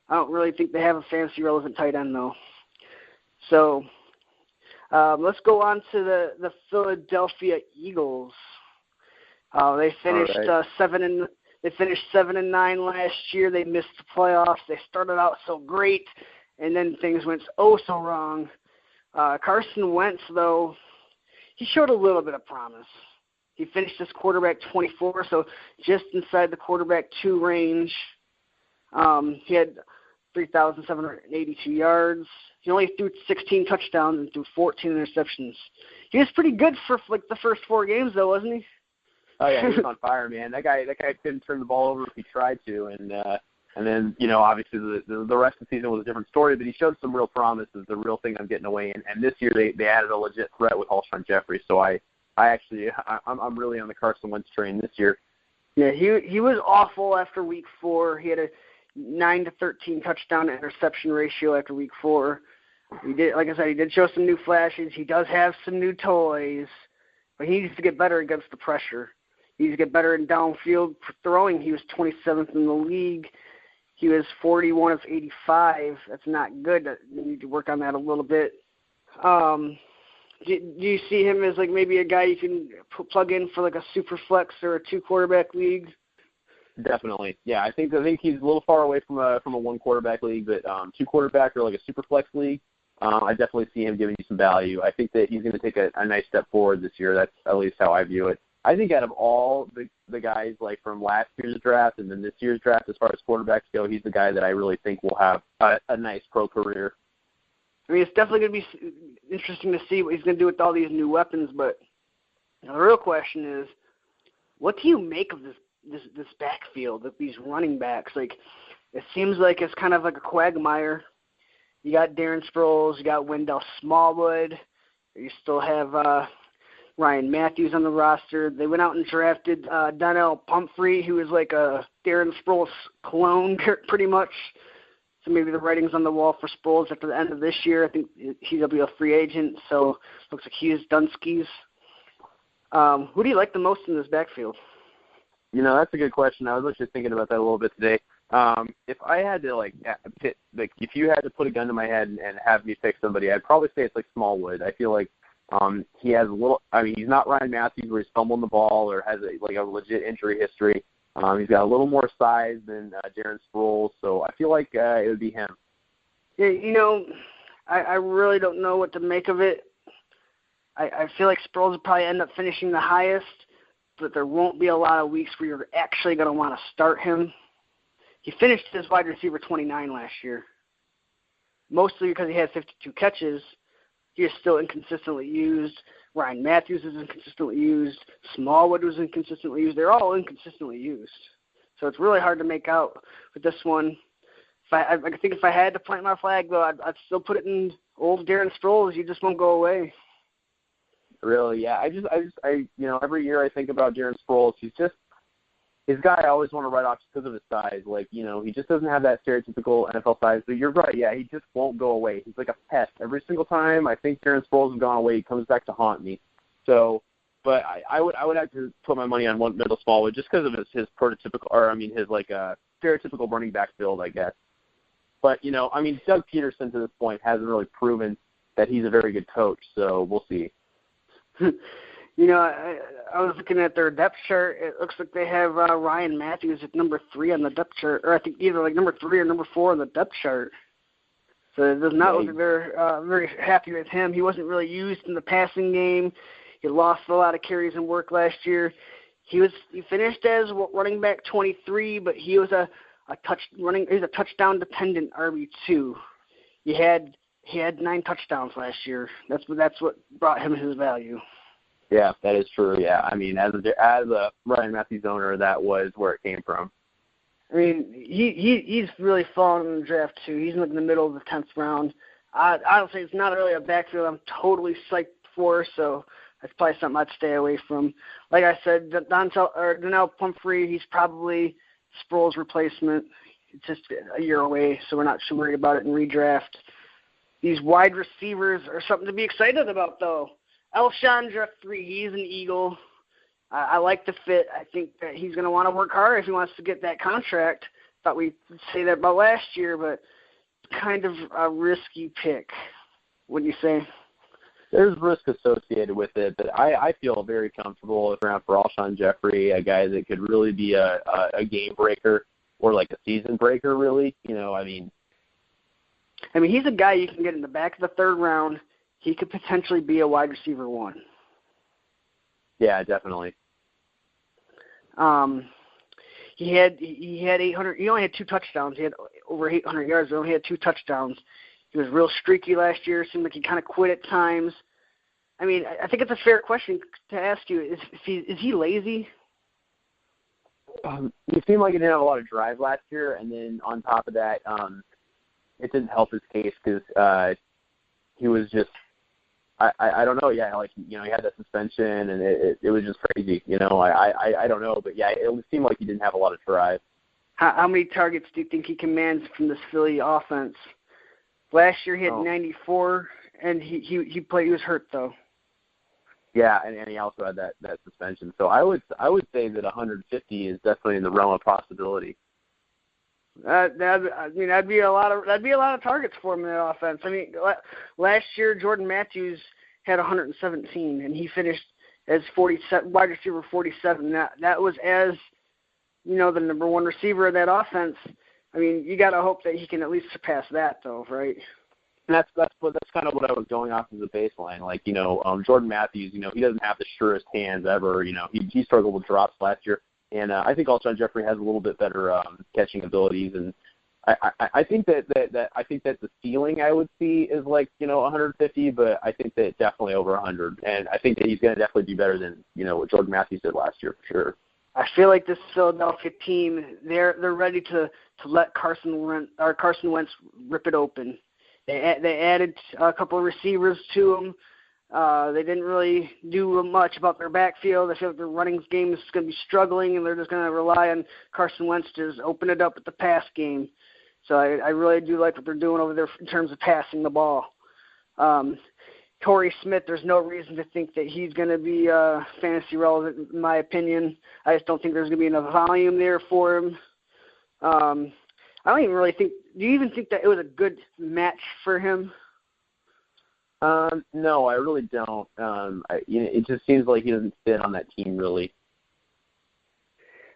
I don't really think they have a fantasy relevant tight end, though. So let's go on to the Philadelphia Eagles. They finished right. 7-9 last year. They missed the playoffs. They started out so great, and then things went so wrong. Carson Wentz, though, he showed a little bit of promise. He finished as quarterback 24, so just inside the quarterback 2 range. He had 3,782 yards. He only threw 16 touchdowns and threw 14 interceptions. He was pretty good for the first 4 games, though, wasn't he? Oh yeah, he was on fire, man. That guy couldn't turn the ball over if he tried to, and then obviously the rest of the season was a different story. But he showed some real promise. Is the real thing I'm getting away. And this year they added a legit threat with Alshon Jeffrey. So I'm really on the Carson Wentz train this year. Yeah, he was awful after week 4. He had a 9-13 touchdown to interception ratio after week 4. He did, like I said, he did show some new flashes. He does have some new toys, but he needs to get better against the pressure. He needs to get better in downfield throwing. He was 27th in the league. He was 41 of 85. That's not good. You need to work on that a little bit. Do you see him as maybe a guy you can plug in for a super flex or a 2-quarterback league? Definitely, yeah. I think he's a little far away from a 1-quarterback league, but 2-quarterback or a super flex league, I definitely see him giving you some value. I think that he's going to take a nice step forward this year. That's at least how I view it. I think out of all the guys from last year's draft and then this year's draft, as far as quarterbacks go, he's the guy that I really think will have a nice pro career. I mean, it's definitely going to be interesting to see what he's going to do with all these new weapons, but the real question is, what do you make of this backfield, of these running backs? It seems like it's kind of like a quagmire. You got Darren Sproles, you got Wendell Smallwood, you still have Ryan Matthews on the roster. They went out and drafted Donnell Pumphrey, who is like a Darren Sproles clone, pretty much. So maybe the writing's on the wall for Sproles after the end of this year. I think he'll be a free agent, so looks like he's done skis. Who do you like the most in this backfield? That's a good question. I was actually thinking about that a little bit today. If I had to if you had to put a gun to my head and have me pick somebody, I'd probably say it's Smallwood. I feel like he has a little. I mean, he's not Ryan Matthews where he's fumbling the ball or has a legit injury history. He's got a little more size than Darren Sproles, so I feel like it would be him. Yeah, I really don't know what to make of it. I feel like Sproles will probably end up finishing the highest, but there won't be a lot of weeks where you're actually going to want to start him. He finished as wide receiver 29 last year, mostly because he had 52 catches. He is still inconsistently used. Ryan Matthews is inconsistently used. Smallwood was inconsistently used. They're all inconsistently used. So it's really hard to make out with this one. I think if I had to plant my flag, though, I'd still put it in old Darren Sproles. He just won't go away. Really, yeah. I every year I think about Darren Sproles. He's just his guy I always want to write off just because of his size. He just doesn't have that stereotypical NFL size. But you're right, yeah, he just won't go away. He's like a pest. Every single time I think Darren Sproles has gone away, he comes back to haunt me. So, but I would have to put my money on Wendell Smallwood just because of his prototypical, his stereotypical running back build, I guess. But Doug Peterson to this point hasn't really proven that he's a very good coach. So we'll see. I was looking at their depth chart. It looks like they have Ryan Matthews at number 3 on the depth chart, or I think either number 3 or number 4 on the depth chart. So it does not look like they're very happy with him. He wasn't really used in the passing game. He lost a lot of carries and work last year. He finished as running back 23, but he was a touchdown dependent RB2. He had 9 touchdowns last year. That's what brought him his value. Yeah, that is true. Yeah, I mean, as a Ryan Matthews owner, that was where it came from. I mean, he's really fallen in the draft too. He's in the middle of the 10th round. Honestly, it's not really a backfield I'm totally psyched for, so that's probably something I'd stay away from. Like I said, Donnell Pumphrey, he's probably Sproles' replacement. It's just a year away, so we're not too worried about it in redraft. These wide receivers are something to be excited about, though. Alshon Jeffrey, he's an Eagle. I like the fit. I think that he's going to want to work hard if he wants to get that contract. Thought we'd say that about last year, but kind of a risky pick, wouldn't you say? There's risk associated with it, but I feel very comfortable around for Alshon Jeffrey, a guy that could really be a game breaker or like a season breaker, really. I mean, he's a guy you can get in the back of the third round. He could potentially be a wide receiver 1. Yeah, definitely. He had 800. He only had 2 touchdowns. He had over 800 yards. He only had 2 touchdowns. He was real streaky last year. It seemed like he kind of quit at times. I think it's a fair question to ask you. Is he lazy? It seemed like he didn't have a lot of drive last year, and then on top of that, it didn't help his case because he was just I don't know. Yeah, he had that suspension, and it was just crazy. I don't know, but yeah, it seemed like he didn't have a lot of drive. How many targets do you think he commands from this Philly offense? Last year he had 94, and he played. He was hurt though. Yeah, and he also had that suspension. So I would say that 150 is definitely in the realm of possibility. That'd be a lot of targets for him in that offense. Last year Jordan Matthews had 117, and he finished as 47 wide receiver 47. That was as the number 1 receiver of that offense. You got to hope that he can at least surpass that, though, right? And that's kind of what I was going off as a baseline. Jordan Matthews, he doesn't have the surest hands ever. He struggled with drops last year. And I think Alshon Jeffrey has a little bit better catching abilities, and I think that the ceiling I would see is 150, but I think that definitely over 100, and I think that he's going to definitely do better than what Jordan Matthews did last year for sure. I feel like this Philadelphia team, they're ready to let Carson Wentz rip it open. They added a couple of receivers to him. They didn't really do much about their backfield. I feel like their running game is going to be struggling, and they're just going to rely on Carson Wentz to just open it up with the pass game. So I really do like what they're doing over there in terms of passing the ball. Torrey Smith, there's no reason to think that he's going to be fantasy relevant, in my opinion. I just don't think there's going to be enough volume there for him. I don't even really think – do you even think that it was a good match for him? No, I really don't. It just seems like he doesn't fit on that team, really.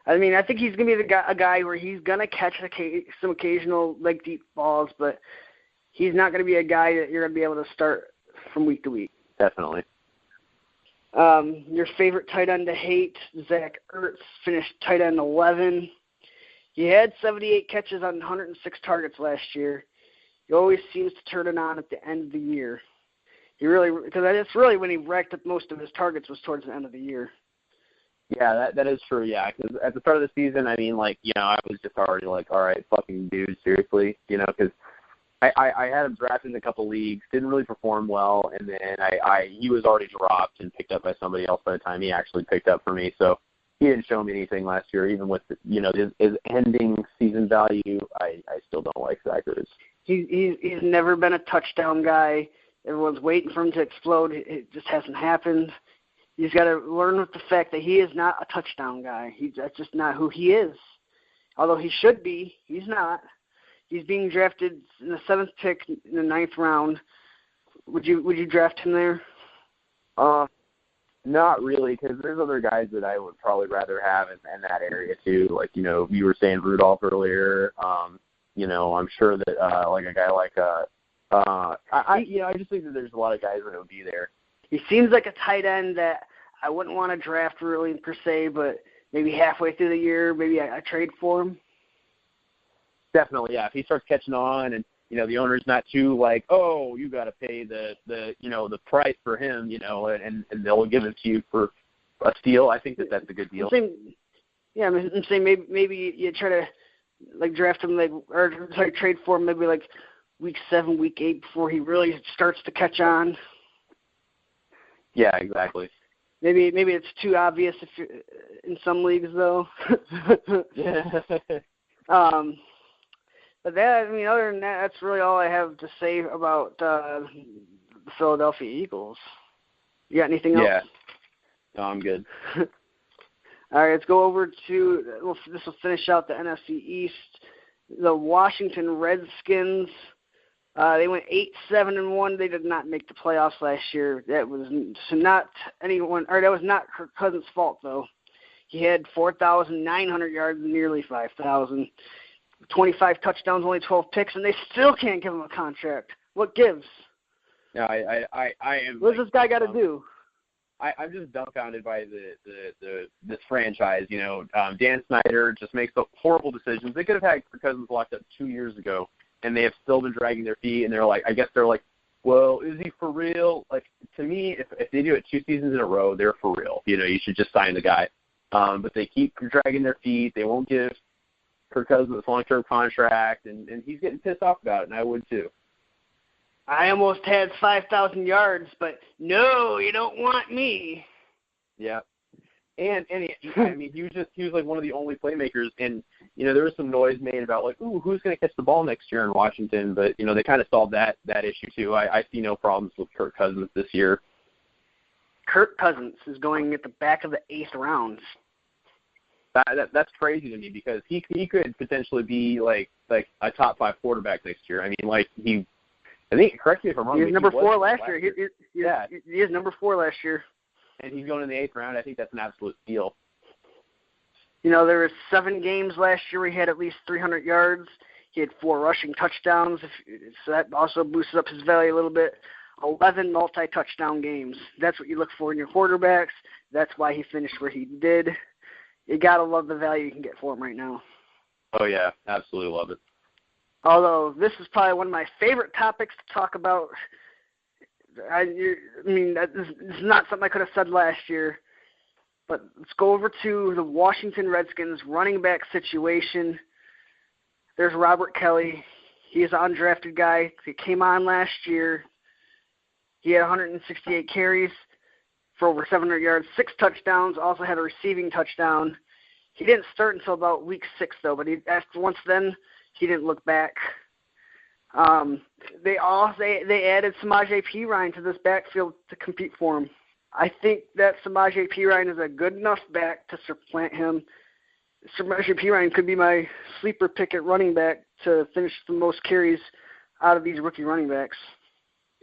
I think he's going to be a guy where he's going to catch some occasional deep balls, but he's not going to be a guy that you're going to be able to start from week to week. Definitely. Your favorite tight end to hate, Zach Ertz, finished tight end 11. He had 78 catches on 106 targets last year. He always seems to turn it on at the end of the year. Because that's really when he racked up most of his targets was towards the end of the year. Yeah, that is true. Yeah, because at the start of the season, I was just already all right, fucking dude, seriously, because I had him drafted in a couple leagues, didn't really perform well, and then he was already dropped and picked up by somebody else by the time he actually picked up for me. So he didn't show me anything last year, even with his ending season value. I still don't like Zach Ertz. He's never been a touchdown guy. Everyone's waiting for him to explode. It just hasn't happened. He's got to learn with the fact that he is not a touchdown guy. That's just not who he is. Although he should be, he's not. He's being drafted in the 7th pick in the 9th round. Would you draft him there? Not really, because there's other guys that I would probably rather have in that area too. You were saying Rudolph earlier. I'm sure that a guy like I just think that there's a lot of guys that would be there. He seems like a tight end that I wouldn't want to draft really per se, but maybe halfway through the year, maybe I trade for him. Definitely, yeah. If he starts catching on, and the owner's not too you got to pay the price for him, and they'll give it to you for a steal. I think that's a good deal. I'm saying maybe you try to draft him trade for him maybe week 7, week 8 before he really starts to catch on. Yeah, exactly. Maybe it's too obvious in some leagues though. Yeah. But that, I mean, other than that, that's really all I have to say about the Philadelphia Eagles. You got anything else? Yeah. No, I'm good. All right, let's go over to, this will finish out the NFC East. The Washington Redskins, they went 8-7-1. They did not make the playoffs last year. That was not Kirk Cousins' fault, though. He had 4,900 yards, nearly 5,000. 25 touchdowns, only 12 picks, and they still can't give him a contract. What gives? No, I am. What's this guy got to do? I'm just dumbfounded by this franchise. You know, Dan Snyder just makes the horrible decisions. They could have had Kirk Cousins locked up 2 years ago, and they have still been dragging their feet. And they're like, well, is he for real? Like, to me, if they do it 2 seasons in a row, they're for real. You know, you should just sign the guy. But they keep dragging their feet. They won't give Kirk Cousins this long-term contract, and he's getting pissed off about it, and I would too. I almost had 5,000 yards, but no, you don't want me. Yeah. And I mean, he was like one of the only playmakers, and, you know, there was some noise made about, like, ooh, who's going to catch the ball next year in Washington, but, you know, they kind of solved that issue too. I see no problems with Kirk Cousins this year. Kirk Cousins is going at the back of the 8th round. That's crazy to me because he could potentially be like a top 5 quarterback next year. I mean, I think, correct me if I'm wrong. He was number 4 last year. He is number 4 last year. And he's going in the 8th round. I think that's an absolute steal. You know, there were 7 games last year where he had at least 300 yards. He had 4 rushing touchdowns, so that also boosted up his value a little bit. 11 multi-touchdown games. That's what you look for in your quarterbacks. That's why he finished where he did. You got to love the value you can get for him right now. Oh, yeah. Absolutely love it. Although this is probably one of my favorite topics to talk about. I mean, this is not something I could have said last year. But let's go over to the Washington Redskins running back situation. There's Robert Kelly. He is an undrafted guy. He came on last year. He had 168 carries for over 700 yards, 6 touchdowns, also had a receiving touchdown. He didn't start until about week 6, though, but once then, he didn't look back. They added Samaje Perine to this backfield to compete for him. I think that Samaje Perine is a good enough back to supplant him. Samaje Perine could be my sleeper pick at running back to finish the most carries out of these rookie running backs.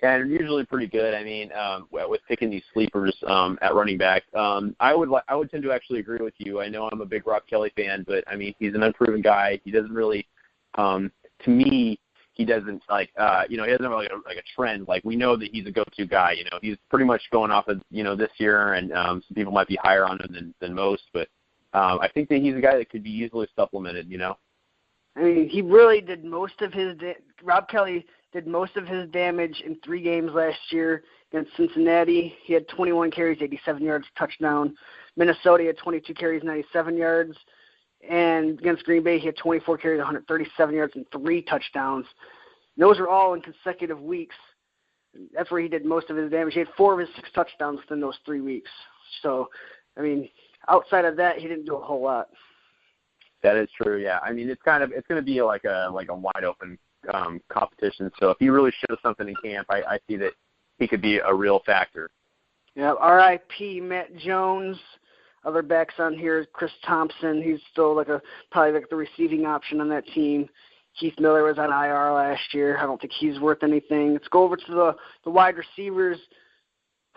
Yeah, and usually pretty good. I mean, with picking these sleepers at running back, I would tend to actually agree with you. I know I'm a big Rob Kelly fan, but I mean, he's an unproven guy. He doesn't really, to me, he doesn't he doesn't have like a trend. Like, we know that he's a go-to guy. You know, he's pretty much going off of this year, and some people might be higher on him than most, but I think that he's a guy that could be easily supplemented. You know. I mean, he really did most of his Rob Kelly did most of his damage in 3 games last year against Cincinnati. He had 21 carries, 87 yards, touchdown. Minnesota had 22 carries, 97 yards. And against Green Bay, he had 24 carries, 137 yards, and 3 touchdowns. And those are all in consecutive weeks. That's where he did most of his damage. He had 4 of his 6 touchdowns within those 3 weeks. So, I mean, outside of that, he didn't do a whole lot. That is true. Yeah. I mean, it's going to be like a wide open competition. So if he really shows something in camp, I see that he could be a real factor. Yeah. R.I.P. Matt Jones. Other backs on here, Chris Thompson. He's still probably the receiving option on that team. Keith Miller was on IR last year. I don't think he's worth anything. Let's go over to the wide receivers.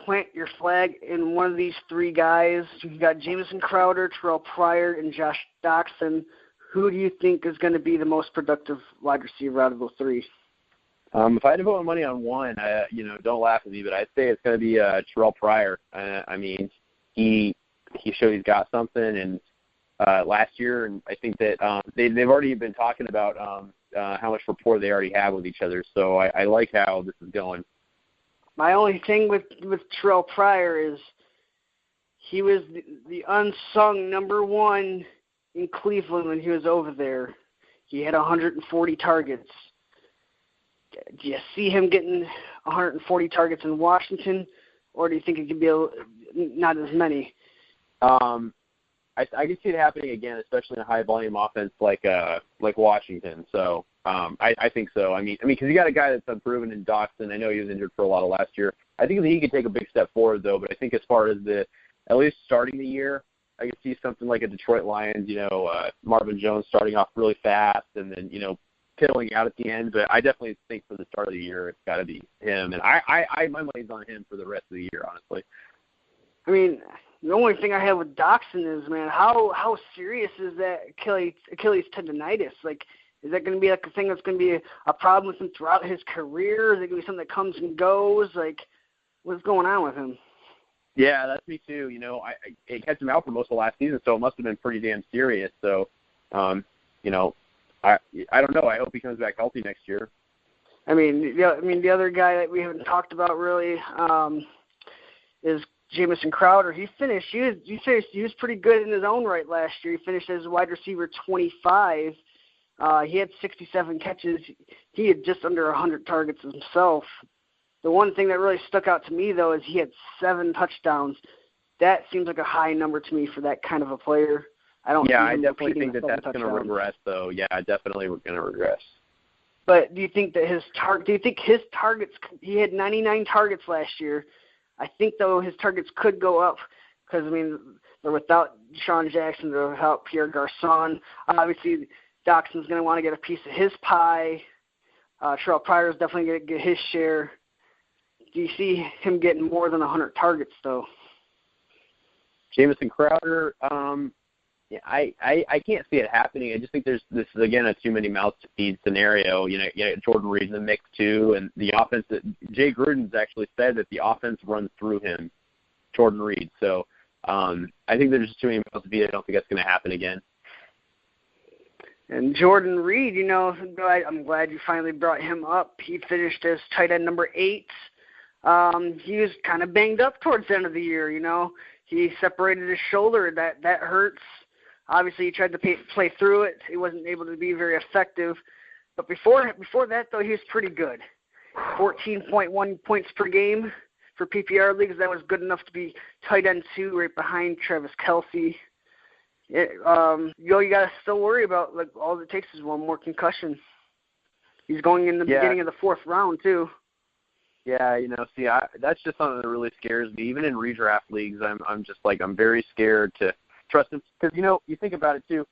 Plant your flag in one of these 3 guys. You've got Jamison Crowder, Terrell Pryor, and Josh Doxson. Who do you think is going to be the most productive wide receiver out of those 3? If I had to put my money on one, don't laugh at me, but I'd say it's going to be Terrell Pryor. I mean, he showed he's got something, and last year, and I think that they've already been talking about how much rapport they already have with each other. So I like how this is going. My only thing with Terrell Pryor is he was the unsung number 1 in Cleveland when he was over there. He had 140 targets. Do you see him getting 140 targets in Washington, or do you think it could be not as many? I can see it happening again, especially in a high volume offense like Washington. So I think so. I mean, because you got a guy that's unproven in Dawson. I know he was injured for a lot of last year. I think that he could take a big step forward, though. But I think as far as at least starting the year, I could see something like a Detroit Lions, Marvin Jones starting off really fast and then, piddling out at the end. But I definitely think for the start of the year, it's got to be him. And my money's on him for the rest of the year, honestly. I mean, the only thing I have with Doxson is, man, how serious is that Achilles tendonitis? Like, is that going to be like a thing that's going to be a problem with him throughout his career? Is it going to be something that comes and goes? Like, what's going on with him? Yeah, that's me too. It kept him out for most of last season, so it must have been pretty damn serious. So, I don't know. I hope he comes back healthy next year. I mean, the other guy that we haven't talked about really is Jamison Crowder. He was pretty good in his own right last year. He finished as wide receiver 25. He had 67 catches. He had just under 100 targets himself. The one thing that really stuck out to me, though, is he had 7 touchdowns. That seems like a high number to me for that kind of a player. I definitely think that's going to regress, though. Yeah, definitely we're going to regress. But do you think that his targets? He had 99 targets last year. I think, though, his targets could go up because, they're without Deshaun Jackson, they're without Pierre Garçon. Obviously, Doxson's going to want to get a piece of his pie. Terrell Pryor's definitely going to get his share. Do you see him getting more than 100 targets, though? Jamison Crowder, I can't see it happening. I just think this is, again, a too many mouths to feed scenario. Jordan Reed in the mix, too, and the offense that Jay Gruden's actually said that the offense runs through him, Jordan Reed. So I think there's just too many mouths to feed. I don't think that's going to happen again. And Jordan Reed, I'm glad you finally brought him up. He finished as tight end number 8. He was kind of banged up towards the end of the year, He separated his shoulder. That hurts. Obviously, he tried to play through it. He wasn't able to be very effective. But before that, though, he was pretty good. 14.1 points per game for PPR leagues. That was good enough to be tight end 2 right behind Travis Kelce. You got to still worry about, all it takes is one more concussion. He's going in the beginning of the 4th round, too. Yeah, that's just something that really scares me. Even in redraft leagues, I'm just I'm very scared to trust him because you think about it too.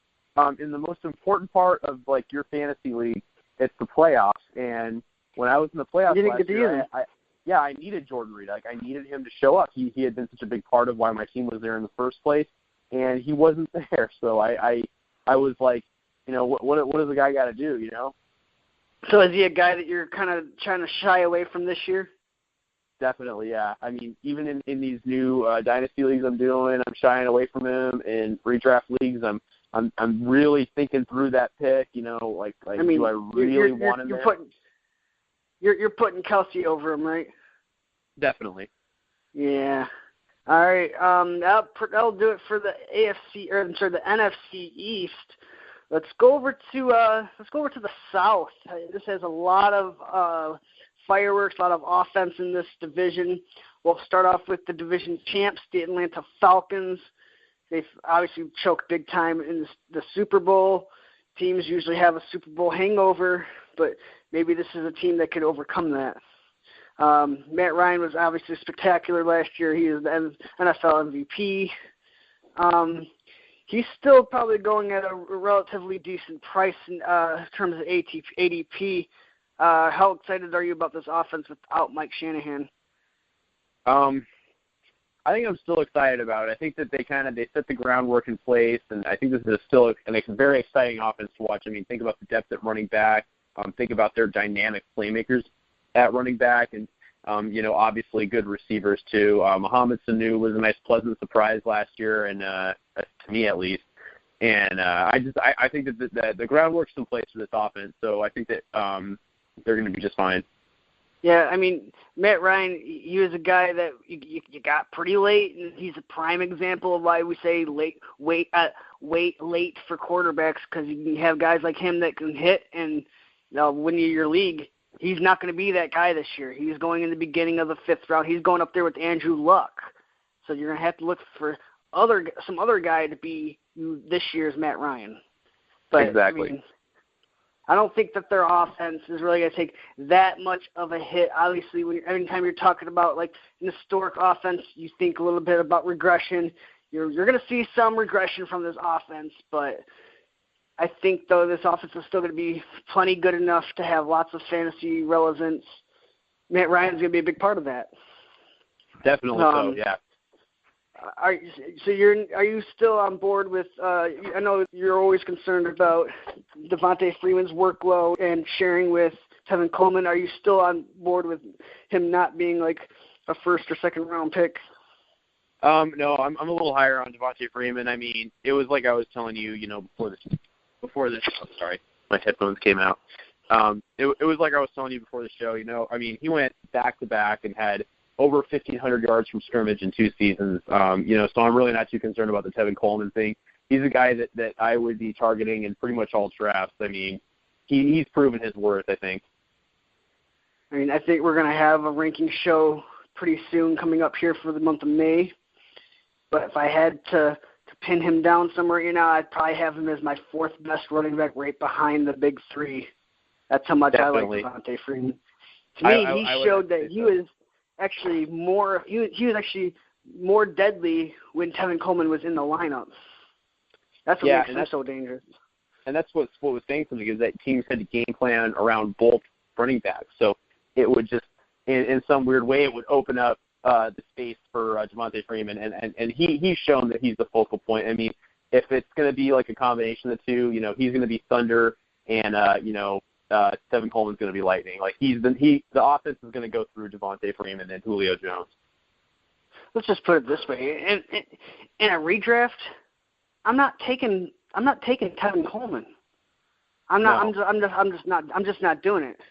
In the most important part of your fantasy league, it's the playoffs. And when I was in the playoffs last year, I needed Jordan Reed. I needed him to show up. He had been such a big part of why my team was there in the first place, and he wasn't there. So I was like, what does the guy got to do? So is he a guy that you're kind of trying to shy away from this year? Definitely, yeah. Even in these new dynasty leagues I'm doing, I'm shying away from him. In redraft leagues, I'm really thinking through that pick. Do I really want him? You're putting Kelce over him, right? Definitely. Yeah. All right. That'll do it for the the NFC East. Let's go over to the South. This has a lot of fireworks, a lot of offense in this division. We'll start off with the division champs, the Atlanta Falcons. They've obviously choked big time in the Super Bowl. Teams usually have a Super Bowl hangover, but maybe this is a team that could overcome that. Matt Ryan was obviously spectacular last year. He is the NFL MVP. He's still probably going at a relatively decent price in terms of ADP. How excited are you about this offense without Mike Shanahan? I think I'm still excited about it. I think that they set the groundwork in place, and I think this is still a very exciting offense to watch. Think about the depth at running back. Think about their dynamic playmakers at running back, and obviously good receivers too. Mohamed Sanu was a nice, pleasant surprise last year, and to me at least. And I think that the groundwork's in place for this offense, so I think that they're going to be just fine. Yeah, Matt Ryan, he was a guy that you got pretty late, and he's a prime example of why we say wait late for quarterbacks, because you can have guys like him that can hit and win you your league. He's not going to be that guy this year. He's going in the beginning of the 5th round. He's going up there with Andrew Luck. So you're going to have to look for some other guy to be this year's Matt Ryan. But, exactly. I don't think that their offense is really going to take that much of a hit. Obviously, anytime you're talking about like an historic offense, you think a little bit about regression. You're going to see some regression from this offense, but I think, though, this offense is still going to be plenty good enough to have lots of fantasy relevance. Matt Ryan's going to be a big part of that. Definitely so, yeah. Are you still on board with I know you're always concerned about Devontae Freeman's workload and sharing with Tevin Coleman. Are you still on board with him not being like a first or second round pick? No, I'm a little higher on Devontae Freeman. I mean, it was like I was telling you, before this. Oh, sorry, my headphones came out. It was like I was telling you before the show. I mean, he went back to back and had over 1,500 yards from scrimmage in 2 seasons. So I'm really not too concerned about the Tevin Coleman thing. He's a guy that I would be targeting in pretty much all drafts. I mean, he's proven his worth, I think. I mean, I think we're going to have a ranking show pretty soon coming up here for the month of May. But if I had to pin him down somewhere, I'd probably have him as my 4th best running back right behind the big 3. That's how much Definitely. I like Devontae Freeman. To me, he showed that he was actually more more deadly when Tevin Coleman was in the lineup. That's what makes him so dangerous. And that's what was saying something is that teams had to game plan around both running backs. So it would just, in some weird way, it would open up the space for Devontae Freeman. And he's shown that he's the focal point. I mean, if it's going to be like a combination of the two, he's going to be thunder and, Tevin Coleman's going to be lightning. Like the offense is going to go through Devontae Freeman and Julio Jones. Let's just put it this way: in a redraft, I'm not taking Tevin Coleman. I'm just not doing it.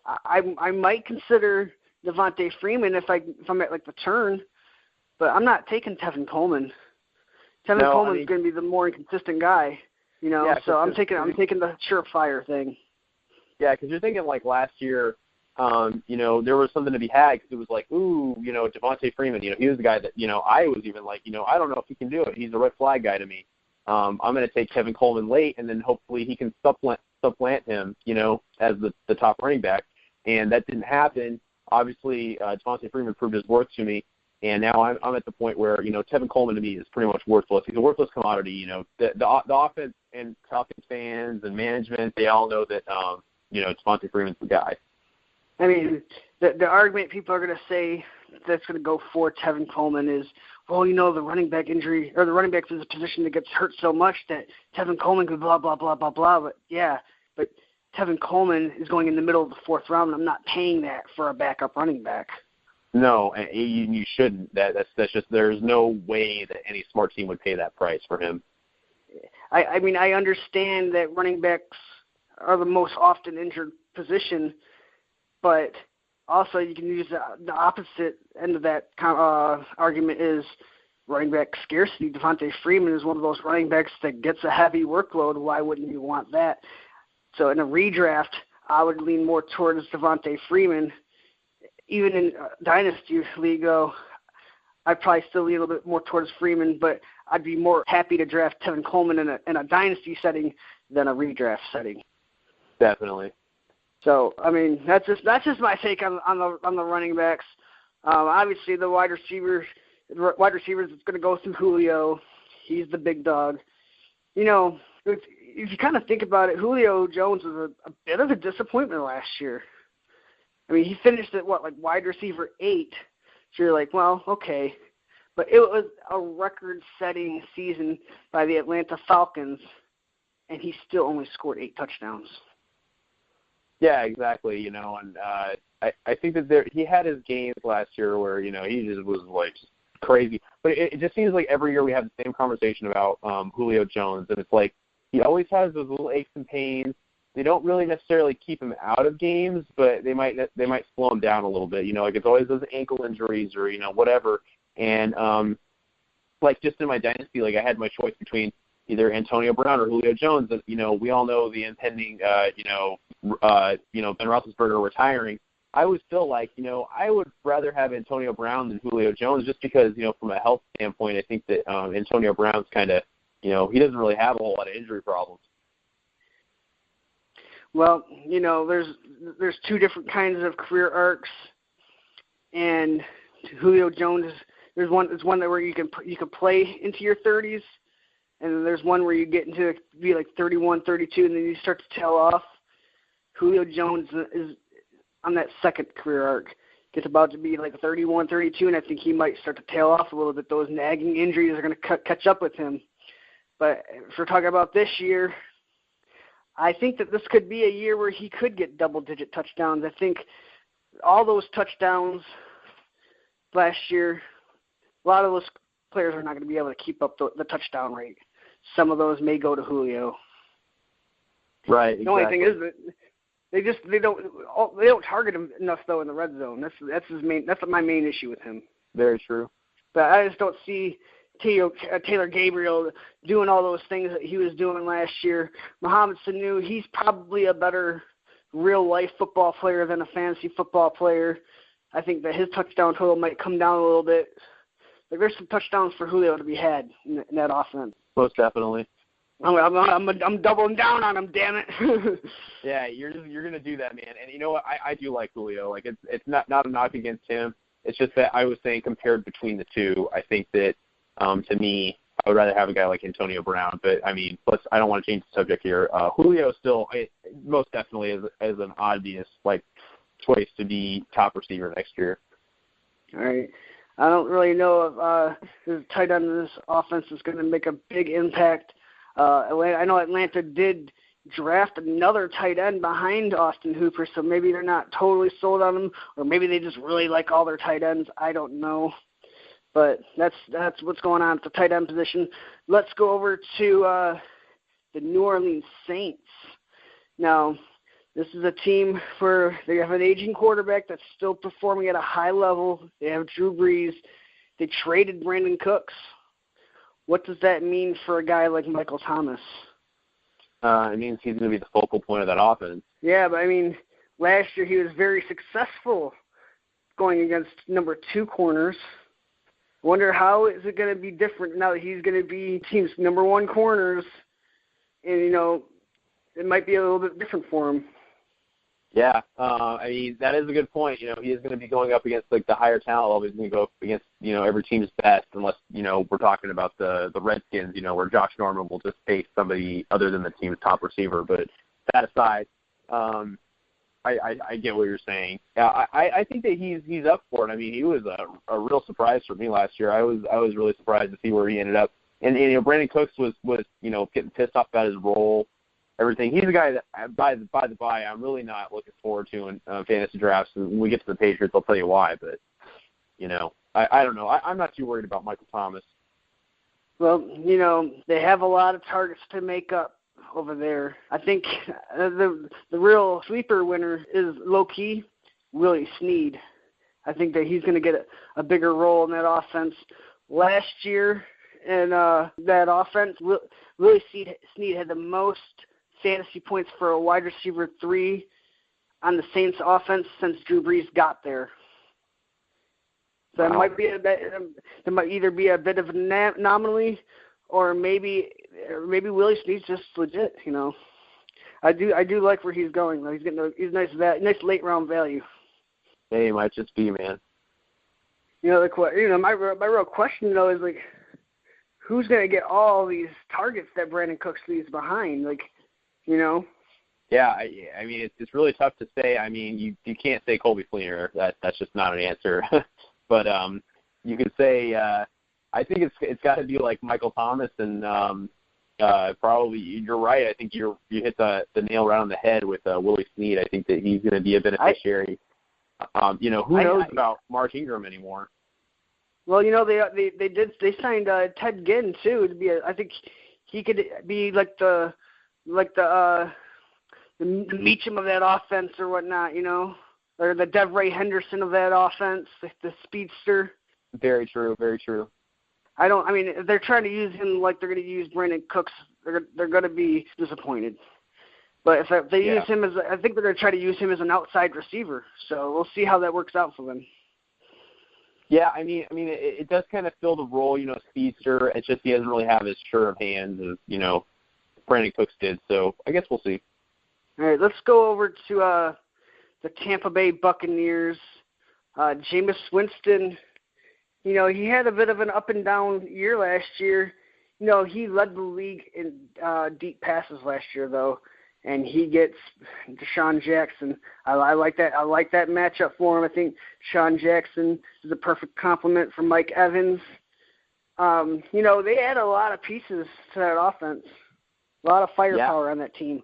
I might consider Devontae Freeman if I'm at like the turn, but I'm not taking Tevin Coleman. Coleman's going to be the more inconsistent guy, So I'm taking the surefire thing. Yeah, because you're thinking like last year, there was something to be had because it was like, Devontae Freeman, he was the guy that, I was even like, I don't know if he can do it. He's a red flag guy to me. I'm going to take Tevin Coleman late, and then hopefully he can supplant him, as the top running back. And that didn't happen. Obviously, Devontae Freeman proved his worth to me, and now I'm at the point where, Tevin Coleman to me is pretty much worthless. He's a worthless commodity. The offense and Falcons fans and management, they all know that, Devontae Freeman's the guy. I mean, the argument people are going to say that's going to go for Tevin Coleman is, well, the running back injury, or the running back is a position that gets hurt so much that Tevin Coleman could blah, blah, blah, blah, blah. But Tevin Coleman is going in the middle of the 4th round, and I'm not paying that for a backup running back. No, and you shouldn't. That's just, there's no way that any smart team would pay that price for him. I mean, I understand that running backs are the most often injured position, but also you can use the opposite end of that argument is running back scarcity. Devontae Freeman is one of those running backs that gets a heavy workload. Why wouldn't you want that? So in a redraft, I would lean more towards Devontae Freeman. Even in Dynasty League, I'd probably still lean a little bit more towards Freeman, but I'd be more happy to draft Tevin Coleman in a Dynasty setting than a redraft setting. Definitely. So, I mean, that's just my take on the running backs. Obviously, the wide receivers, it's going to go through Julio. He's the big dog. If you kind of think about it, Julio Jones was a bit of a disappointment last year. I mean, he finished at wide receiver 8. So you're like, well, okay. But it was a record-setting season by the Atlanta Falcons, and he still only scored 8 touchdowns. Yeah, exactly. And I think that he had his games last year where he just was like just crazy. But it just seems like every year we have the same conversation about Julio Jones, and it's like he always has those little aches and pains. They don't really necessarily keep him out of games, but they might slow him down a little bit. Like it's always those ankle injuries or whatever. And like just in my dynasty, like I had my choice between either Antonio Brown or Julio Jones. And we all know the impending Ben Roethlisberger retiring. I always feel like I would rather have Antonio Brown than Julio Jones just because from a health standpoint, I think that Antonio Brown's kind of he doesn't really have a whole lot of injury problems. Well, there's two different kinds of career arcs, and Julio Jones, there's one that where you can play into your 30s, and then there's one where you get into be like 31, 32, and then you start to tail off. Julio Jones is on that second career arc. Gets about to be like 31, 32, and I think he might start to tail off a little bit. Those nagging injuries are going to catch up with him. But if we're talking about this year, I think that this could be a year where he could get double-digit touchdowns. I think all those touchdowns last year, a lot of those players are not going to be able to keep up the touchdown rate. Some of those may go to Julio. Right. The only thing is that they don't target him enough though in the red zone. That's my main issue with him. Very true. But I just don't see Taylor Gabriel doing all those things that he was doing last year. Mohamed Sanu, he's probably a better real-life football player than a fantasy football player. I think that his touchdown total might come down a little bit. Like there's some touchdowns for Julio to be had in that offense. Most definitely. I'm doubling down on him, damn it. Yeah, you're gonna do that, man. And you know what? I do like Julio. Like it's not a knock against him. It's just that I was saying compared between the two, I think that to me, I would rather have a guy like Antonio Brown. But I mean, I don't want to change the subject here. Julio still most definitely is an obvious choice to be top receiver next year. All right. I don't really know if the tight end in this offense is going to make a big impact. I know Atlanta did draft another tight end behind Austin Hooper, so maybe they're not totally sold on him, or maybe they just really like all their tight ends. I don't know. But that's what's going on at the tight end position. Let's go over to the New Orleans Saints. Now, this is a team where they have an aging quarterback that's still performing at a high level. They have Drew Brees. They traded Brandon Cooks. What does that mean for a guy like Michael Thomas? It means he's going to be the focal point of that offense. Yeah, but I mean, last year he was very successful going against number 2 corners. Wonder how is it going to be different now that he's going to be team's number 1 corners, and it might be a little bit different for him. Yeah, I mean, that is a good point. He is going to be going up against the higher talent level. He's going to go up against every team's best, unless we're talking about the Redskins, where Josh Norman will just face somebody other than the team's top receiver. But that aside, I get what you're saying. Yeah, I think that he's up for it. I mean, he was a real surprise for me last year. I was really surprised to see where he ended up. And Brandon Cooks was getting pissed off about his role. Everything. He's a guy that, by the by, I'm really not looking forward to in fantasy drafts. And when we get to the Patriots, I'll tell you why. But, I don't know. I'm not too worried about Michael Thomas. Well, they have a lot of targets to make up over there. I think the real sleeper winner is low-key Willie Snead. I think that he's going to get a bigger role in that offense. Last year in that offense, Willie Snead had the most fantasy points for a wide receiver 3 on the Saints offense since Drew Brees got there. So It might be there might either be a bit of an anomaly, or maybe Willie Snead's just legit. I do like where he's going though. He's getting nice late round value. Hey, it might just be, man. My real question though is who's going to get all these targets that Brandon Cooks leaves behind? Yeah, I mean, it's really tough to say. I mean, you can't say Colby Fleener. That's just not an answer. But you could say I think it's got to be like Michael Thomas, and probably you're right. I think you hit the nail right on the head with Willie Snead. I think that he's going to be a beneficiary. Who knows about Mark Ingram anymore? Well, they signed Ted Ginn too to be. I think he could be like the Meacham of that offense or whatnot, or the DeVray Henderson of that offense, the speedster. Very true. Very true. If they're trying to use him like they're going to use Brandon Cooks, they're going to be disappointed. But if they use him I think they're going to try to use him as an outside receiver. So we'll see how that works out for them. Yeah, I mean, it does kind of fill the role, speedster. It's just he doesn't really have as sure of hands as, Brandon Cooks did. So I guess we'll see. All right, let's go over to the Tampa Bay Buccaneers. Jameis Winston, he had a bit of an up and down year last year. He led the league in deep passes last year, though, and he gets Deshaun Jackson. I like that. I like that matchup for him. I think Deshaun Jackson is a perfect complement for Mike Evans. They add a lot of pieces to that offense, a lot of firepower on that team.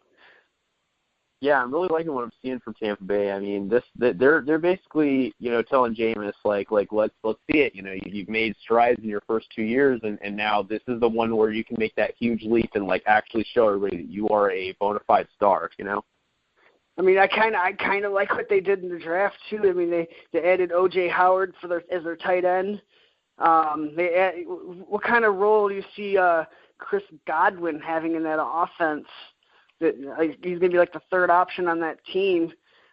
Yeah, I'm really liking what I'm seeing from Tampa Bay. I mean, they're basically, telling Jameis like let's see it. You've made strides in your first 2 years, and now this is the one where you can make that huge leap and actually show everybody that you are a bona fide star. I mean, I kind of like what they did in the draft too. I mean, they added O.J. Howard as their tight end. What kind of role do you see Chris Godwin having in that offense? That he's going to be like the third option on that team,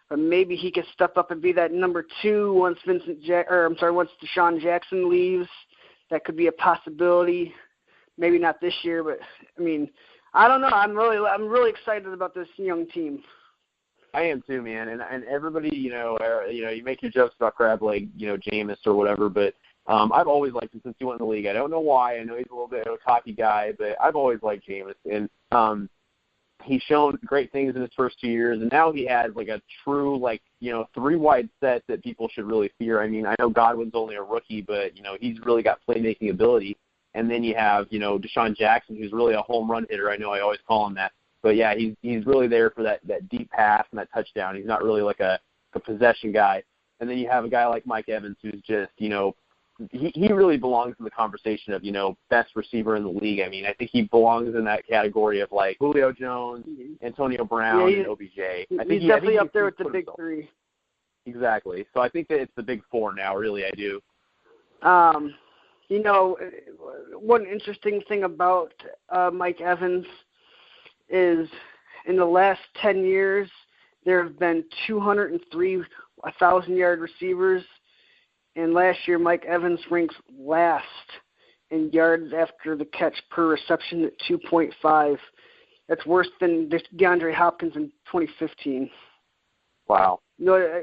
but maybe he could step up and be that number 2 once once Deshaun Jackson leaves. That could be a possibility. Maybe not this year, but I mean, I don't know. I'm really excited about this young team. I am too, man. And everybody, you make your jokes about crab leg, Jameis or whatever, but I've always liked him since he went in the league. I don't know why. I know he's a little bit of a cocky guy, but I've always liked Jameis. And he's shown great things in his first 2 years, and now he has a true 3-wide set that people should really fear. I mean, I know Godwin's only a rookie, but he's really got playmaking ability. And then you have Deshaun Jackson, who's really a home run hitter. I know I always call him that, but yeah, he's really there for that deep pass and that touchdown. He's not really a possession guy. And then you have a guy like Mike Evans, who's just he really belongs in the conversation of, best receiver in the league. I mean, I think he belongs in that category of Julio Jones, Antonio Brown, and OBJ. I think he's definitely up there with the big 3. Exactly. So I think that it's the big 4 now, really, I do. One interesting thing about Mike Evans is in the last 10 years, there have been 203 1,000-yard receivers. And last year, Mike Evans ranks last in yards after the catch per reception at 2.5. That's worse than DeAndre Hopkins in 2015. Wow. I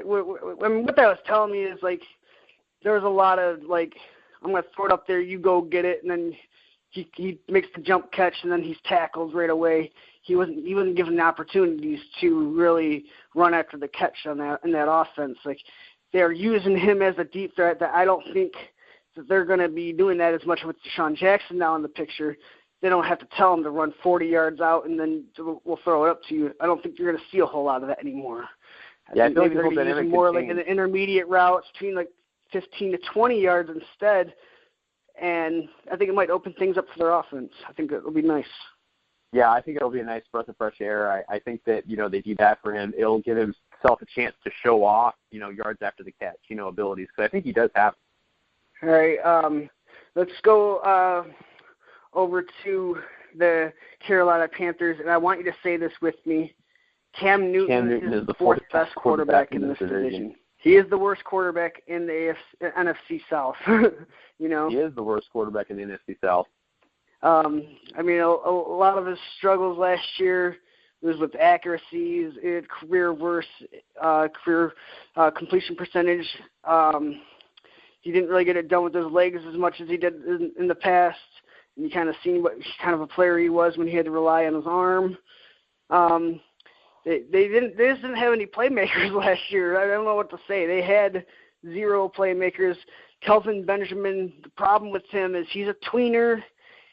mean, what that was telling me is there was a lot of I'm going to throw it up there, you go get it, and then he makes the jump catch, and then he's tackled right away. He wasn't given the opportunities to really run after the catch in that offense. They're using him as a deep threat that I don't think that they're going to be doing that as much with Deshaun Jackson now in the picture. They don't have to tell him to run 40 yards out and then we'll throw it up to you. I don't think you're going to see a whole lot of that anymore. I think maybe they're going to use more in the intermediate routes between 15 to 20 yards instead, and I think it might open things up for their offense. I think it'll be nice. Yeah, I think it'll be a nice breath of fresh air. I think that, they do that for him. It'll give himself a chance to show off, yards after the catch, abilities. So I think he does have it. All right, let's go over to the Carolina Panthers, and I want you to say this with me. Cam Newton is the fourth best quarterback in this division. He is the worst quarterback in the NFC South. He is the worst quarterback in the NFC South. I mean, a lot of his struggles last year was with accuracies, career completion percentage. He didn't really get it done with his legs as much as he did in the past. And you kind of seen what kind of a player he was when he had to rely on his arm. They just didn't have any playmakers last year. I don't know what to say. They had 0 playmakers. Kelvin Benjamin, the problem with him is he's a tweener.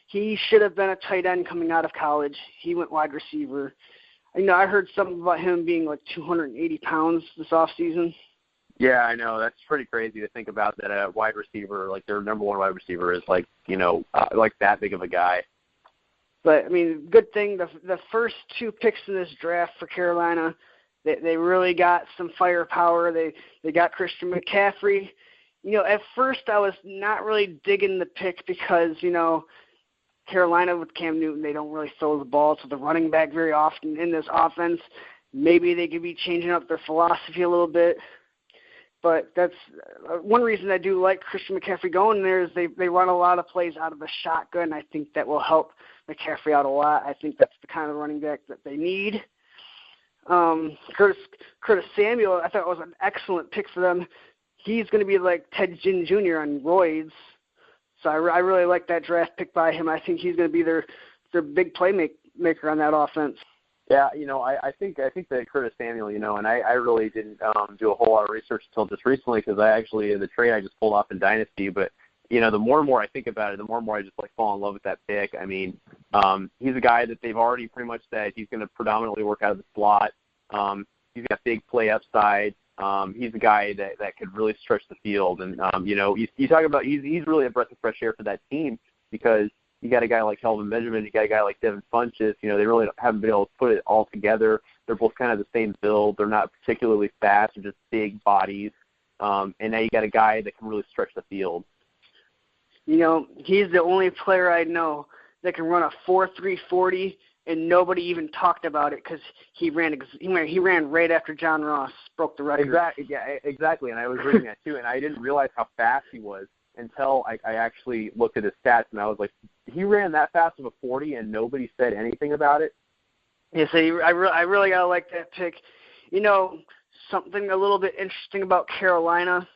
He should have been a tight end coming out of college. He went wide receiver. I heard something about him being 280 pounds this offseason. Yeah, I know. That's pretty crazy to think about that a wide receiver, their number 1 wide receiver is that big of a guy. But, I mean, good thing the first 2 picks in this draft for Carolina, they really got some firepower. They got Christian McCaffrey. At first I was not really digging the pick because, Carolina with Cam Newton, they don't really throw the ball to the running back very often in this offense. Maybe they could be changing up their philosophy a little bit. But that's one reason I do like Christian McCaffrey going there is they run a lot of plays out of the shotgun. I think that will help McCaffrey out a lot. I think that's the kind of running back that they need. Curtis Samuel, I thought was an excellent pick for them. He's going to be like Ted Ginn Jr. on roids. So I really like that draft pick by him. I think he's going to be their big playmaker on that offense. Yeah, I think that Curtis Samuel, and I really didn't do a whole lot of research until just recently because I actually, in the trade I just pulled off in Dynasty, but, the more and more I think about it, the more and more I just fall in love with that pick. I mean, he's a guy that they've already pretty much said he's going to predominantly work out of the slot. He's got big play upside. He's a guy that could really stretch the field. And, you talk about he's really a breath of fresh air for that team because you got a guy like Kelvin Benjamin, you got a guy like Devin Funchess. They really haven't been able to put it all together. They're both kind of the same build. They're not particularly fast. They're just big bodies. And now you got a guy that can really stretch the field. He's the only player I know that can run a 4.3 40, and nobody even talked about it because he ran right after John Ross broke the record. Exactly. Yeah, exactly. And I was reading that too, and I didn't realize how fast he was until I actually looked at his stats, and I was like, he ran that fast of a 40, and nobody said anything about it. Yeah, so I really gotta like that pick. Something a little bit interesting about Carolina.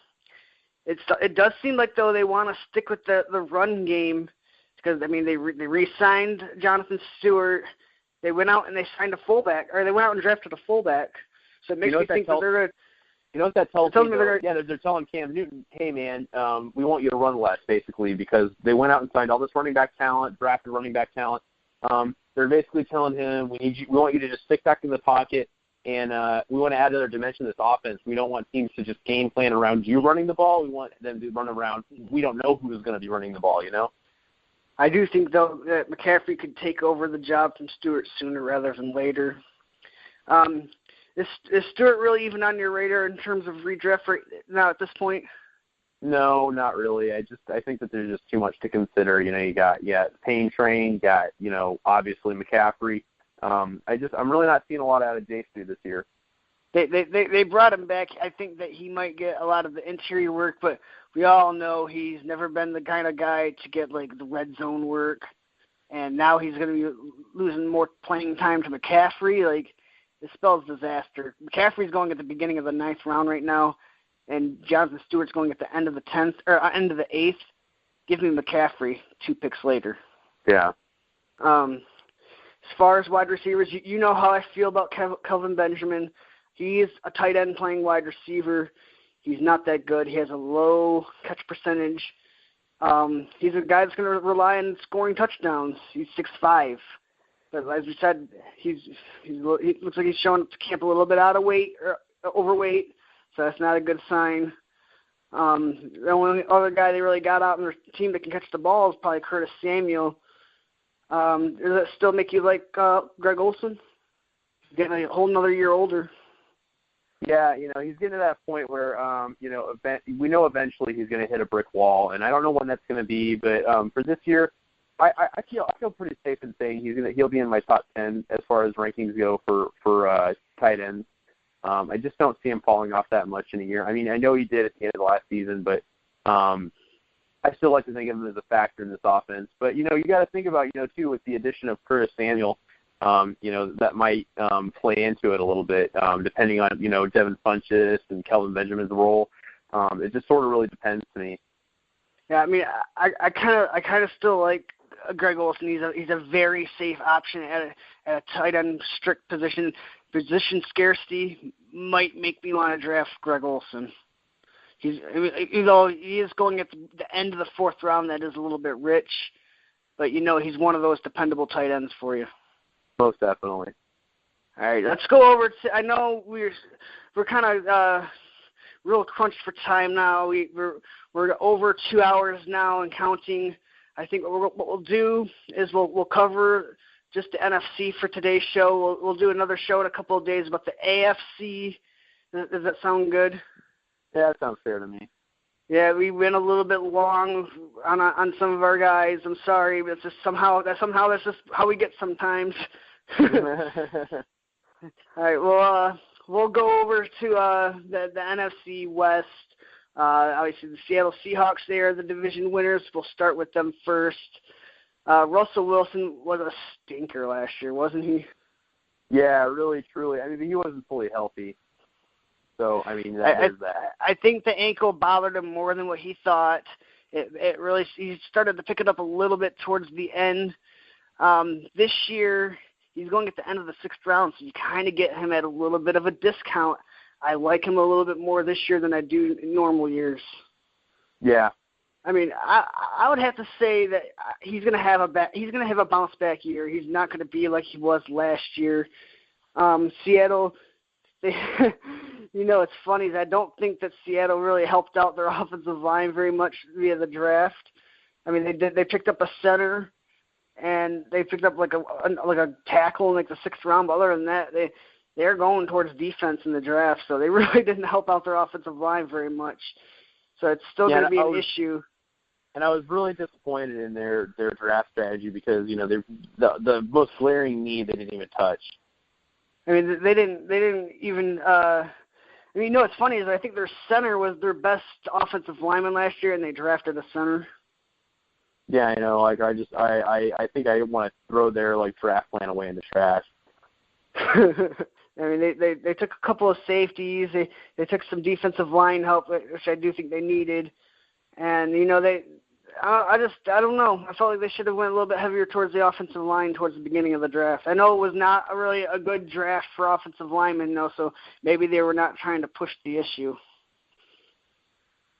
It does seem like though they want to stick with the run game because they re-signed Jonathan Stewart. They went out and they signed a fullback, or they went out and drafted a fullback. So it makes me think that they're going to. You know what that tells me? They're telling Cam Newton, hey man, we want you to run less, basically, because they went out and signed all this running back talent, drafted running back talent. They're basically telling him, we want you to just stick back in the pocket. And we want to add another dimension to this offense. We don't want teams to just game plan around you running the ball. We want them to run around. We don't know who's going to be running the ball, I do think, though, that McCaffrey could take over the job from Stewart sooner rather than later. Is Stewart really even on your radar in terms of redraft right now at this point? No, not really. I think that there's just too much to consider. You got Payne Train, you got obviously McCaffrey. I'm really not seeing a lot out of J-Stu this year. They brought him back. I think that he might get a lot of the interior work, but we all know he's never been the kind of guy to get like the red zone work. And now he's going to be losing more playing time to McCaffrey. Like, it spells disaster. McCaffrey's going at the beginning of the 9th round right now, and Jonathan Stewart's going at the end of the 10th or end of the 8th. Give me McCaffrey 2 picks later. Yeah. As far as wide receivers, you know how I feel about Kelvin Benjamin. He is a tight end playing wide receiver. He's not that good. He has a low catch percentage. He's a guy that's going to rely on scoring touchdowns. He's 6'5". But as we said, he looks like he's showing up to camp a little bit out of weight or overweight, so that's not a good sign. The only other guy they really got out in their team that can catch the ball is probably Curtis Samuel. Does that still make you like Greg Olsen? Getting a whole another year older. Yeah, he's getting to that point where, we know eventually he's going to hit a brick wall, and I don't know when that's going to be, but for this year, I feel pretty safe in saying he'll be in my top 10 as far as rankings go for tight ends. I just don't see him falling off that much in a year. I mean, I know he did at the end of the last season, but I still like to think of him as a factor in this offense. But, you got to think about, too, with the addition of Curtis Samuel, that might play into it a little bit, depending on, Devin Funchess and Kelvin Benjamin's role. It just sort of really depends to me. Yeah, I mean, I kind of still like Greg Olsen. He's a very safe option at a tight end strict position. Position scarcity might make me want to draft Greg Olsen. He is going at the end of the 4th round. That is a little bit rich, but he's one of those dependable tight ends for you. Most definitely. All right, let's go over to. I know we're kind of real crunched for time now. We're over 2 hours now and counting. I think what we'll do is we'll cover just the NFC for today's show. We'll do another show in a couple of days about the AFC. Does that sound good? Yeah, that sounds fair to me. Yeah, we went a little bit long on some of our guys. I'm sorry, but it's just somehow that's just how we get sometimes. All right, well, we'll go over to the NFC West. Obviously, the Seattle Seahawks, they are the division winners. We'll start with them first. Russell Wilson was a stinker last year, wasn't he? Yeah, really, truly. I mean, he wasn't fully healthy. So, I mean, that is that. I think the ankle bothered him more than what he thought. It really, he started to pick it up a little bit towards the end. This year, he's going at the end of the 6th round, so you kind of get him at a little bit of a discount. I like him a little bit more this year than I do in normal years. Yeah. I mean, I would have to say that he's going to have a bounce back year. He's not going to be like he was last year. Seattle, it's funny that I don't think that Seattle really helped out their offensive line very much via the draft. I mean, they picked up a center and they picked up like a tackle in like the 6th round. But other than that, they're going towards defense in the draft, so they really didn't help out their offensive line very much. So it's still going to be an issue. And I was really disappointed in their draft strategy because the most glaring need they didn't even touch. I mean, they didn't even. What's funny is I think their center was their best offensive lineman last year, and they drafted a center. Yeah, I know. Like I think I want to throw their draft plan away in the trash. I mean, they took a couple of safeties. They took some defensive line help, which I do think they needed. And I don't know. I felt like they should have went a little bit heavier towards the offensive line towards the beginning of the draft. I know it was not really a good draft for offensive linemen, so maybe they were not trying to push the issue.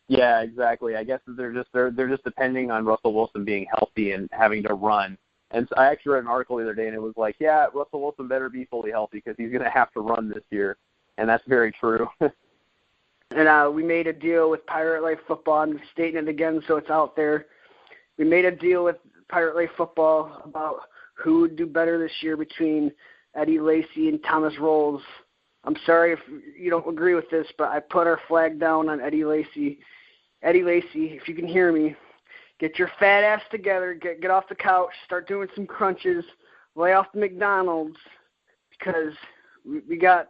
Yeah, exactly. I guess they're just depending on Russell Wilson being healthy and having to run. And so I actually read an article the other day, and it was like, yeah, Russell Wilson better be fully healthy because he's going to have to run this year, and that's very true. And we made a deal with Pirate Life Football. I'm stating it again so it's out there. We made a deal with Pirate Life Football about who would do better this year between Eddie Lacy and Thomas Rolls. I'm sorry if you don't agree with this, but I put our flag down on Eddie Lacy. Eddie Lacy, if you can hear me, get your fat ass together, get off the couch, start doing some crunches, lay off the McDonald's, because we got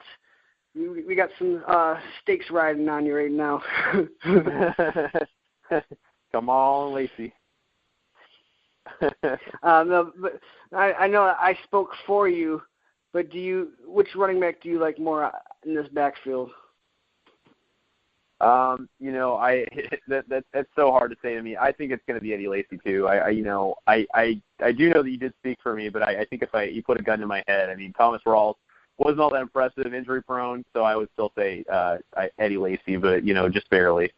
some steaks riding on you right now. Come on, Lacy. No, but I know I spoke for you, but which running back do you like more in this backfield? That's so hard to say to me. I think it's going to be Eddie Lacy too. I do know that you did speak for me, but I think if you put a gun to my head, I mean, Thomas Rawls wasn't all that impressive, injury prone, so I would still say Eddie Lacy, but just barely.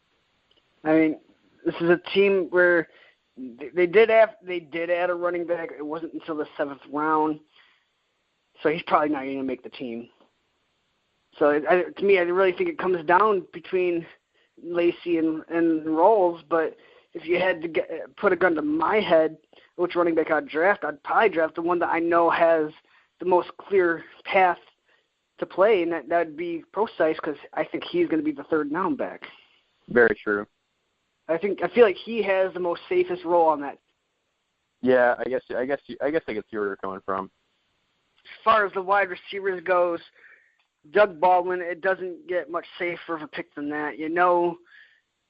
I mean, this is a team where they did add a running back. It wasn't until the 7th round, so he's probably not going to make the team. So to me, I really think it comes down between Lacy and Rolls. But if you had to put a gun to my head, which running back I'd draft, I'd probably draft the one that I know has the most clear path to play, and that would be Procise, because I think he's going to be the 3rd down back. Very true. I feel like he has the most safest role on that. Yeah, I guess I can see where you're coming from. As far as the wide receivers goes, Doug Baldwin, it doesn't get much safer of a pick than that. You know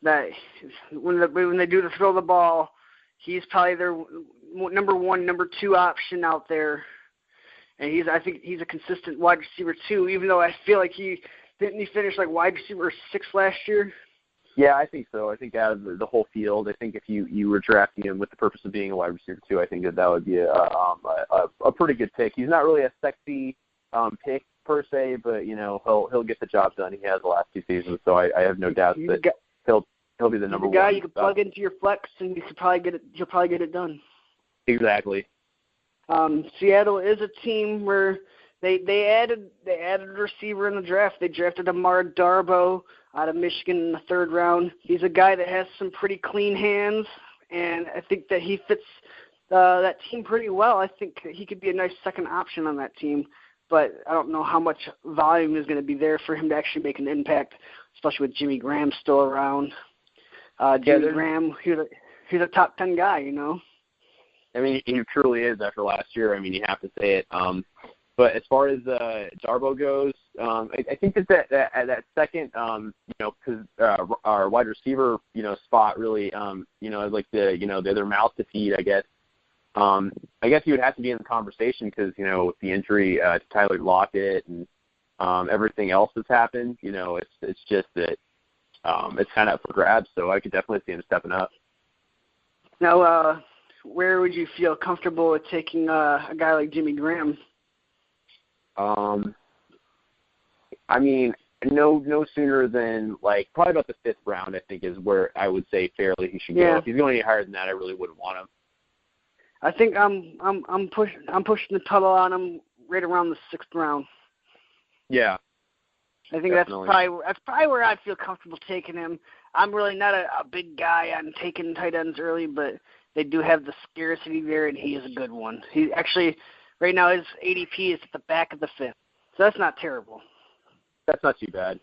that when they do the throw the ball, he's probably their number 1, number 2 option out there. And I think he's a consistent wide receiver too, even though I feel like he finished like wide receiver 6 last year. Yeah, I think so. I think out of the whole field, I think if you were drafting him with the purpose of being a wide receiver too, I think that would be a pretty good pick. He's not really a sexy pick per se, but he'll get the job done. He has the last 2 seasons, so I have no doubt that he'll be the number 1 guy you can plug into your flex, and he'll probably get it done. Exactly. Seattle is a team where they added a receiver in the draft. They drafted Amar Darboh out of Michigan in the 3rd round. He's a guy that has some pretty clean hands, and I think that he fits that team pretty well. I think he could be a nice second option on that team, but I don't know how much volume is going to be there for him to actually make an impact, especially with Jimmy Graham still around. Graham, he's a top 10 guy, I mean, he truly is after last year. I mean, you have to say it. But as far as Darboh goes, I think that second, because our wide receiver, spot really, like the other mouth to feed, I guess. I guess he would have to be in the conversation because, with the injury to Tyler Lockett and everything else that's happened, it's just that it's kind of up for grabs. So I could definitely see him stepping up. Now, where would you feel comfortable with taking a guy like Jimmy Graham? I mean, no sooner than probably about the 5th round, I think, is where I would say fairly he should go. If he's going any higher than that, I really wouldn't want him. I think I'm pushing the tunnel on him right around the 6th round. Yeah. I think that's probably where I'd feel comfortable taking him. I'm really not a big guy on taking tight ends early, but they do have the scarcity there, and he is a good one. He actually, right now, his ADP is at the back of the 5th, so that's not terrible. That's not too bad.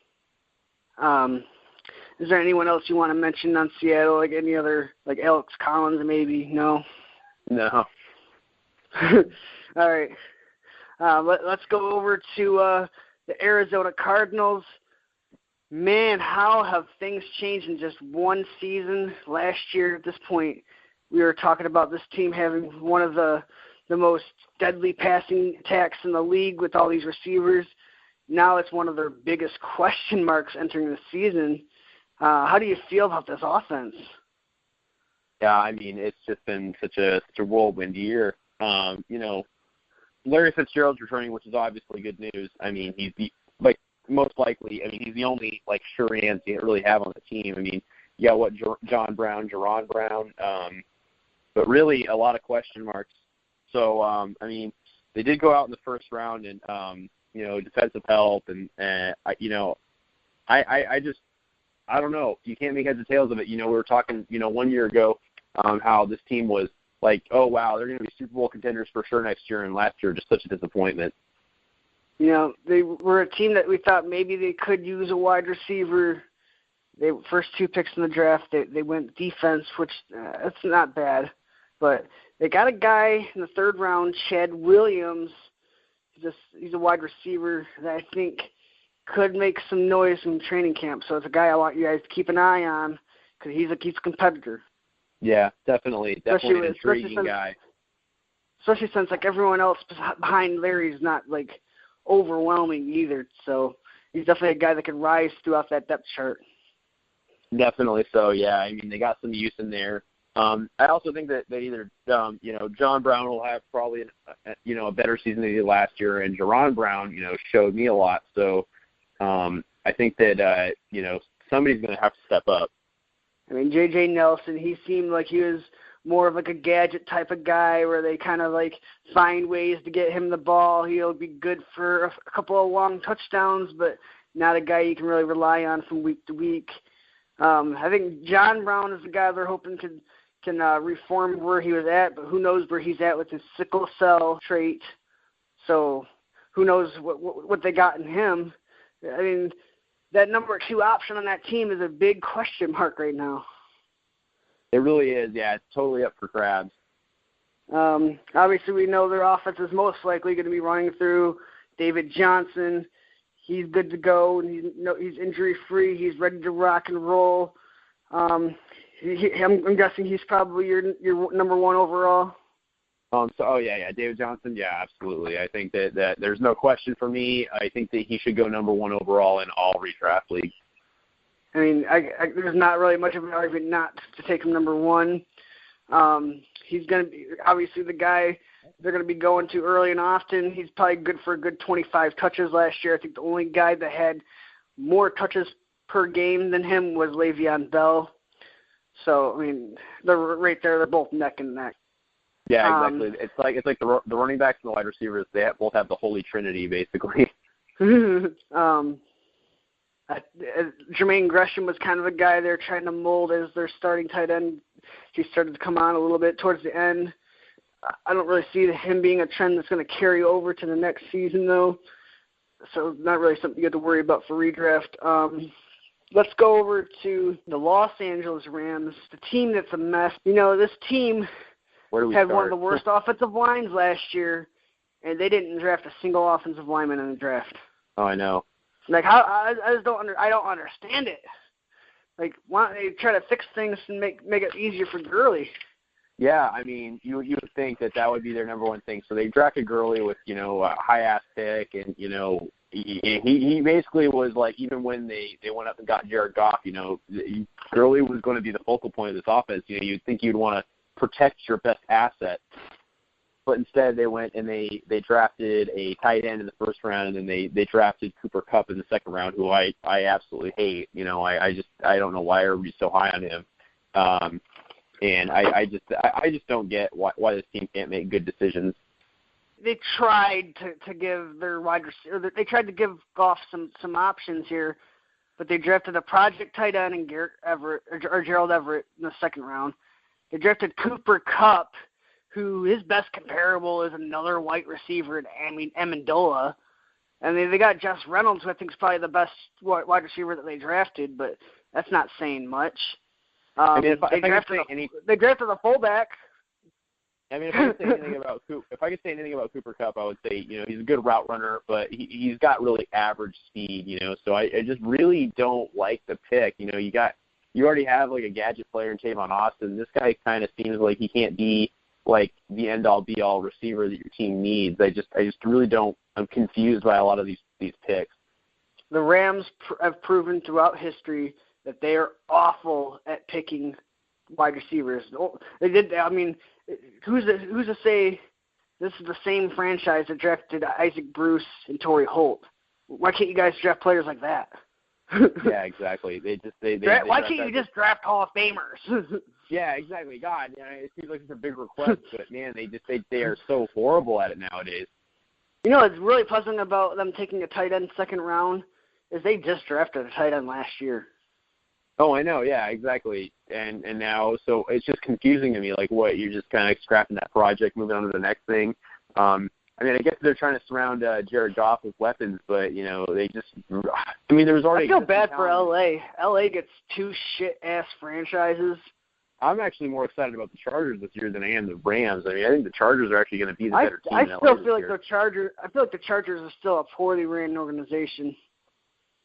Is there anyone else you want to mention on Seattle, like any other, like Alex Collins maybe? No? No. All right. Let's go over to the Arizona Cardinals. Man, how have things changed in just one season? Last year at this point, we were talking about this team having one of the most deadly passing attacks in the league with all these receivers. Now it's one of their biggest question marks entering the season. How do you feel about this offense? Yeah, I mean, it's just been such a whirlwind year. Larry Fitzgerald's returning, which is obviously good news. I mean, he's most likely. I mean, he's the only sure hands you really have on the team. I mean, you got Jaron Brown, but really a lot of question marks. So, I mean, they did go out in the 1st round and defensive help, and I don't know. You can't make heads or tails of it. We were talking, 1 year ago, how this team was oh wow, they're going to be Super Bowl contenders for sure next year, and last year just such a disappointment. They were a team that we thought maybe they could use a wide receiver. They first 2 picks in the draft, they went defense, which that's not bad, but they got a guy in the 3rd round, Chad Williams. He's a wide receiver that I think could make some noise in training camp. So it's a guy I want you guys to keep an eye on because he's a competitor. Yeah, definitely an intriguing guy. Especially since everyone else behind Larry is not overwhelming either. So he's definitely a guy that can rise throughout that depth chart. Definitely so. Yeah, I mean they got some use in there. I also think that either John Brown will have probably a better season than he did last year, and Jaron Brown showed me a lot. So I think that somebody's going to have to step up. I mean, J.J. Nelson, he seemed like he was more of a gadget type of guy where they kind of find ways to get him the ball. He'll be good for a couple of long touchdowns, but not a guy you can really rely on from week to week. I think John Brown is the guy they're hoping can reform where he was at, but who knows where he's at with his sickle cell trait. So who knows what they got in him. I mean, that number 2 option on that team is a big question mark right now. It really is, yeah. It's totally up for grabs. Obviously, we know their offense is most likely going to be running through David Johnson. He's good to go, and he's injury-free. He's ready to rock and roll. I'm guessing he's probably your number 1 overall. Yeah, David Johnson, yeah, absolutely. I think that there's no question for me. I think that he should go number 1 overall in all redraft leagues. I mean, there's not really much of an argument not to take him number 1. He's going to be obviously the guy they're going to be going to early and often. He's probably good for a good 25 touches last year. I think the only guy that had more touches per game than him was Le'Veon Bell. So, I mean, they're right there. They're both neck and neck. Yeah, exactly. It's like the running backs and the wide receivers. They both have the holy trinity, basically. Jermaine Gresham was kind of a guy they're trying to mold as their starting tight end. He started to come on a little bit towards the end. I don't really see him being a trend that's going to carry over to the next season, though. So not really something you have to worry about for redraft. Let's go over to the Los Angeles Rams, the team that's a mess. This team had one of the worst offensive lines last year, and they didn't draft a single offensive lineman in the draft. Oh, I know. How I just don't understand it. Why don't they try to fix things and make it easier for Gurley? Yeah, I mean, you would think that would be their number one thing. So they drafted Gurley with, a high-ass pick, and, he basically was like, even when they went up and got Jared Goff, Gurley was going to be the focal point of this offense. You'd think you'd want to protect your best asset. But instead they went and they drafted a tight end in the first round, and then they drafted Cooper Kupp in the second round, who I absolutely hate. I don't know why everybody's so high on him. And I just don't get why this team can't make good decisions. They tried to give their wide receiver. They tried to give Goff some options here, but they drafted a project tight end in Gerald Everett in the second round. They drafted Cooper Kupp, who his best comparable is another white receiver, Amendola. And they got Jess Reynolds, who I think is probably the best wide receiver that they drafted, but that's not saying much. They drafted a fullback. I mean, if I could say anything about Cooper Kupp, I would say, he's a good route runner, but he's got really average speed, So I just really don't like the pick. You already have like a gadget player in Tavon Austin. This guy kind of seems like he can't be like the end-all be-all receiver that your team needs. I just really don't. I'm confused by a lot of these picks. The Rams have proven throughout history that they are awful at picking wide receivers. They did. I mean, who's to say this is the same franchise that drafted Isaac Bruce and Torrey Holt? Why can't you guys draft players like that? Yeah, exactly. Why can't you just draft Hall of Famers? Yeah, exactly. God, it seems like it's a big request, but man, they are so horrible at it nowadays. It's really puzzling about them taking a tight end second round is they just drafted a tight end last year. Oh, I know. Yeah, exactly. And now, so it's just confusing to me. Like, what, you're just kind of scrapping that project, moving on to the next thing. I guess they're trying to surround Jared Goff with weapons, but they just. There was already. I feel bad for LA. LA gets two shit-ass franchises. I'm actually more excited about the Chargers this year than I am the Rams. I think the Chargers are actually going to be the better team. I still feel like the Chargers. I feel like the Chargers are still a poorly ran organization.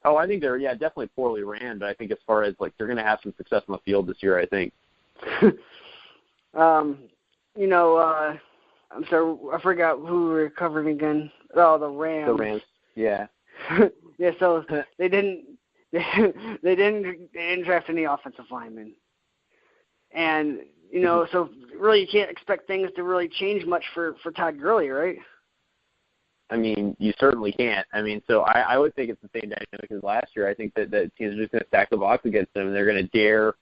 Oh, I think they're definitely poorly ran, but I think as far as like they're going to have some success on the field this year, I think. I'm sorry, I forgot who we were covering again. Oh, the Rams. The Rams, yeah. Yeah, so they didn't draft any offensive linemen. And, so really you can't expect things to really change much for Todd Gurley, right? I mean, you certainly can't. So I would think it's the same dynamic as last year. I think that teams are just going to stack the box against them, and they're going to dare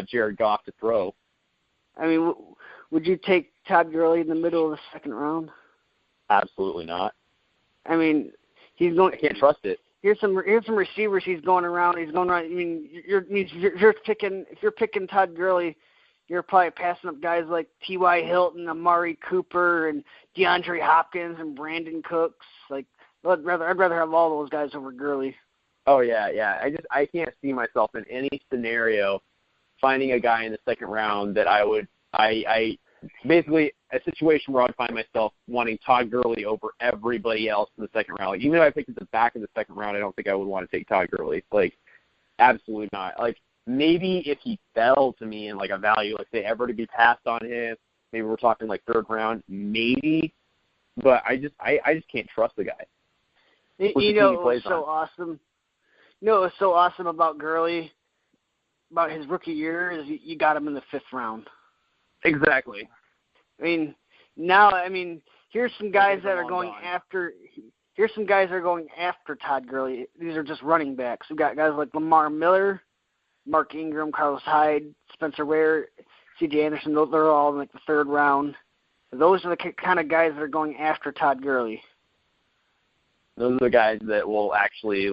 Jared Goff to throw. Would you take Todd Gurley in the middle of the second round? Absolutely not. He's going. I can't trust it. Here's some receivers he's going around. He's going around. If you're picking Todd Gurley, you're probably passing up guys like T.Y. Hilton, Amari Cooper, and DeAndre Hopkins and Brandon Cooks. Like, I'd rather have all those guys over Gurley. Oh yeah. I can't see myself in any scenario finding a guy in the second round that I basically a situation where I'd find myself wanting Todd Gurley over everybody else in the second round. Like, even if I picked at the back of the second round, I don't think I would want to take Todd Gurley. Like, absolutely not. Like, maybe if he fell to me in like a value, like say ever to be passed on him, maybe we're talking like third round, maybe. But I just can't trust the guy. What's so awesome? What's so awesome about Gurley, about his rookie year, is you got him in the fifth round. Exactly. Here's some guys that are going after. Here's some guys that are going after Todd Gurley. These are just running backs. We've got guys like Lamar Miller, Mark Ingram, Carlos Hyde, Spencer Ware, C.J. Anderson. They're all in like the third round. Those are the kind of guys that are going after Todd Gurley. Those are the guys that will actually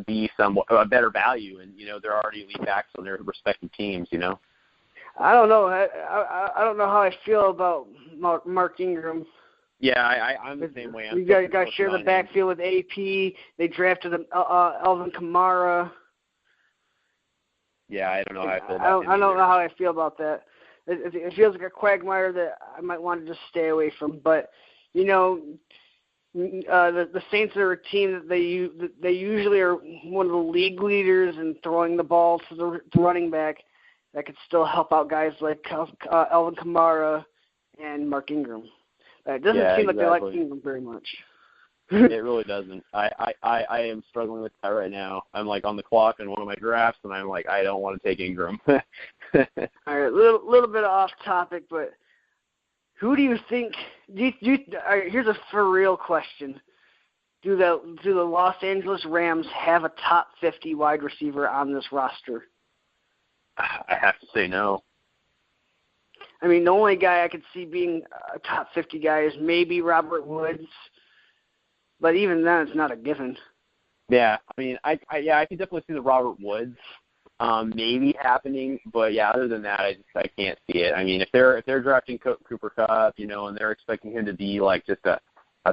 be somewhat a better value, and they're already elite backs on their respective teams. I don't know. I don't know how I feel about Mark Ingram. Yeah, I'm the same way. You guys share the backfield with AP. They drafted Alvin Kamara. Yeah, I don't know how I feel about I don't know how I feel about that. It feels like a quagmire that I might want to just stay away from. But the Saints are a team that they usually are one of the league leaders in throwing the ball to the running back. that could still help out guys like Alvin Kamara and Mark Ingram. It doesn't seem like they like Ingram very much. It really doesn't. I am struggling with that right now. I'm like on the clock in one of my drafts, and I'm like, I don't want to take Ingram. All right, little bit off topic, but who do you think? All right, here's a for real question: Do the Los Angeles Rams have a top 50 wide receiver on this roster? I have to say no. I mean, the only guy I could see being a top 50 guy is maybe Robert Woods, but even then, it's not a given. Yeah, I mean, I can definitely see the Robert Woods maybe happening, but yeah, other than that, I can't see it. I mean, if they're drafting Cooper Kupp, and they're expecting him to be like just a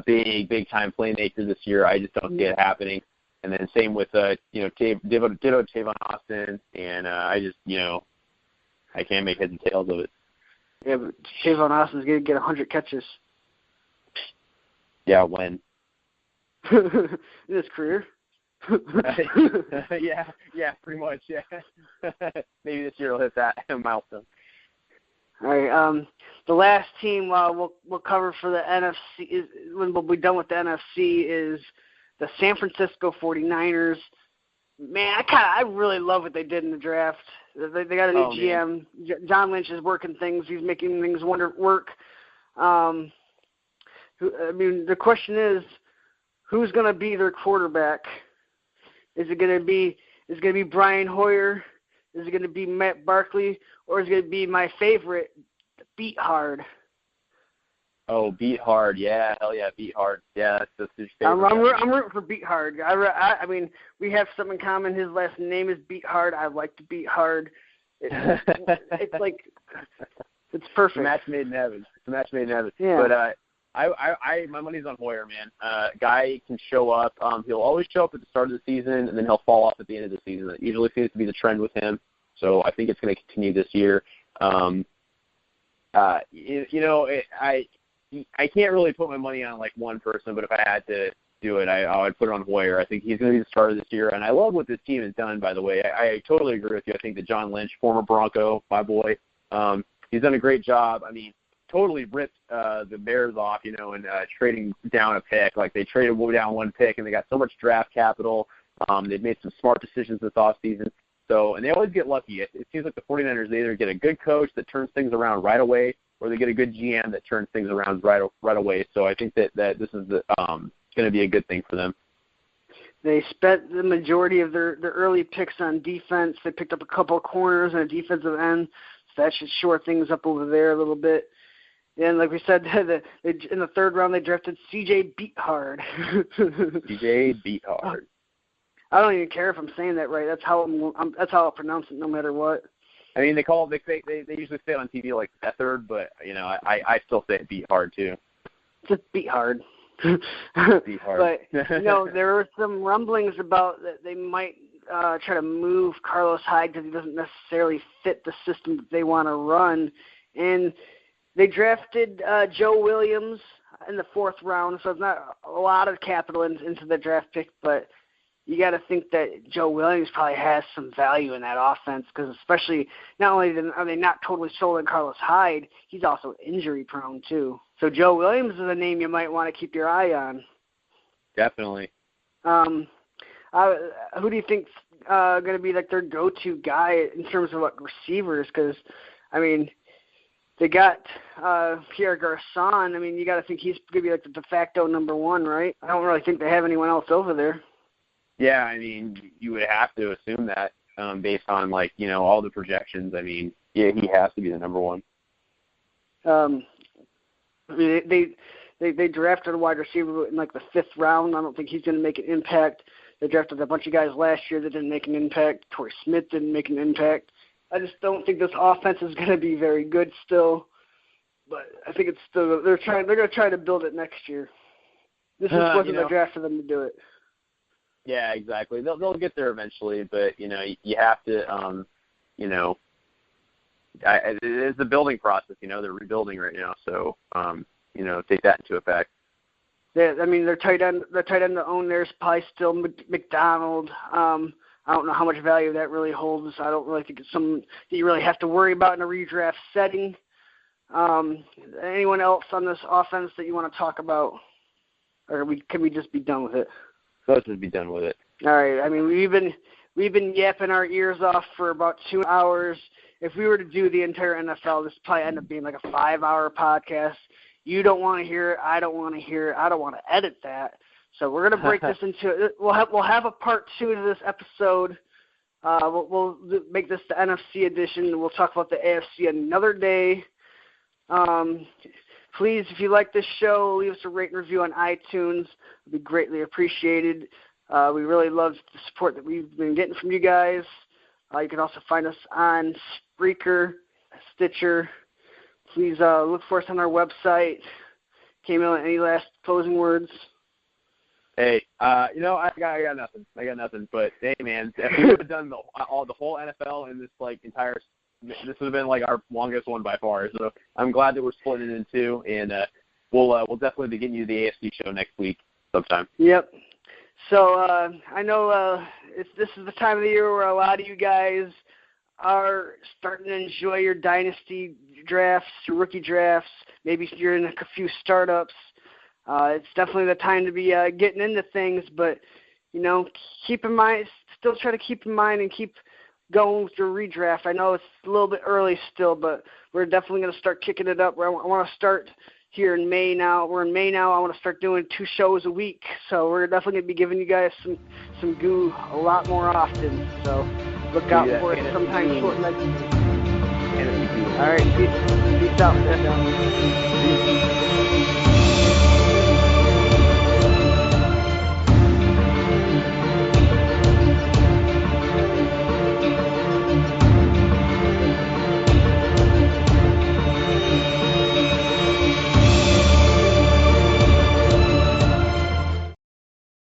big time playmaker this year, I just don't see it happening. And then same with ditto Tavon Austin, and I just I can't make heads and tails of it. Yeah, but Tavon Austin's going to get 100 catches. Yeah, when? In his career. yeah, pretty much. Yeah, maybe this year will hit that milestone. All right. The last team we'll cover for the NFC when we'll be done with the NFC is the San Francisco 49ers. Man, I really love what they did in the draft. They got a new GM. John Lynch is working things. He's making things work. I mean, the question is, who's going to be their quarterback? Is it going to be Brian Hoyer? Is it going to be Matt Barkley? Or is it going to be my favorite, Beat Hard? Oh, Beat Hard. Yeah, hell yeah, Beat Hard. Yeah, that's his favorite. I'm rooting for Beat Hard. I mean, we have something in common. His last name is Beat Hard. I like to Beat Hard. It's like, it's perfect. It's a match made in heaven. Yeah. But I my money's on Hoyer, man. Guy can show up. He'll always show up at the start of the season, and then he'll fall off at the end of the season. That usually seems to be the trend with him. So I think it's going to continue this year. I can't really put my money on like one person, but if I had to do it, I would put it on Hoyer. I think he's going to be the starter this year, and I love what this team has done. By the way, I totally agree with you. I think that John Lynch, former Bronco, my boy, he's done a great job. I mean, totally ripped the Bears off, and trading down a pick. Like they traded down one pick, and they got so much draft capital. They've made some smart decisions this offseason. So, and they always get lucky. It seems like the 49ers, they either get a good coach that turns things around right away, or they get a good GM that turns things around right away. So I think that this is going to be a good thing for them. They spent the majority of their early picks on defense. They picked up a couple of corners and a defensive end, so that should shore things up over there a little bit. And like we said, in the third round, they drafted C.J. Beathard. C.J. Beathard. I don't even care if I'm saying that right. That's how I'll pronounce it, no matter what. I mean, they usually say it on TV like Beathard, but I still say it Beathard too. Just Beathard. Beathard. But there were some rumblings about that they might try to move Carlos Hyde because he doesn't necessarily fit the system that they want to run, and they drafted Joe Williams in the fourth round, so it's not a lot of capital into the draft pick, but you got to think that Joe Williams probably has some value in that offense because especially not only are they not totally sold on Carlos Hyde, he's also injury prone too. So Joe Williams is a name you might want to keep your eye on. Definitely. Who do you think's going to be like their go-to guy in terms of receivers? Because I mean, they got Pierre Garçon. I mean, you got to think he's going to be like the de facto number one, right? I don't really think they have anyone else over there. Yeah, I mean, you would have to assume that based on all the projections. I mean, yeah, he has to be the number one. I mean, they drafted a wide receiver in like the fifth round. I don't think he's going to make an impact. They drafted a bunch of guys last year that didn't make an impact. Torrey Smith didn't make an impact. I just don't think this offense is going to be very good still. But I think it's still they're going to try to build it next year. This just wasn't the draft for them to do it. Yeah, exactly. They'll get there eventually, but you have to it's a building process. They're rebuilding right now, so take that into effect. Yeah, I mean, their tight end to own there is probably still McDonald. I don't know how much value that really holds. I don't really think it's something that you really have to worry about in a redraft setting. Anyone else on this offense that you want to talk about? Or can we just be done with it? Let's just be done with it. All right. I mean, we've been yapping our ears off for about 2 hours. If we were to do the entire NFL, this would probably end up being like a 5-hour podcast. You don't want to hear it. I don't want to hear it. I don't want to edit that. So we're going to break this into – we'll have a part 2 to this episode. We'll make this the NFC edition. We'll talk about the AFC another day. Please, if you like this show, leave us a rate and review on iTunes. It would be greatly appreciated. We really love the support that we've been getting from you guys. You can also find us on Spreaker, Stitcher. Please look for us on our website. Camille, any last closing words? Hey, I got nothing. But hey, man, if we would have done the whole NFL in this entire, this would have been our longest one by far. So I'm glad that we're splitting it in two, and we'll definitely be getting you the AFC show next week sometime. Yep. So I know this is the time of the year where a lot of you guys are starting to enjoy your dynasty drafts, your rookie drafts. Maybe you're in a few startups. It's definitely the time to be getting into things, but, keep in mind, still try to keep in mind and keep going with your redraft. I know it's a little bit early still, but we're definitely going to start kicking it up. I want to start here in May now. We're in May now. I want to start doing 2 shows a week, so we're definitely going to be giving you guys some goo a lot more often. So look out for it sometime short next week. All right, peace out.